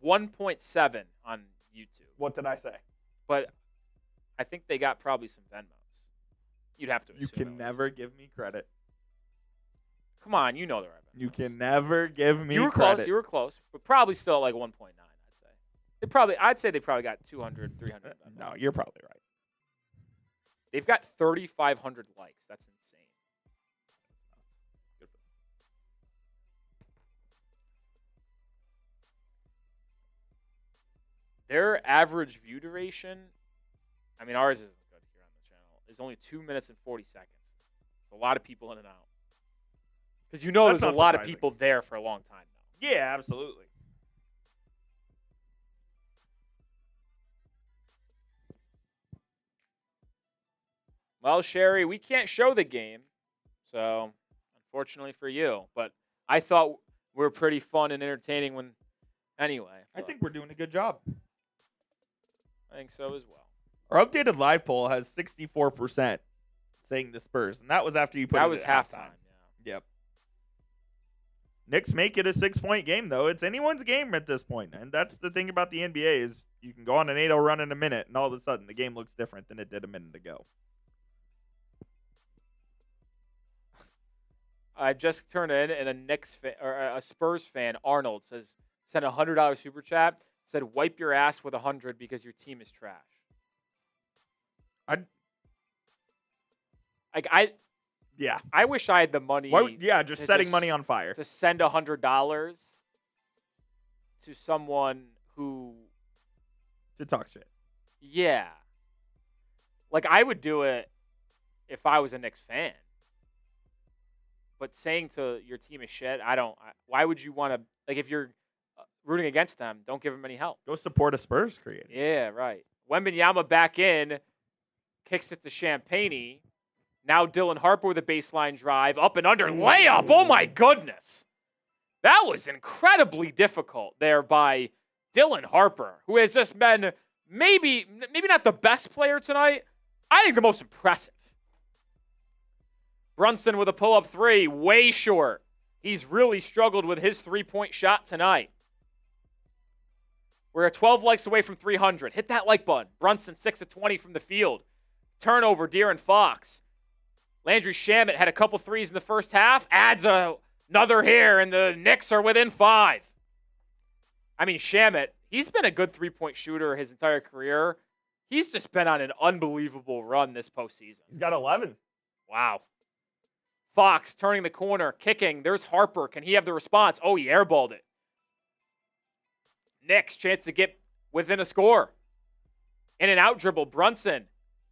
1.7 on YouTube. What did I say? But I think they got probably some Venmos. You'd have to assume. You can at least. never give me credit. Come on, you know they're at Venmos. You can never give me You were credit. close. You were close. But probably still at like 1.9, I'd say. I'd say they probably got 200, 300 Venmos. No, you're probably right. They've got 3,500 likes. That's insane. Good for them. Their average view duration, I mean, ours isn't good here on the channel, is only 2 minutes and 40 seconds. It's a lot of people in and out. Because That's there's a not lot of surprising. people there for a long time now. Yeah, absolutely. Well, Sherry, we can't show the game, so unfortunately for you. But I thought we were pretty fun and entertaining anyway. I but think we're doing a good job. I think so as well. Our updated live poll has 64% saying the Spurs, and that was after you put That it was at halftime. Yep. Knicks make it a 6-point game, though. It's anyone's game at this point, and that's the thing about the NBA is you can go on an 8-0 run in a minute, and all of a sudden the game looks different than it did a minute ago. I just turned in, and a Spurs fan, Arnold, sent a $100 super chat. Said, "Wipe your ass with 100 because your team is trash." Yeah. I wish I had the money. Just to setting money on fire. to send $100 to someone who, To talk shit. yeah, like I would do it if I was a Knicks fan. But saying to your team is shit, why would you want to, like, if you're rooting against them, don't give them any help. Go support a Spurs creator. Yeah, right. Wembanyama back in, kicks it to Champagne. Now Dylan Harper with a baseline drive, up and under layup. Oh my goodness. That was incredibly difficult there by Dylan Harper, who has just been maybe not the best player tonight. I think the most impressive. Brunson with a pull-up three, way short. He's really struggled with his three-point shot tonight. We're 12 likes away from 300. Hit that like button. Brunson, 6 of 20 from the field. Turnover, De'Aaron Fox. Landry Shamet had a couple threes in the first half. Adds another here, and the Knicks are within 5. I mean, Shamet, he's been a good three-point shooter his entire career. He's just been on an unbelievable run this postseason. He's got 11. Wow. Fox turning the corner, kicking. There's Harper. Can he have the response? Oh, he airballed it. Knicks, chance to get within a score. In and out dribble. Brunson,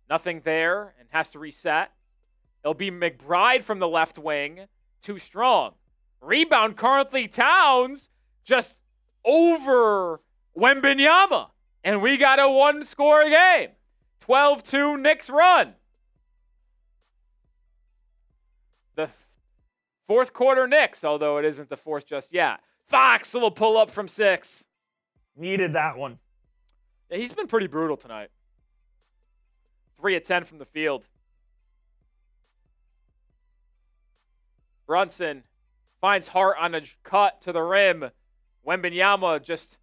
nothing there and has to reset. It'll be McBride from the left wing. Too strong. Rebound, currently Towns, just over Wembanyama. And we got a one-score game. 12-2 Knicks run. The fourth quarter Knicks, although it isn't the fourth just yet. Fox, little pull-up from 6. Needed that one. Yeah, he's been pretty brutal tonight. 3 of 10 from the field. Brunson finds Hart on a cut to the rim. Wembanyama just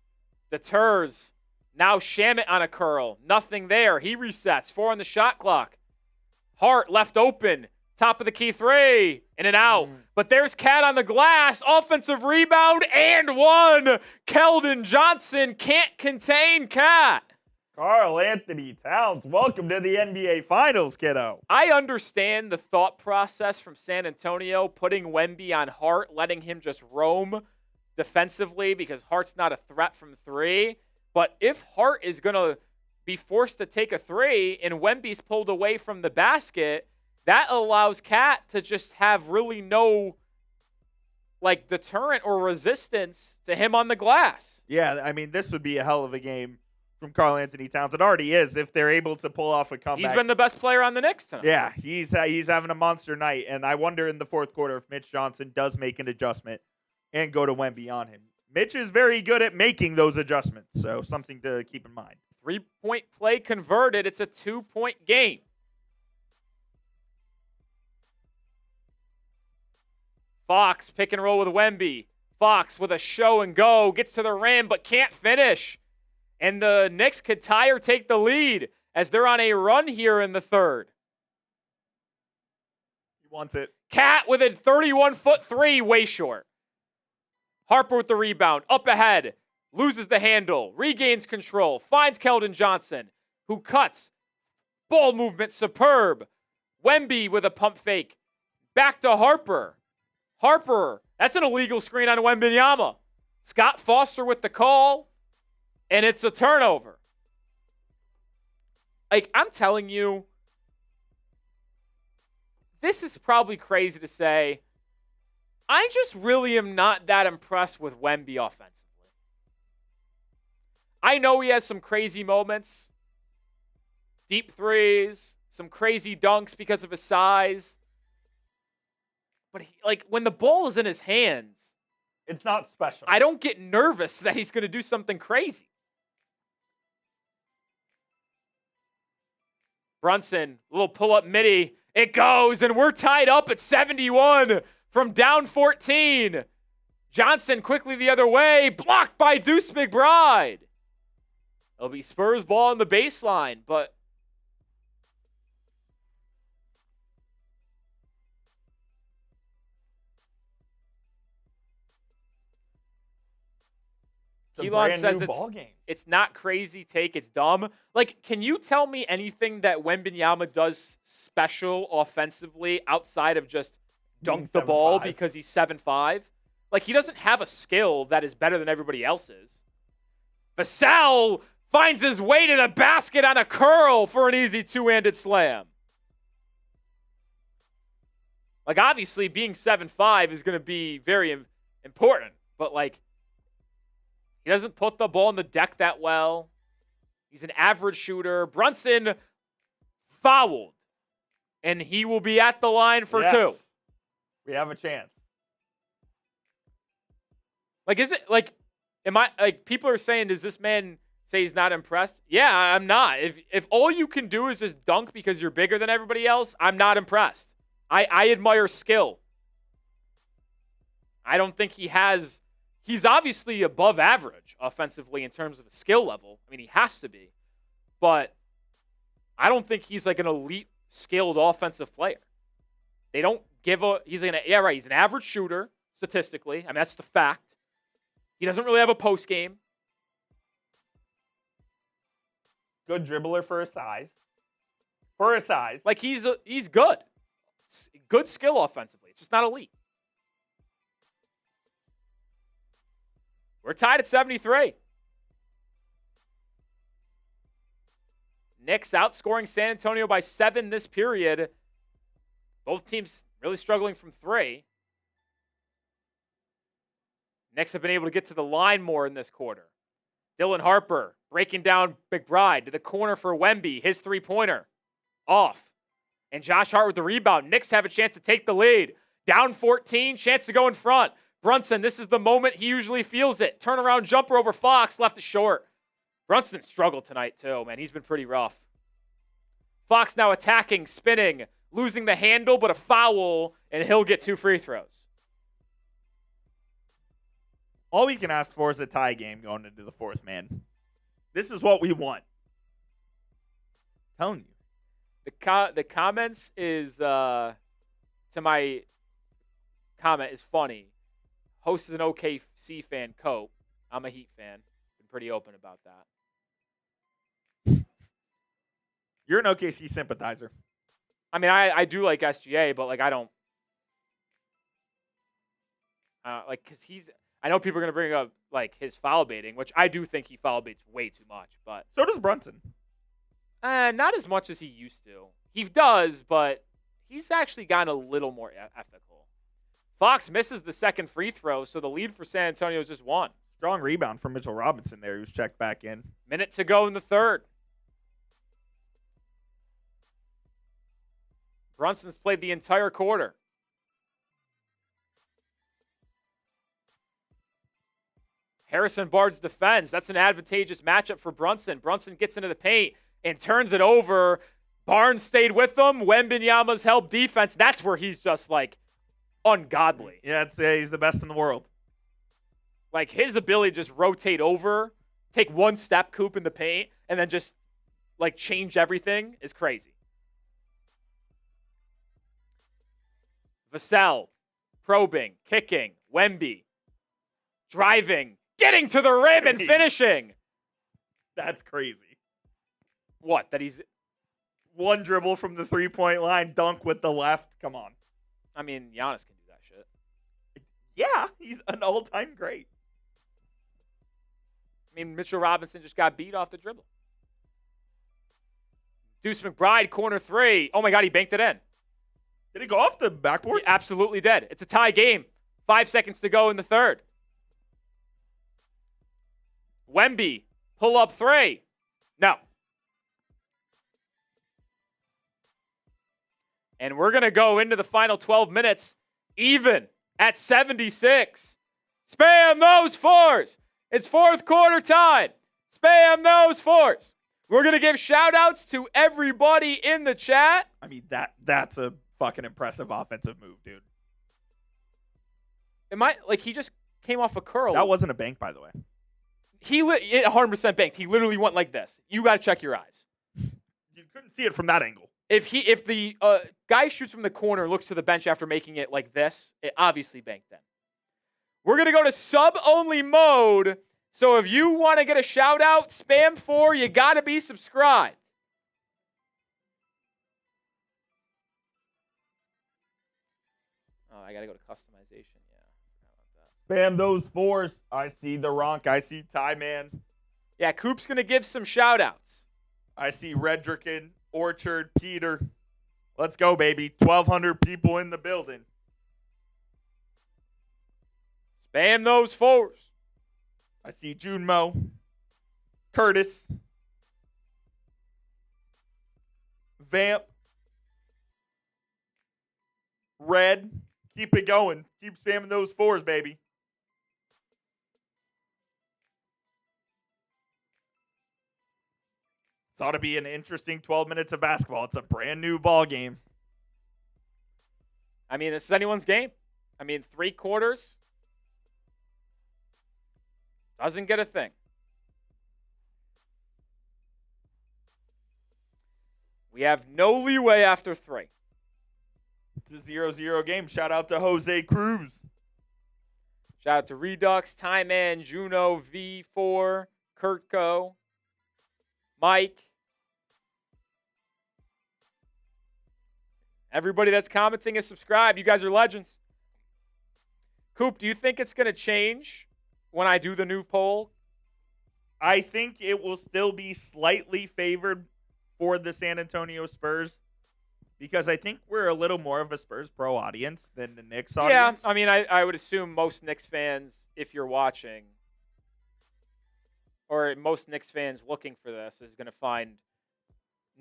deters. Now Shamet on a curl. Nothing there. He resets. 4 on the shot clock. Hart left open. Top of the key 3. In and out. But there's Cat on the glass. Offensive rebound and one. Keldon Johnson can't contain Cat. Karl Anthony Towns, welcome to the NBA Finals, kiddo. I understand the thought process from San Antonio, putting Wemby on Hart, letting him just roam defensively because Hart's not a threat from 3. But if Hart is going to be forced to take a three and Wemby's pulled away from the basket, that allows Cat to just have really no deterrent or resistance to him on the glass. Yeah, I mean, this would be a hell of a game from Karl Anthony Towns. It already is if they're able to pull off a comeback. He's been the best player on the Knicks tonight. Yeah, he's having a monster night, and I wonder in the fourth quarter if Mitch Johnson does make an adjustment and go to Wemby on him. Mitch is very good at making those adjustments, so something to keep in mind. 3-point play converted. It's a 2-point game. Fox pick and roll with Wemby. Fox with a show and go. Gets to the rim, but can't finish. And the Knicks could tie or take the lead as they're on a run here in the third. He wants it. Cat with a 31-foot three, way short. Harper with the rebound. Up ahead. Loses the handle. Regains control. Finds Keldon Johnson, who cuts. Ball movement superb. Wemby with a pump fake. Back to Harper. Harper. That's an illegal screen on Wembanyama. Scott Foster with the call. And it's a turnover. I'm telling you, this is probably crazy to say. I just really am not that impressed with Wemby offensively. I know he has some crazy moments. Deep threes, some crazy dunks because of his size. But when the ball is in his hands, it's not special. I don't get nervous that he's going to do something crazy. Brunson, little pull-up midi. It goes, and we're tied up at 71 from down 14. Johnson quickly the other way. Blocked by Deuce McBride. It'll be Spurs ball on the baseline, but Keelan says it's not crazy take, it's dumb. Can you tell me anything that Wembanyama does special offensively outside of just dunk the ball because he's 7'5"? He doesn't have a skill that is better than everybody else's. Vassell finds his way to the basket on a curl for an easy two-handed slam. Obviously, being 7'5" is going to be very important, but he doesn't put the ball on the deck that well. He's an average shooter. Brunson fouled, and he will be at the line for two. We have a chance. Is it am I people are saying, does this man say he's not impressed? Yeah, I'm not. If all you can do is just dunk because you're bigger than everybody else, I'm not impressed. I admire skill. I don't think he's obviously above average offensively in terms of a skill level. I mean, he has to be. But I don't think he's an elite skilled offensive player. They don't give he's an average shooter statistically. I mean, that's the fact. He doesn't really have a post game. Good dribbler for his size. He's good. Good skill offensively. It's just not elite. We're tied at 73. Knicks outscoring San Antonio by 7 this period. Both teams really struggling from 3. Knicks have been able to get to the line more in this quarter. Dylan Harper breaking down McBride to the corner for Wemby. His three-pointer off. And Josh Hart with the rebound. Knicks have a chance to take the lead. Down 14, chance to go in front. Brunson, this is the moment he usually feels it. Turnaround jumper over Fox, left it short. Brunson struggled tonight too, man. He's been pretty rough. Fox now attacking, spinning, losing the handle, but a foul, and he'll get 2 free throws. All we can ask for is a tie game going into the fourth, man. This is what we want. I'm telling you. The comments is, to my comment is funny. Host is an OKC fan, Cope. I'm a Heat fan. Been pretty open about that. You're an OKC sympathizer. I mean, I do like SGA, but I don't. Because I know people are gonna bring up his foul baiting, which I do think he foul baits way too much. But so does Brunson. Not as much as he used to. He does, but he's actually gotten a little more ethical. Fox misses the second free throw, so the lead for San Antonio is just 1. Strong rebound from Mitchell Robinson there, who's checked back in. Minute to go in the third. Brunson's played the entire quarter. Harrison Barnes defends. That's an advantageous matchup for Brunson. Brunson gets into the paint and turns it over. Barnes stayed with them. Wembanyama's help defense. That's where he's just like ungodly. Yeah, he's the best in the world. Like his ability to just rotate over, take one step, Coop in the paint, and then just like change everything is crazy. Vassell, probing, kicking, Wemby, driving, getting to the rim and finishing. That's crazy. What? That he's one dribble from the 3-point line, dunk with the left. Come on. I mean, Giannis can do that shit. Yeah, he's an all-time great. I mean, Mitchell Robinson just got beat off the dribble. Deuce McBride, corner 3. Oh my God, he banked it in. Did he go off the backboard? He absolutely did. It's a tie game. 5 seconds to go in the third. Wemby, pull up 3. No. And we're going to go into the final 12 minutes even at 76. Spam those 4s. It's fourth quarter time. Spam those 4s. We're going to give shout-outs to everybody in the chat. I mean, that's a fucking impressive offensive move, dude. He just came off a curl. That wasn't a bank, by the way. He 100% banked. He literally went like this. You got to check your eyes. You couldn't see it from that angle. If the guy shoots from the corner, looks to the bench after making it like this, it obviously banked then. We're going to go to sub-only mode. So if you want to get a shout-out, spam 4, you got to be subscribed. Oh, I got to go to customization. Yeah. Spam those 4s. I see the Ronk. I see Ty Man. Yeah, Coop's going to give some shout-outs. I see Redricken, Orchard, Peter. Let's go, baby. 1,200 people in the building. Spam those 4s. I see Junmo, Curtis, Vamp, Red. Keep it going. Keep spamming those 4s, baby. This ought to be an interesting 12 minutes of basketball. It's a brand new ball game. I mean, this is anyone's game. I mean, 3 quarters. Doesn't get a thing. We have no leeway after 3. It's a 0-0 game. Shout out to Jose Cruz. Shout out to Redux, Time Man, Juno, V4, Kurtko, Mike. Everybody that's commenting is subscribed. You guys are legends. Coop, do you think it's going to change when I do the new poll? I think it will still be slightly favored for the San Antonio Spurs because I think we're a little more of a Spurs pro audience than the Knicks audience. Yeah, I mean, I would assume most Knicks fans, if you're watching, or most Knicks fans looking for this, is going to find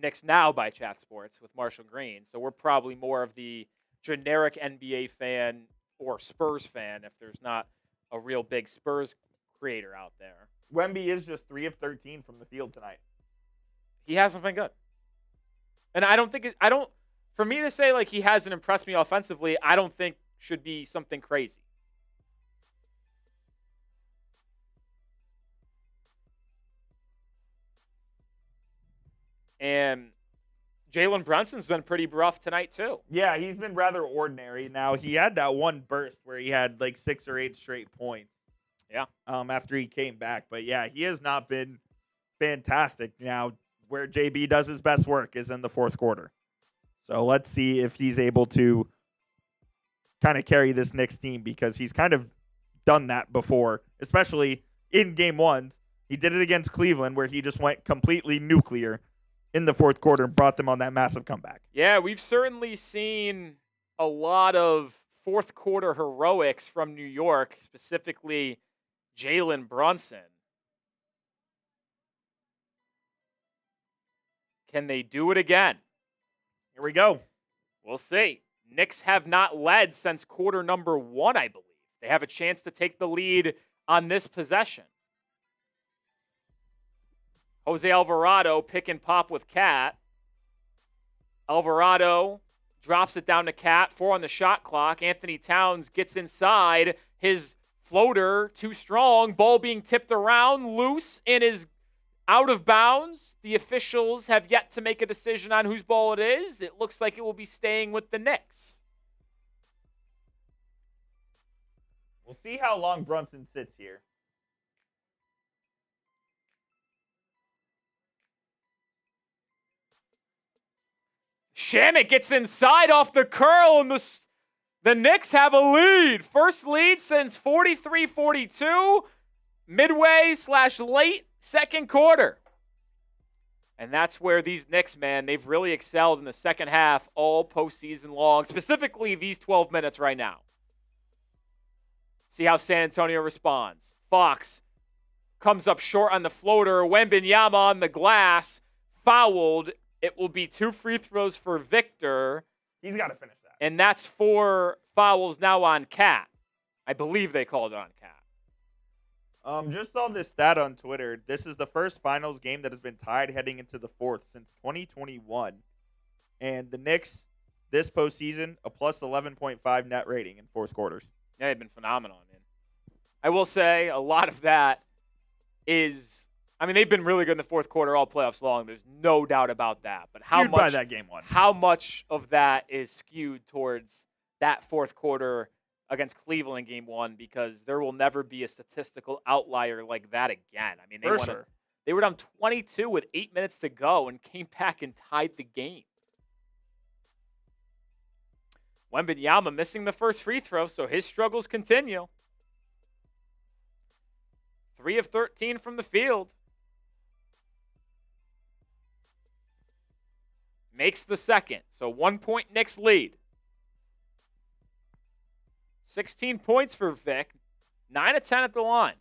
Knicks Now by Chat Sports with Marshall Green. So we're probably more of the generic NBA fan or Spurs fan if there's not a real big Spurs creator out there. Wemby is just 3 of 13 from the field tonight. He hasn't been good. And for me to say like he hasn't impressed me offensively, I don't think should be something crazy. And Jalen Brunson's been pretty rough tonight too. Yeah, he's been rather ordinary. Now, he had that one burst where he had like 6 or 8 straight points. Yeah. After he came back. But yeah, he has not been fantastic. Now, where JB does his best work is in the fourth quarter. So let's see if he's able to kind of carry this Knicks team because he's kind of done that before, especially in game 1. He did it against Cleveland where he just went completely nuclear in the fourth quarter and brought them on that massive comeback. Yeah, we've certainly seen a lot of fourth quarter heroics from New York, specifically Jalen Brunson. Can they do it again? Here we go. We'll see. Knicks have not led since quarter number 1, I believe. They have a chance to take the lead on this possession. Jose Alvarado pick and pop with Cat. Alvarado drops it down to Cat. 4 on the shot clock. Anthony Towns gets inside. His floater too strong. Ball being tipped around. Loose and is out of bounds. The officials have yet to make a decision on whose ball it is. It looks like it will be staying with the Knicks. We'll see how long Brunson sits here. Shamet gets inside off the curl, and the Knicks have a lead. First lead since 43-42, midway/late second quarter. And that's where these Knicks, man, they've really excelled in the second half all postseason long, specifically these 12 minutes right now. See how San Antonio responds. Fox comes up short on the floater. Wembanyama on the glass, fouled. It will be 2 free throws for Victor. He's got to finish that. And that's 4 fouls now on Cat. I believe they called it on Cat. Just saw this stat on Twitter. This is the first finals game that has been tied heading into the fourth since 2021. And the Knicks, this postseason, a plus 11.5 net rating in fourth quarters. Yeah, they've been phenomenal, man. I will say a lot of that is, I mean, they've been really good in the fourth quarter all playoffs long. There's no doubt about that. But how Skewed much by that game 1. How much of that is skewed towards that fourth quarter against Cleveland game 1? Because there will never be a statistical outlier like that again. I mean, they were down 22 with 8 minutes to go and came back and tied the game. Wembanyama missing the first free throw, so his struggles continue. 3 of 13 from the field. Makes the second, so 1 point Knicks lead. 16 points for Vic, 9 of 10 at the line.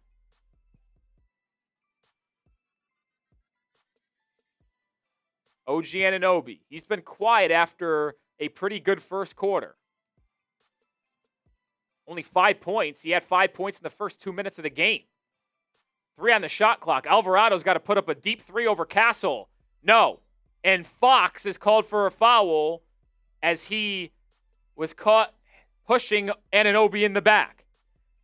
OG Anunoby, he's been quiet after a pretty good first quarter. Only 5 points. He had 5 points in the first 2 minutes of the game. 3 on the shot clock. Alvarado's got to put up a deep 3 over Castle. No. And Fox is called for a foul as he was caught pushing Anunoby in the back.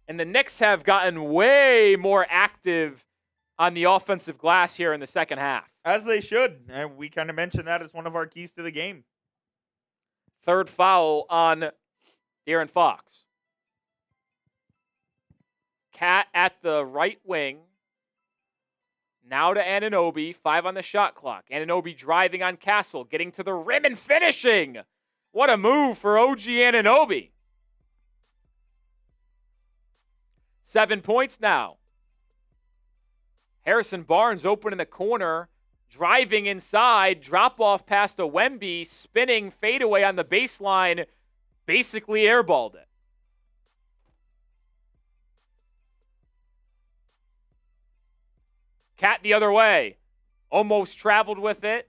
And the Knicks have gotten way more active on the offensive glass here in the second half. As they should. And we kind of mentioned that as one of our keys to the game. 3rd foul on De'Aaron Fox. Cat at the right wing. Now to Anunoby. 5 on the shot clock. Anunoby driving on Castle. Getting to the rim and finishing. What a move for OG Anunoby. 7 points now. Harrison Barnes open in the corner. Driving inside, drop-off pass to Wemby, spinning fadeaway on the baseline, basically airballed it. Cat the other way, almost traveled with it.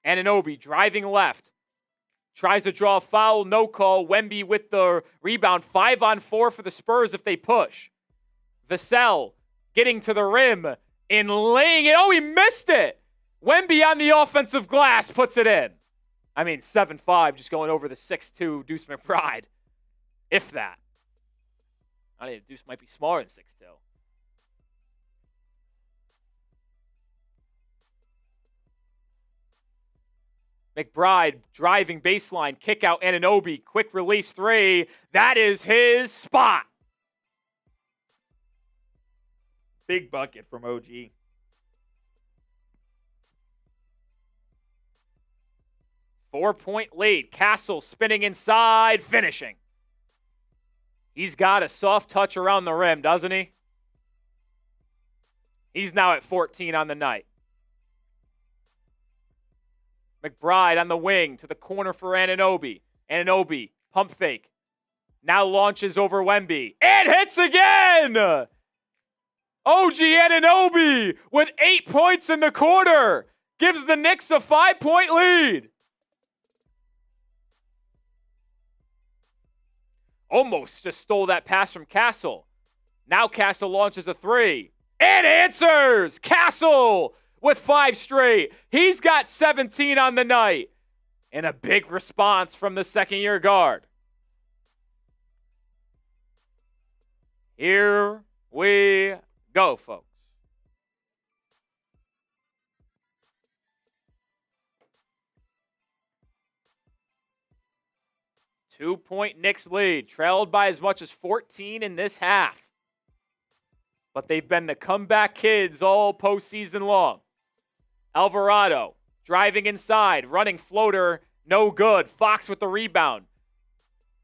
Anunoby driving left. Tries to draw a foul, no call. Wemby with the rebound. 5-on-4 for the Spurs if they push. Vassell getting to the rim and laying it. Oh, he missed it. Wemby on the offensive glass puts it in. I mean, 7-5 just going over the 6'2 Deuce McBride. If that. I think Deuce might be smaller than 6'2. McBride driving baseline, kick out Anunoby, quick release 3. That is his spot. Big bucket from OG. Four-point lead. Castle spinning inside, finishing. He's got a soft touch around the rim, doesn't he? He's now at 14 on the night. McBride on the wing to the corner for Anunoby. Anunoby, pump fake. Now launches over Wemby. And hits again! OG Anunoby with 8 points in the quarter. Gives the Knicks a 5-point lead. Almost just stole that pass from Castle. Now Castle launches a 3. And answers! Castle with 5 straight. He's got 17 on the night. And a big response from the second-year guard. Here we go, folks. Two-point Knicks lead, trailed by as much as 14 in this half. But they've been the comeback kids all postseason long. Alvarado driving inside, running floater, no good. Fox with the rebound.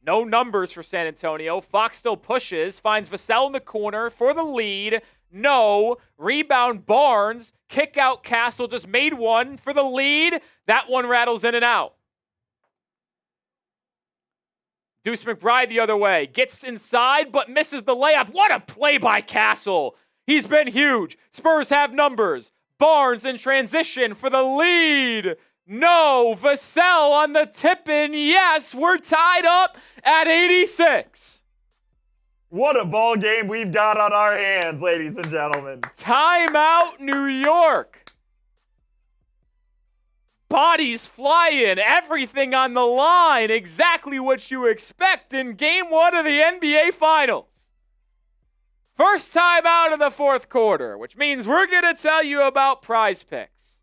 No numbers for San Antonio. Fox still pushes, finds Vassell in the corner for the lead. No. Rebound Barnes. Kick out Castle, just made one for the lead. That one rattles in and out. Deuce McBride the other way. Gets inside, but misses the layup. What a play by Castle. He's been huge. Spurs have numbers. Barnes in transition for the lead. No. Vassell on the tip-in. Yes, we're tied up at 86. What a ball game we've got on our hands, ladies and gentlemen. Timeout, New York. Bodies flying, everything on the line, exactly what you expect in Game 1 of the NBA Finals. First time out of the fourth quarter, which means we're going to tell you about Prize Picks.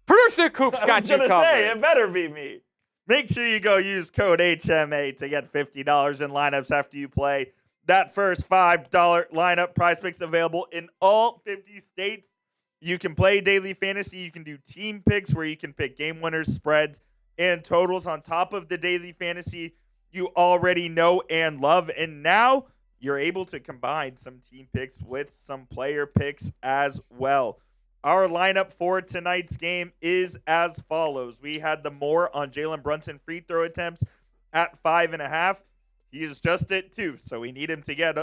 Producer Coop's got you covered. Say, it better be me. Make sure you go use code HMA to get $50 in lineups after you play. That first $5 lineup. Prize Picks available in all 50 states. You can play daily fantasy. You can do team picks where you can pick game winners, spreads, and totals on top of the daily fantasy you already know and love. And now you're able to combine some team picks with some player picks as well. Our lineup for tonight's game is as follows. We had the more on Jalen Brunson free throw attempts at 5.5. He is just at 2, so we need him to get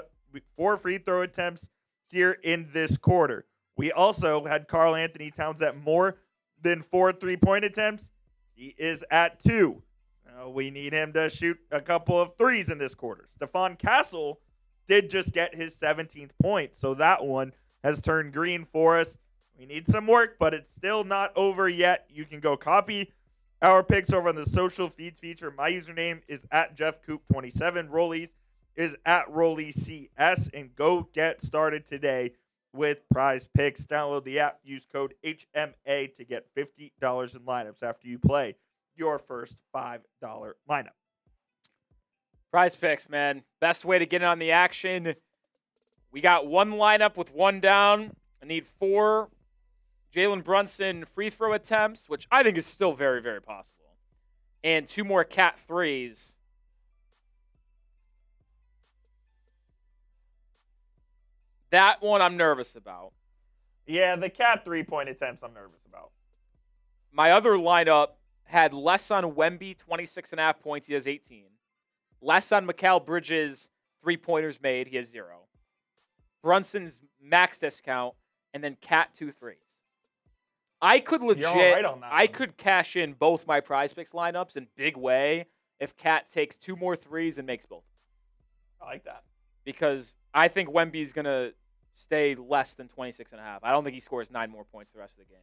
4 free throw attempts here in this quarter. We also had Karl Anthony Towns at more than 4 3-point attempts. He is at 2. We need him to shoot a couple of threes in this quarter. Stephon Castle did just get his 17th point, so that one has turned green for us. We need some work, but it's still not over yet. You can go copy our picks over on the social feeds feature. My username is at JeffCoop27. Rollies is at RollyCS, and go get started today with Prize Picks. Download the app, use code HMA to get $50 in lineups after you play your first $5 lineup. Prize Picks, man. Best way to get in on the action. We got one lineup with one down. I need 4 Jalen Brunson free throw attempts, which I think is still very, very possible, and 2 more Cat threes. That one I'm nervous about. Yeah, the Cat 3-point attempts I'm nervous about. My other lineup had less on Wemby, 26.5 points. He has 18. Less on Mikal Bridges, 3-pointers made. He has 0. Brunson's max discount, and then Cat 2 threes. I could legit, You're all right on that I one. could cash in both my Prize Picks lineups in big way if Cat takes 2 more threes and makes both. I like that. Because I think Wemby's going to stay less than 26.5. I don't think he scores 9 more points the rest of the game.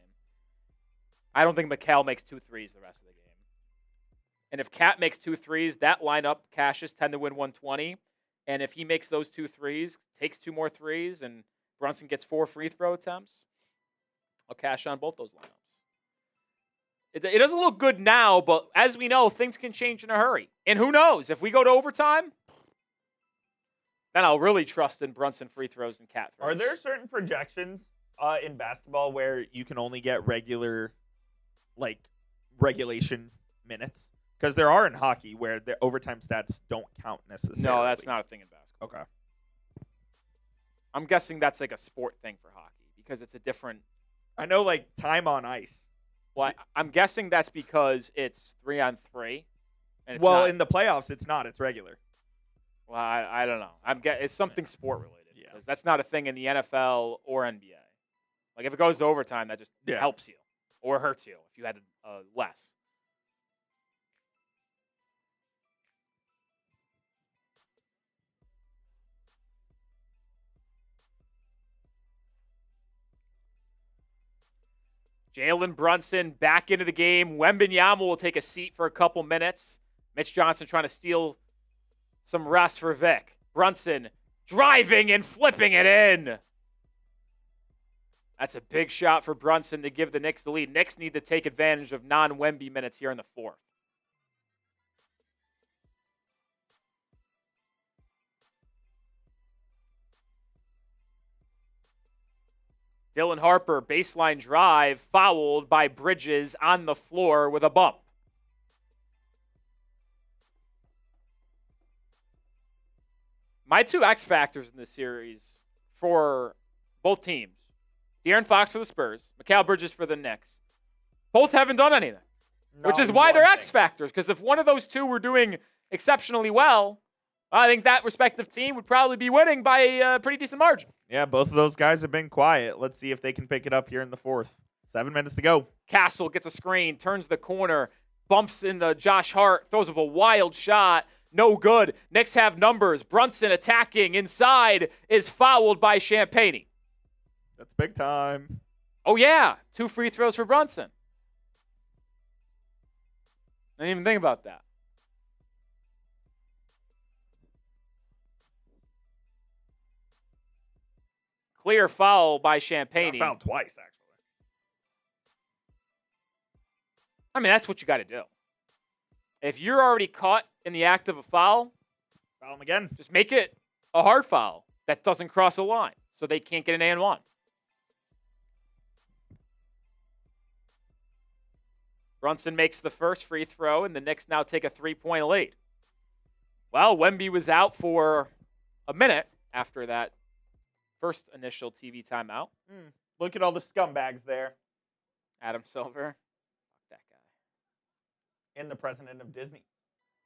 I don't think Mikal makes 2 threes the rest of the game. And if Cat makes 2 threes, that lineup cashes 10 to win 120. And if he makes those 2 threes, takes 2 more threes, and Brunson gets 4 free throw attempts, I'll cash on both those lineups. It doesn't look good now, but as we know, things can change in a hurry. And who knows? If we go to overtime, then I'll really trust in Brunson free throws and Cat throws. Are there certain projections in basketball where You can only get regulation minutes? Because there are in hockey where the overtime stats don't count necessarily. No, that's not a thing in basketball. Okay. I'm guessing that's like a sport thing for hockey because it's a different. I know, like, time on ice. Well, I'm guessing that's because it's 3-on-3. And it's Well, not, in the playoffs, it's not. It's regular. well, I don't know. It's something sport related. Yeah. Because that's not a thing in the NFL or NBA. Like if it goes to overtime, that just helps you or hurts you if you had less. Jalen Brunson back into the game. Wembanyama will take a seat for a couple minutes. Mitch Johnson trying to steal some rest for Vic. Brunson driving and flipping it in. That's a big shot for Brunson to give the Knicks the lead. Knicks need to take advantage of non-Wemby minutes here in the fourth. Dylan Harper, baseline drive, fouled by Bridges on the floor with a bump. My two X factors in this series for both teams, De'Aaron Fox for the Spurs, Mikal Bridges for the Knicks, both haven't done anything, which is why they're X factors, because if one of those two were doing exceptionally well, I think that respective team would probably be winning by a pretty decent margin. Yeah, both of those guys have been quiet. Let's see if they can pick it up here in the fourth. 7 minutes to go. Castle gets a screen, turns the corner, bumps into Josh Hart, throws up a wild shot. No good. Knicks have numbers. Brunson attacking inside is fouled by Champagnie. That's big time. Oh, yeah. 2 free throws for Brunson. I didn't even think about that. Clear foul by Champagnie. Got fouled twice, actually. I mean, that's what you got to do. If you're already caught in the act of a foul, Foul him again. just make it a hard foul that doesn't cross a line so they can't get an and-one. Brunson makes the first free throw, and the Knicks now take a 3-point lead. Well, Wemby was out for a minute after that first initial TV timeout. Look at all the scumbags there. Adam Silver. Fuck that guy. And the president of Disney.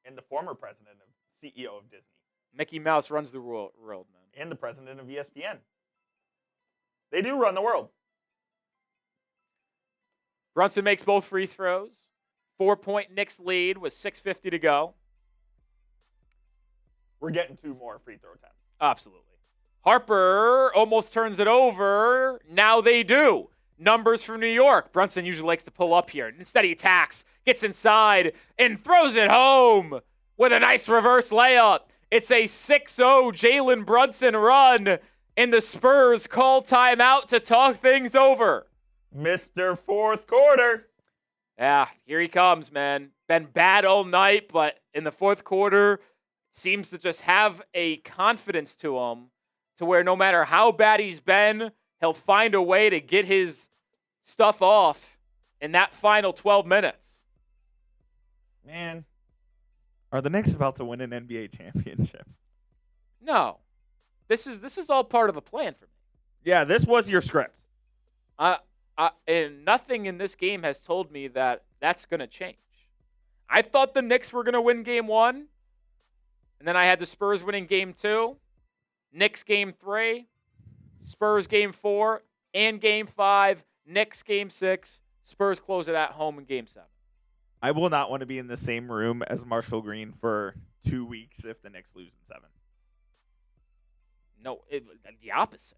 And the former president of CEO of Disney. Mickey Mouse runs the world, man. And the president of ESPN. They do run the world. Brunson makes both free throws. 4-point Knicks lead with 6:50 to go. We're getting 2 more free throw attempts. Absolutely. Harper almost turns it over. Now they do. Numbers from New York. Brunson usually likes to pull up here. Instead, he attacks, gets inside, and throws it home with a nice reverse layup. It's a 6-0 Jalen Brunson run, and the Spurs call timeout to talk things over. Mr. Fourth Quarter. Yeah, here he comes, man. Been bad all night, but in the fourth quarter, seems to just have a confidence to him to where no matter how bad he's been, he'll find a way to get his stuff off in that final 12 minutes. Man. Are the Knicks about to win an NBA championship? No. This is all part of the plan for me. Yeah, this was your script. And nothing in this game has told me that that's going to change. I thought the Knicks were going to win game 1, and then I had the Spurs winning game 2, Knicks game 3, Spurs game 4, and game 5, Knicks game 6, Spurs close it at home in game 7. I will not want to be in the same room as Marshall Green for 2 weeks if the Knicks lose in 7. No, the opposite.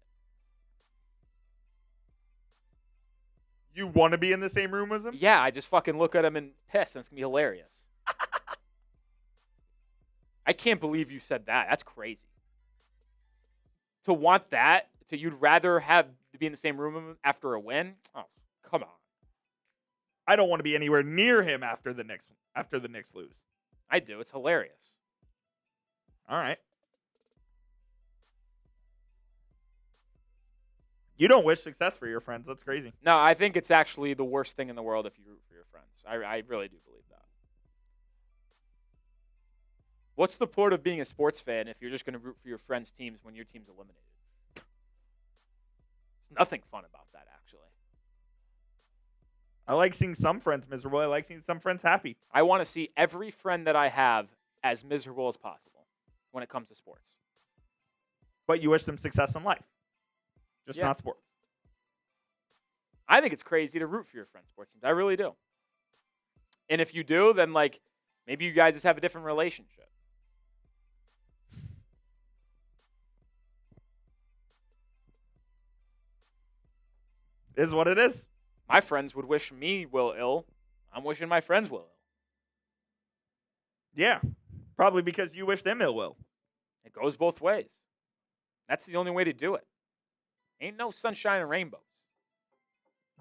You want to be in the same room as him? Yeah, I just fucking look at him and piss, and it's going to be hilarious. I can't believe you said that. That's crazy. To want that, you'd rather have to be in the same room after a win? Oh, come on. I don't want to be anywhere near him after the Knicks lose. I do. It's hilarious. All right. You don't wish success for your friends. That's crazy. No, I think it's actually the worst thing in the world if you root for your friends. I really do believe that. What's the point of being a sports fan if you're just going to root for your friends' teams when your team's eliminated? There's nothing fun about that, actually. I like seeing some friends miserable. I like seeing some friends happy. I want to see every friend that I have as miserable as possible when it comes to sports. But you wish them success in life. Just not sports. I think it's crazy to root for your friends' sports teams. I really do. And if you do, then like maybe you guys just have a different relationship. It is what it is. My friends would wish me Will ill. I'm wishing my friends Will ill. Yeah. Probably because you wish them ill will. It goes both ways. That's the only way to do it. Ain't no sunshine and rainbows.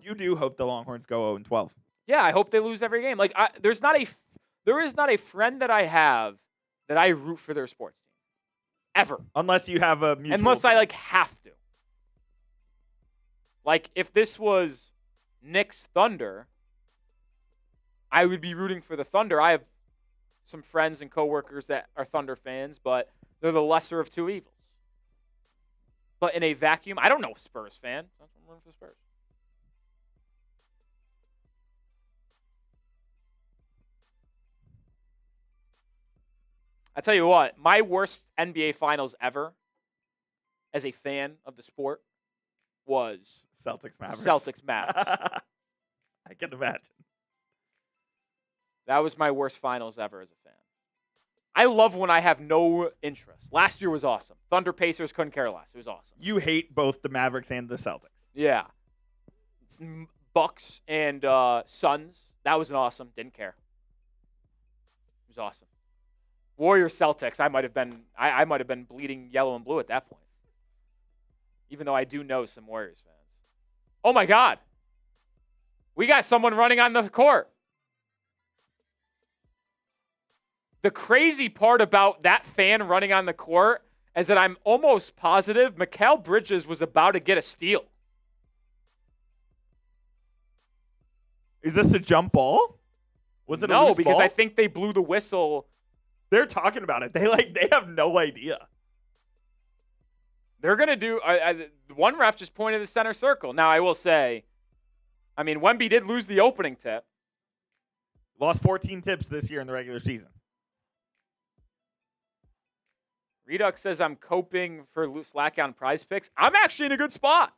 You do hope the Longhorns go 0-12. Yeah, I hope they lose every game. Like there is not a friend that I have that I root for their sports team. Ever. Unless you have a mutual Unless friend. I like have to. Like if this was Knicks Thunder, I would be rooting for the Thunder. I have some friends and coworkers that are Thunder fans, but they're the lesser of two evils. But in a vacuum, I don't know a Spurs fan. I'm rooting for the Spurs. I tell you what, my worst NBA Finals ever as a fan of the sport was Celtics Mavericks. Celtics Mavs. I can imagine. That was my worst finals ever as a fan. I love when I have no interest. Last year was awesome. Thunder Pacers couldn't care less. It was awesome. You hate both the Mavericks and the Celtics. Yeah. Bucks and Suns. That was an awesome. Didn't care. It was awesome. Warriors Celtics. I might have been bleeding yellow and blue at that point. Even though I do know some Warriors fans. Oh my God. We got someone running on the court. The crazy part about that fan running on the court is that I'm almost positive Mikal Bridges was about to get a steal. Is this a jump ball? Was it a No, loose because ball? I think they blew the whistle. They're talking about it. They have no idea. They're going to do one ref just pointed the center circle. Now, I will say, I mean, Wemby did lose the opening tip. Lost 14 tips this year in the regular season. Redux says I'm coping for slack on Prize Picks. I'm actually in a good spot.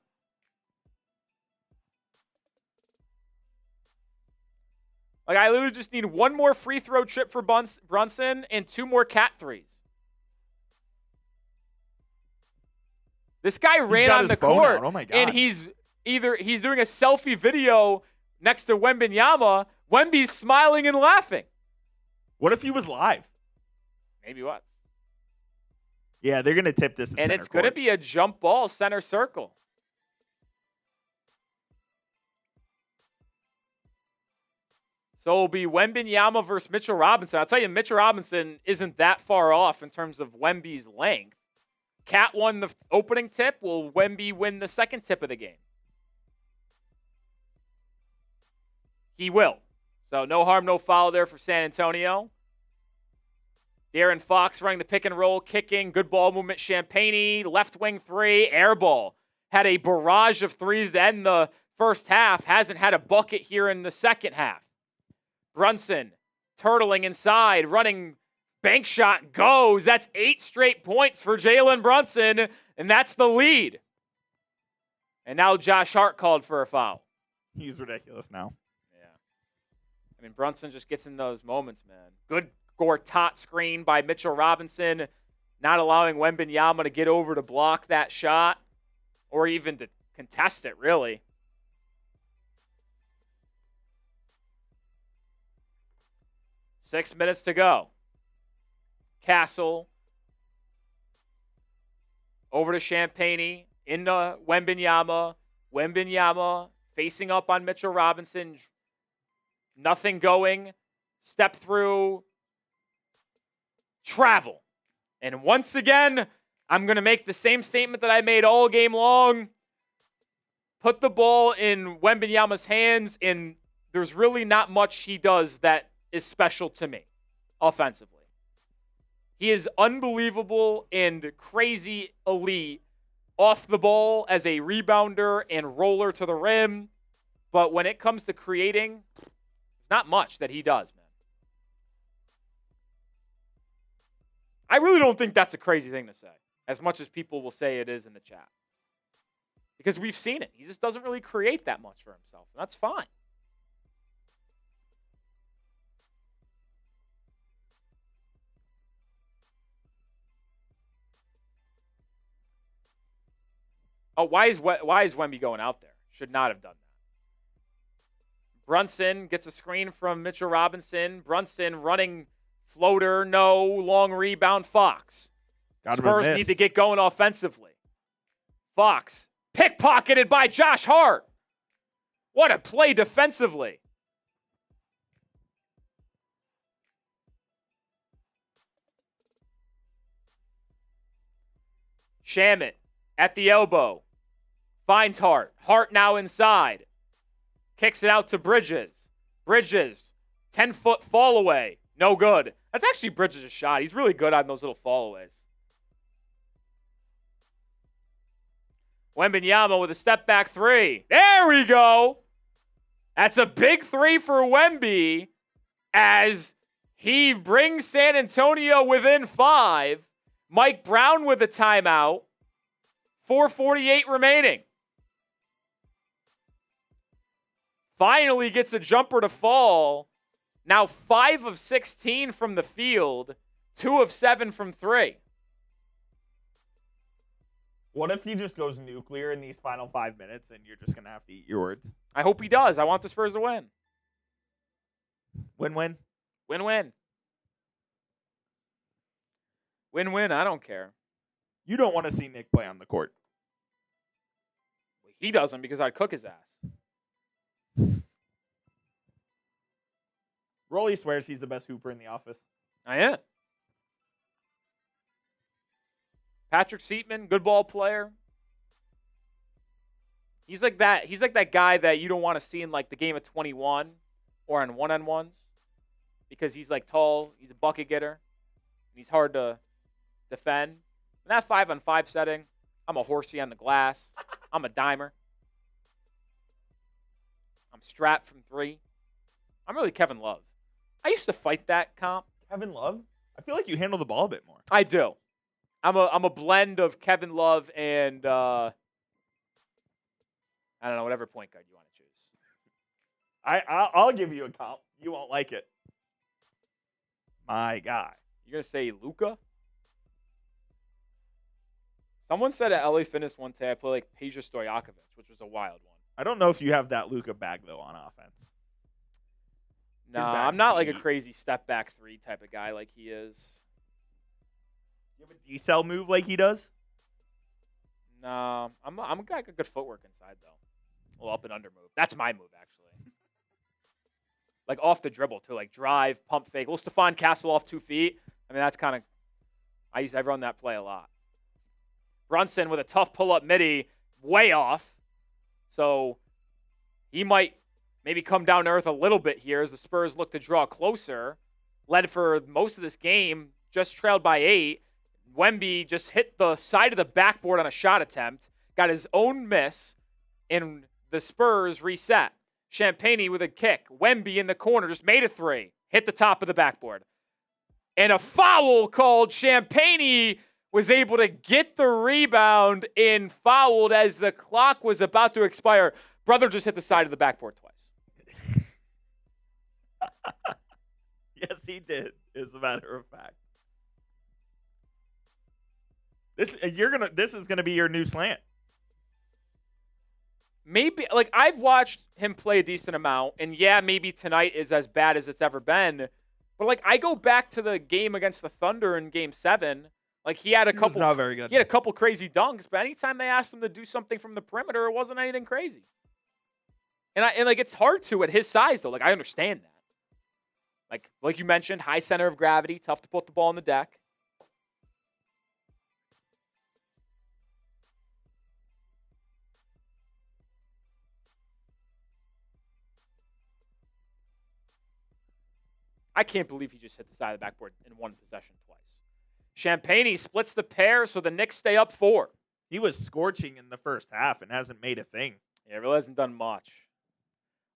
Like, I literally just need one more free throw trip for Brunson and two more cat threes. This guy ran on the court, oh my God. and he's doing a selfie video next to Wembanyama. Wemby's smiling and laughing. What if he was live? Maybe what? Yeah, they're going to tip this. And it's going to be a jump ball center circle. So it'll be Wembanyama versus Mitchell Robinson. I'll tell you, Mitchell Robinson isn't that far off in terms of Wemby's length. Cat won the opening tip. Will Wemby win the second tip of the game? He will. So no harm, no foul there for San Antonio. De'Aaron Fox running the pick and roll, kicking, good ball movement. Champagny, left wing three, air ball. Had a barrage of threes to end the first half. Hasn't had a bucket here in the second half. Brunson, turtling inside, running bank shot, goes. That's 8 straight points for Jalen Brunson, and that's the lead. And now Josh Hart called for a foul. He's ridiculous now. Yeah. I mean, Brunson just gets in those moments, man. Good Gortat screen by Mitchell Robinson, not allowing Wembanyama to get over to block that shot or even to contest it, really. Six minutes to go. Castle over to Champagny into Wembanyama. Wembanyama facing up on Mitchell Robinson. Nothing going. Step through. Travel. And once again, I'm going to make the same statement that I made all game long. Put the ball in Wembanyama's hands, and there's really not much he does that is special to me offensively. He is unbelievable and crazy elite off the ball as a rebounder and roller to the rim. But when it comes to creating, there's not much that he does, man. I really don't think that's a crazy thing to say, as much as people will say it is in the chat. Because we've seen it. He just doesn't really create that much for himself. And that's fine. Oh, why is Wemby going out there? Should not have done that. Brunson gets a screen from Mitchell Robinson. Brunson running floater, no, long rebound, Fox. Spurs need to get going offensively. Fox, pickpocketed by Josh Hart. What a play defensively. Shamet at the elbow. Finds Hart. Hart now inside. Kicks it out to Bridges. Bridges, 10-foot fall away. No good. That's actually Bridges' shot. He's really good on those little fallaways. Wembanyama with a step-back three. There we go. That's a big three for Wemby as he brings San Antonio within 5. Mike Brown with a timeout. 4:48 remaining. Finally gets a jumper to fall. Now 5 of 16 from the field, 2 of 7 from 3. What if he just goes nuclear in these final 5 minutes and you're just going to have to eat your words? I hope he does. I want the Spurs to win. Win-win. Win-win. Win-win. I don't care. You don't want to see Nick play on the court. He doesn't because I'd cook his ass. Rolly swears he's the best hooper in the office. I am. Patrick Seatman, good ball player. He's like that. He's like that guy that you don't want to see in like the game of 21 or in one-on-ones because he's like tall. He's a bucket getter. And he's hard to defend. In that 5-on-5 setting, I'm a horsey on the glass. I'm a dimer. I'm strapped from 3. I'm really Kevin Love. I used to fight that comp. Kevin Love? I feel like you handle the ball a bit more. I do. I'm a blend of Kevin Love and I don't know, whatever point guard you want to choose. I'll give you a comp. You won't like it. My guy. You're gonna say Luka? Someone said at LA Fitness one day I play like Peja Stojakovic, which was a wild one. I don't know if you have that Luka bag though on offense. No, I'm not like a crazy step back 3 type of guy like he is. You have a D-cell move like he does? No, I'm a guy with good footwork inside though. A little up and under move. That's my move actually. Like off the dribble too, like drive, pump fake. Little Stephon Castle off 2 feet. I mean that's kind of I run that play a lot. Brunson with a tough pull-up midi, way off. So he might maybe come down to earth a little bit here as the Spurs look to draw closer. Led for most of this game, just trailed by 8. Wemby just hit the side of the backboard on a shot attempt, got his own miss, and the Spurs reset. Champagny with a kick. Wemby in the corner just made a 3, hit the top of the backboard. And a foul called. Champagny was able to get the rebound and fouled as the clock was about to expire. Brother just hit the side of the backboard twice. Yes, he did, as a matter of fact. This is gonna be your new slant. Maybe, like, I've watched him play a decent amount, and yeah, maybe tonight is as bad as it's ever been. But like, I go back to the game against the Thunder in Game 7. Like, he had a couple. Not very good. He had a couple crazy dunks, but anytime they asked him to do something from the perimeter, it wasn't anything crazy. And like, it's hard to at his size though. Like, I understand that. Like you mentioned, high center of gravity, tough to put the ball on the deck. I can't believe he just hit the side of the backboard in one possession twice. Champagny splits the pair, so the Knicks stay up 4. He was scorching in the first half and hasn't made a thing. Yeah, really hasn't done much.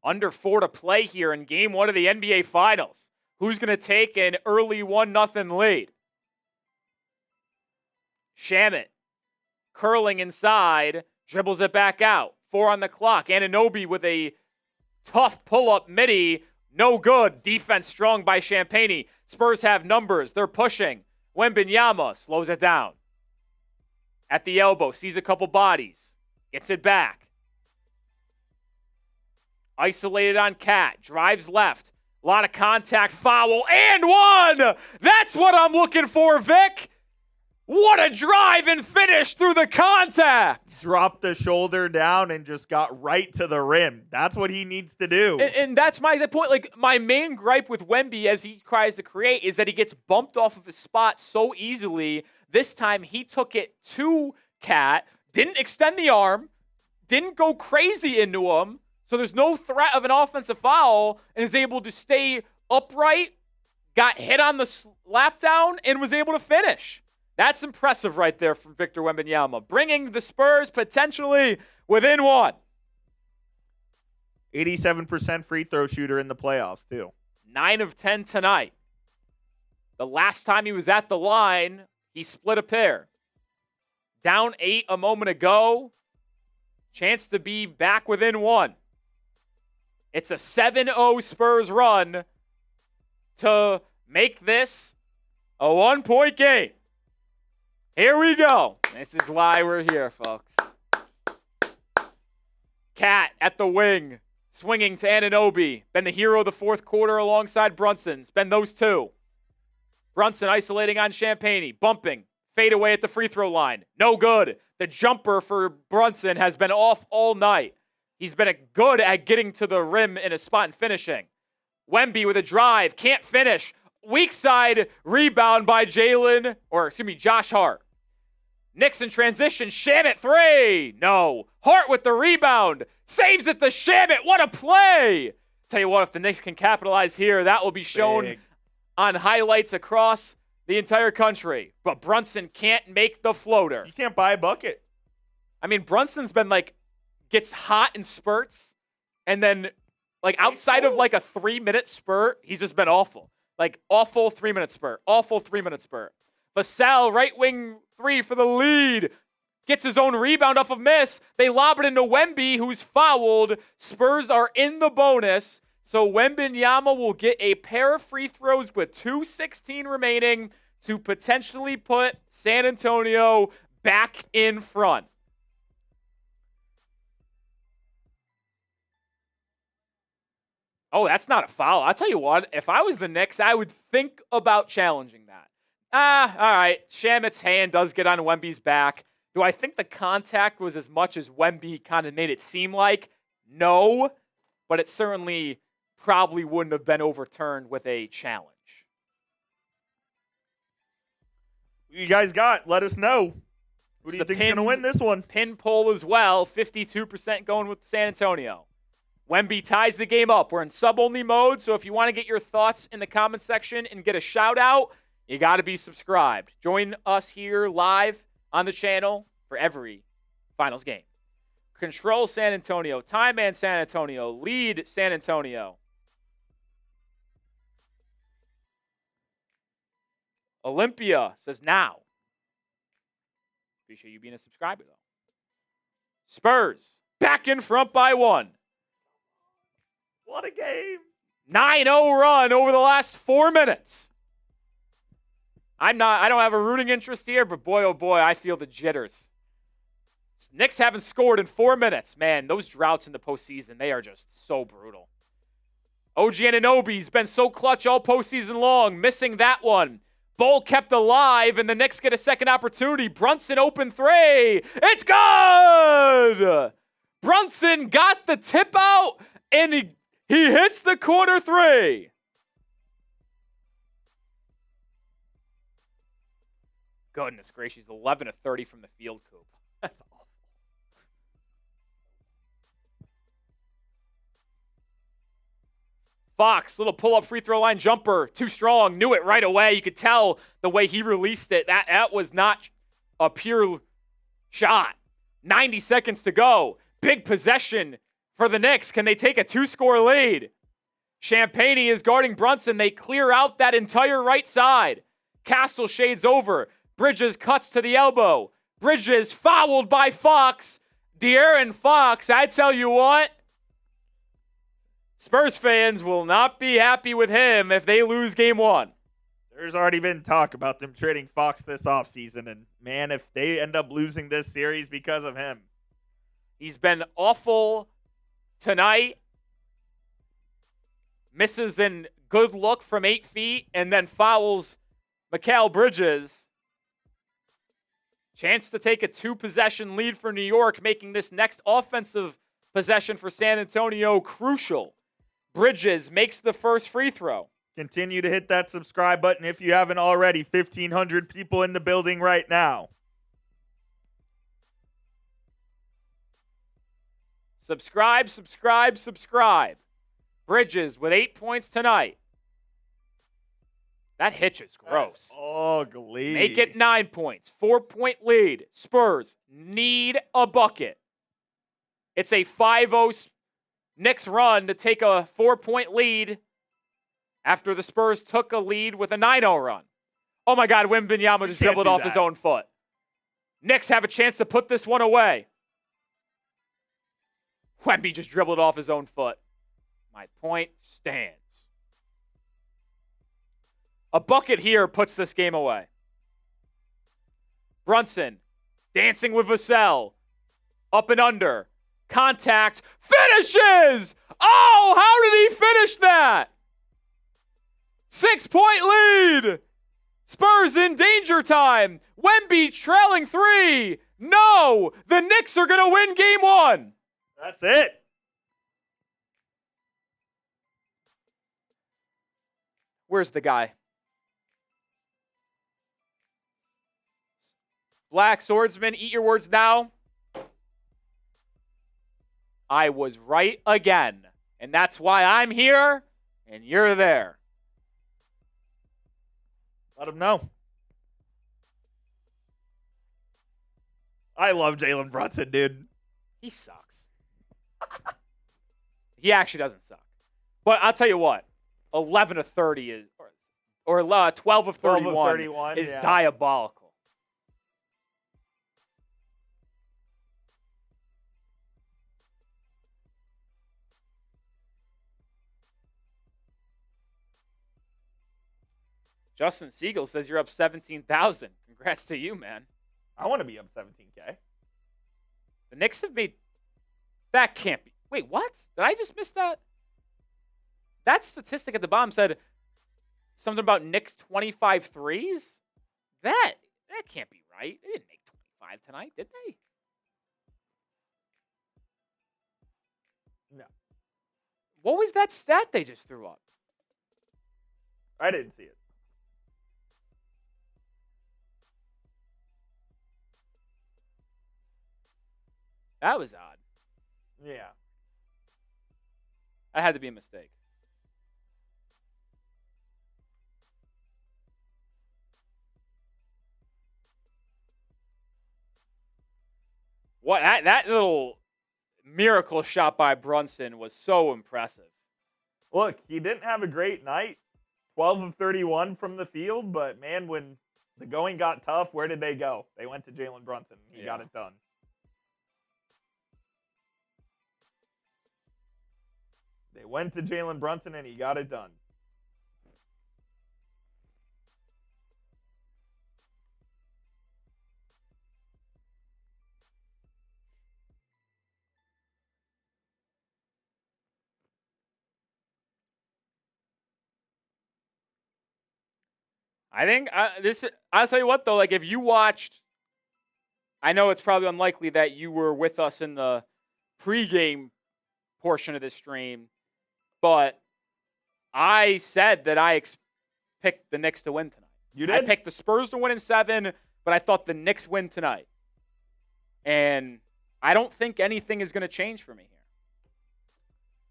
Under 4 to play here in game 1 of the NBA Finals. Who's going to take an early 1-0 lead? Shamet curling inside, dribbles it back out. 4 on the clock. Anunoby with a tough pull-up midi. No good. Defense strong by Champagny. Spurs have numbers. They're pushing. Wembanyama slows it down. At the elbow, sees a couple bodies. Gets it back. Isolated on Cat. Drives left. A lot of contact. Foul. And one! That's what I'm looking for, Vic! What a drive and finish through the contact! Dropped the shoulder down and just got right to the rim. That's what he needs to do. And that's my point. Like, my main gripe with Wemby as he tries to create is that he gets bumped off of his spot so easily. This time he took it to Cat, didn't extend the arm, didn't go crazy into him, so there's no threat of an offensive foul, and is able to stay upright, got hit on the slap down, and was able to finish. That's impressive right there from Victor Wembanyama, bringing the Spurs potentially within 1. 87% free throw shooter in the playoffs, too. 9 of 10 tonight. The last time he was at the line, he split a pair. Down 8 a moment ago. Chance to be back within 1. It's a 7-0 Spurs run to make this a 1-point game. Here we go. This is why we're here, folks. Cat at the wing, swinging to Anunoby. Been the hero of the fourth quarter alongside Brunson. It's been those two. Brunson isolating on Champagny, bumping, fade away at the free throw line. No good. The jumper for Brunson has been off all night. He's been good at getting to the rim in a spot and finishing. Wemby with a drive, can't finish. Weak side rebound by Josh Hart. Knicks in transition, Shamet 3. No. Hart with the rebound. Saves it to Shamet. What a play. Tell you what, if the Knicks can capitalize here, that will be shown on highlights across the entire country. But Brunson can't make the floater. You can't buy a bucket. I mean, Brunson's been gets hot in spurts, and then outside of a 3-minute spurt, he's just been awful. Awful 3-minute spurt. Awful 3-minute spurt. Vassell, right wing 3 for the lead. Gets his own rebound off of miss. They lob it into Wemby, who's fouled. Spurs are in the bonus. So Wembanyama will get a pair of free throws with 2:16 remaining to potentially put San Antonio back in front. Oh, that's not a foul. I'll tell you what, if I was the Knicks, I would think about challenging that. All right. Shamet's hand does get on Wemby's back. Do I think the contact was as much as Wemby kind of made it seem like? No, but it certainly probably wouldn't have been overturned with a challenge. You guys got? Let us know. Who do you think is going to win this one? Pin poll as well. 52% going with San Antonio. Wemby ties the game up. We're in sub-only mode, so if you want to get your thoughts in the comment section and get a shout-out, you got to be subscribed. Join us here live on the channel for every finals game. Control San Antonio. Time man San Antonio. Lead San Antonio. Olympia says now. Appreciate you being a subscriber, though. Spurs back in front by 1. What a game. 9-0 run over the last 4 minutes. I don't have a rooting interest here, but boy, oh boy, I feel the jitters. Knicks haven't scored in 4 minutes. Man, those droughts in the postseason, they are just so brutal. OG Anunoby's been so clutch all postseason long, missing that one. Bull kept alive, and the Knicks get a second opportunity. Brunson open 3. It's good! Brunson got the tip out, and he hits the corner 3. Goodness gracious, 11 of 30 from the field, Coop. That's awful. Fox, little pull-up free throw line jumper. Too strong. Knew it right away. You could tell the way he released it. That was not a pure Shot. 90 seconds to go. Big possession for the Knicks. Can they take a 2-score lead? Champagne is guarding Brunson. They clear out that entire right side. Castle shades over. Bridges cuts to the elbow. Bridges fouled by Fox. De'Aaron Fox, I tell you what, Spurs fans will not be happy with him if they lose game 1. There's already been talk about them trading Fox this offseason, and man, if they end up losing this series because of him. He's been awful tonight. Misses a good look from 8 feet and then fouls Mikal Bridges. Chance to take a 2-possession lead for New York, making this next offensive possession for San Antonio crucial. Bridges makes the first free throw. Continue to hit that subscribe button if you haven't already. 1,500 people in the building right now. Subscribe, subscribe, subscribe. Bridges with 8 points tonight. That hitch is gross. That's ugly. Make it 9 points. 4-point lead. Spurs need a bucket. It's a 5-0 Knicks run to take a 4-point lead after the Spurs took a lead with a 9-0 run. Oh my God, Wembanyama just dribbled off his own foot. Knicks have a chance to put this one away. Wemby just dribbled off his own foot. My point stands. A bucket here puts this game away. Brunson dancing with Vassell. Up and under. Contact. Finishes! Oh, how did he finish that? 6-point lead. Spurs in danger time. Wemby trailing 3. No, the Knicks are going to win game 1. That's it. Where's the guy? Black Swordsman, eat your words now. I was right again. And that's why I'm here and you're there. Let him know. I love Jalen Brunson, dude. He sucks. He actually doesn't suck. But I'll tell you what. 11 of 30 is, or 12 of 31, is diabolical. Justin Siegel says you're up 17,000. Congrats to you, man. I want to be up 17K. The Knicks have made... That can't be... Wait, what? Did I just miss that? That statistic at the bottom said something about Knicks 25 threes? That can't be right. They didn't make 25 tonight, did they? No. What was that stat they just threw up? I didn't see it. That was odd. Yeah. That had to be a mistake. What that little miracle shot by Brunson was so impressive. Look, he didn't have a great night. 12 of 31 from the field, but man, when the going got tough, where did they go? They went to Jalen Brunson. He got it done. They went to Jalen Brunson, and he got it done. I think I'll tell you what, though, like if you watched, I know it's probably unlikely that you were with us in the pregame portion of this stream, but I said that I picked the Knicks to win tonight. You did? I picked the Spurs to win in 7, but I thought the Knicks win tonight. And I don't think anything is going to change for me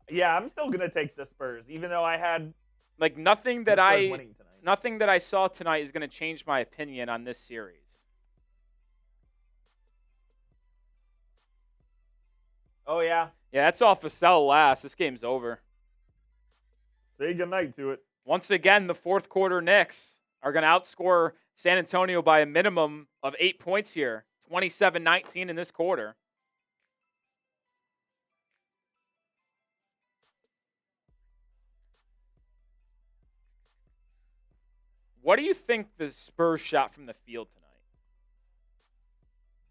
here. Yeah, I'm still going to take the Spurs, even though I had like nothing that winning tonight. Nothing that I saw tonight is going to change my opinion on this series. Oh, yeah. Yeah, that's off Vassell last. This game's over. Say goodnight to it. Once again, the fourth quarter Knicks are going to outscore San Antonio by a minimum of 8 points here. 27-19 in this quarter. What do you think the Spurs shot from the field tonight?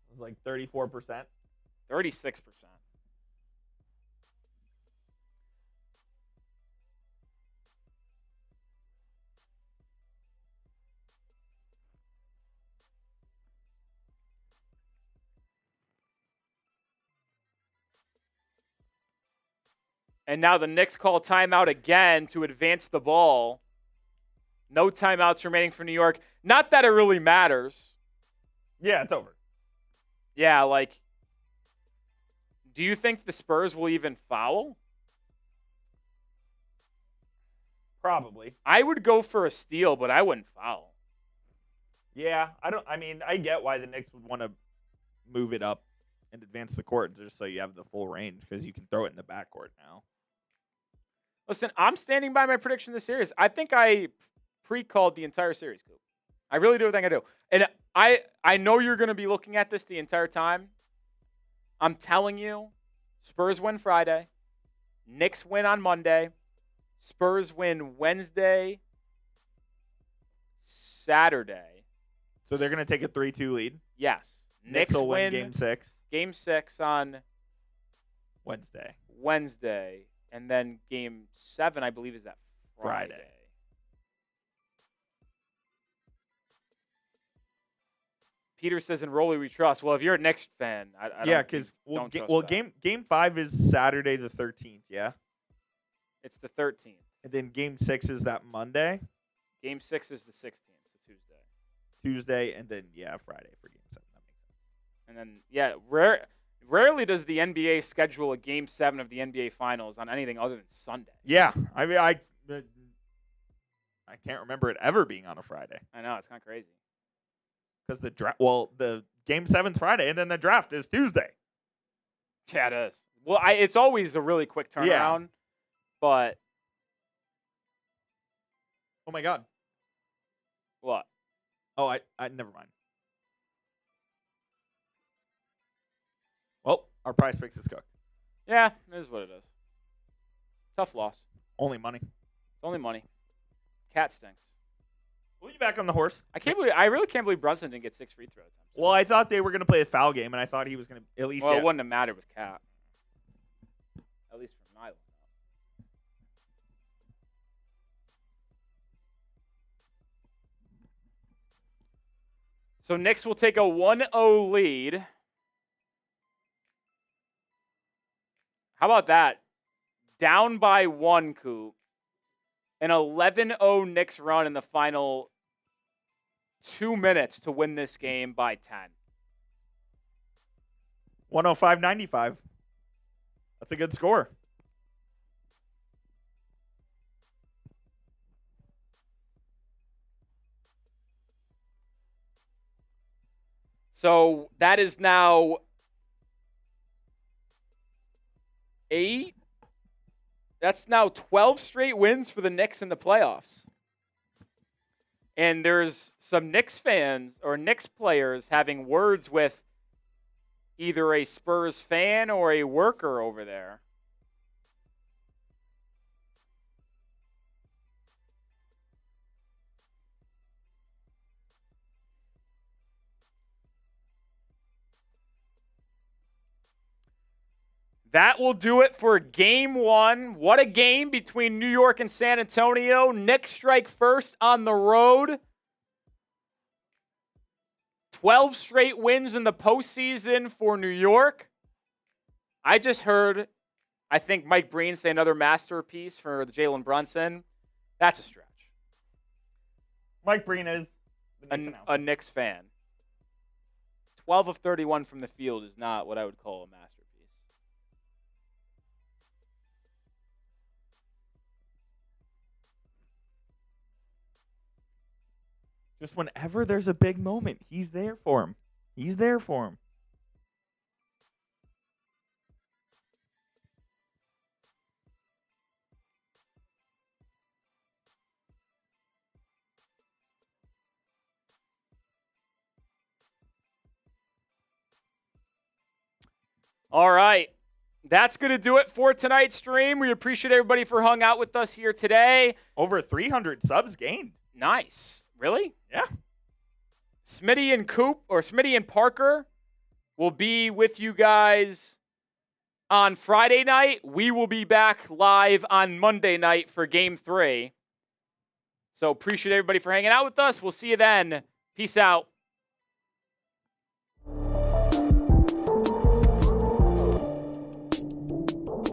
It was like 34%. 36%. And now the Knicks call timeout again to advance the ball. No timeouts remaining for New York. Not that it really matters. Yeah, it's over. Yeah, like, do you think the Spurs will even foul? Probably. I would go for a steal, but I wouldn't foul. Yeah, I get why the Knicks would want to Move it up and advance the court just so you have the full range because you can throw it in the backcourt now. Listen, I'm standing by my prediction of the series. I think I pre-called the entire series, Coop. I really do think I do. And I know you're going to be looking at this the entire time. I'm telling you, Spurs win Friday. Knicks win on Monday. Spurs win Wednesday, Saturday. So they're going to take a 3-2 lead. Yes. Knicks will win Game 6. Game 6 on Wednesday. And then Game 7, I believe, is that Friday. Peter says, in Rolly we trust. Well, if you're a Knicks fan, I Yeah, because game 5 is Saturday the 13th, yeah? It's the 13th. And then Game 6 is that Monday? Game 6 is the 16th, so Tuesday. Tuesday, and then, yeah, Friday for Game 7. That makes sense. And then, yeah, rarely does the NBA schedule a Game 7 of the NBA Finals on anything other than Sunday. Yeah, I mean, I can't remember it ever being on a Friday. I know, it's kind of crazy. Because the Game 7's Friday, and then the draft is Tuesday. Yeah, it is. Well, it's always a really quick turnaround, Yeah. But Oh, my God. what? Oh, I never mind. Well, our prize picks is cooked. Yeah, it is what it is. Tough loss. Only money. It's only money. Cat stinks. We'll be back on the horse. I really can't believe Brunson didn't get 6 free throw attempts. Well, I thought they were going to play a foul game, and I thought he was going to at least Well, get... it wouldn't have mattered with Cat. At least from my look. So Knicks will take a 1-0 lead. How about that? Down by 1, Coop. An 11-0 Knicks run in the final 2 minutes to win this game by 10. 105-95. That's a good score. So that is now 8. That's now 12 straight wins for the Knicks in the playoffs. And there's some Knicks fans or Knicks players having words with either a Spurs fan or a worker over there. That will do it for Game 1. What a game between New York and San Antonio. Knicks strike first on the road. 12 straight wins in the postseason for New York. I just heard, I think, Mike Breen say another masterpiece for the Jalen Brunson. That's a stretch. Mike Breen is A Knicks fan. 12 of 31 from the field is not what I would call a masterpiece. Just whenever there's a big moment, he's there for him. He's there for him. All right. That's going to do it for tonight's stream. We appreciate everybody for hung out with us here today. Over 300 subs gained. Nice. Really? Yeah. Smitty and Parker will be with you guys on Friday night. We will be back live on Monday night for Game 3. So appreciate everybody for hanging out with us. We'll see you then. Peace out.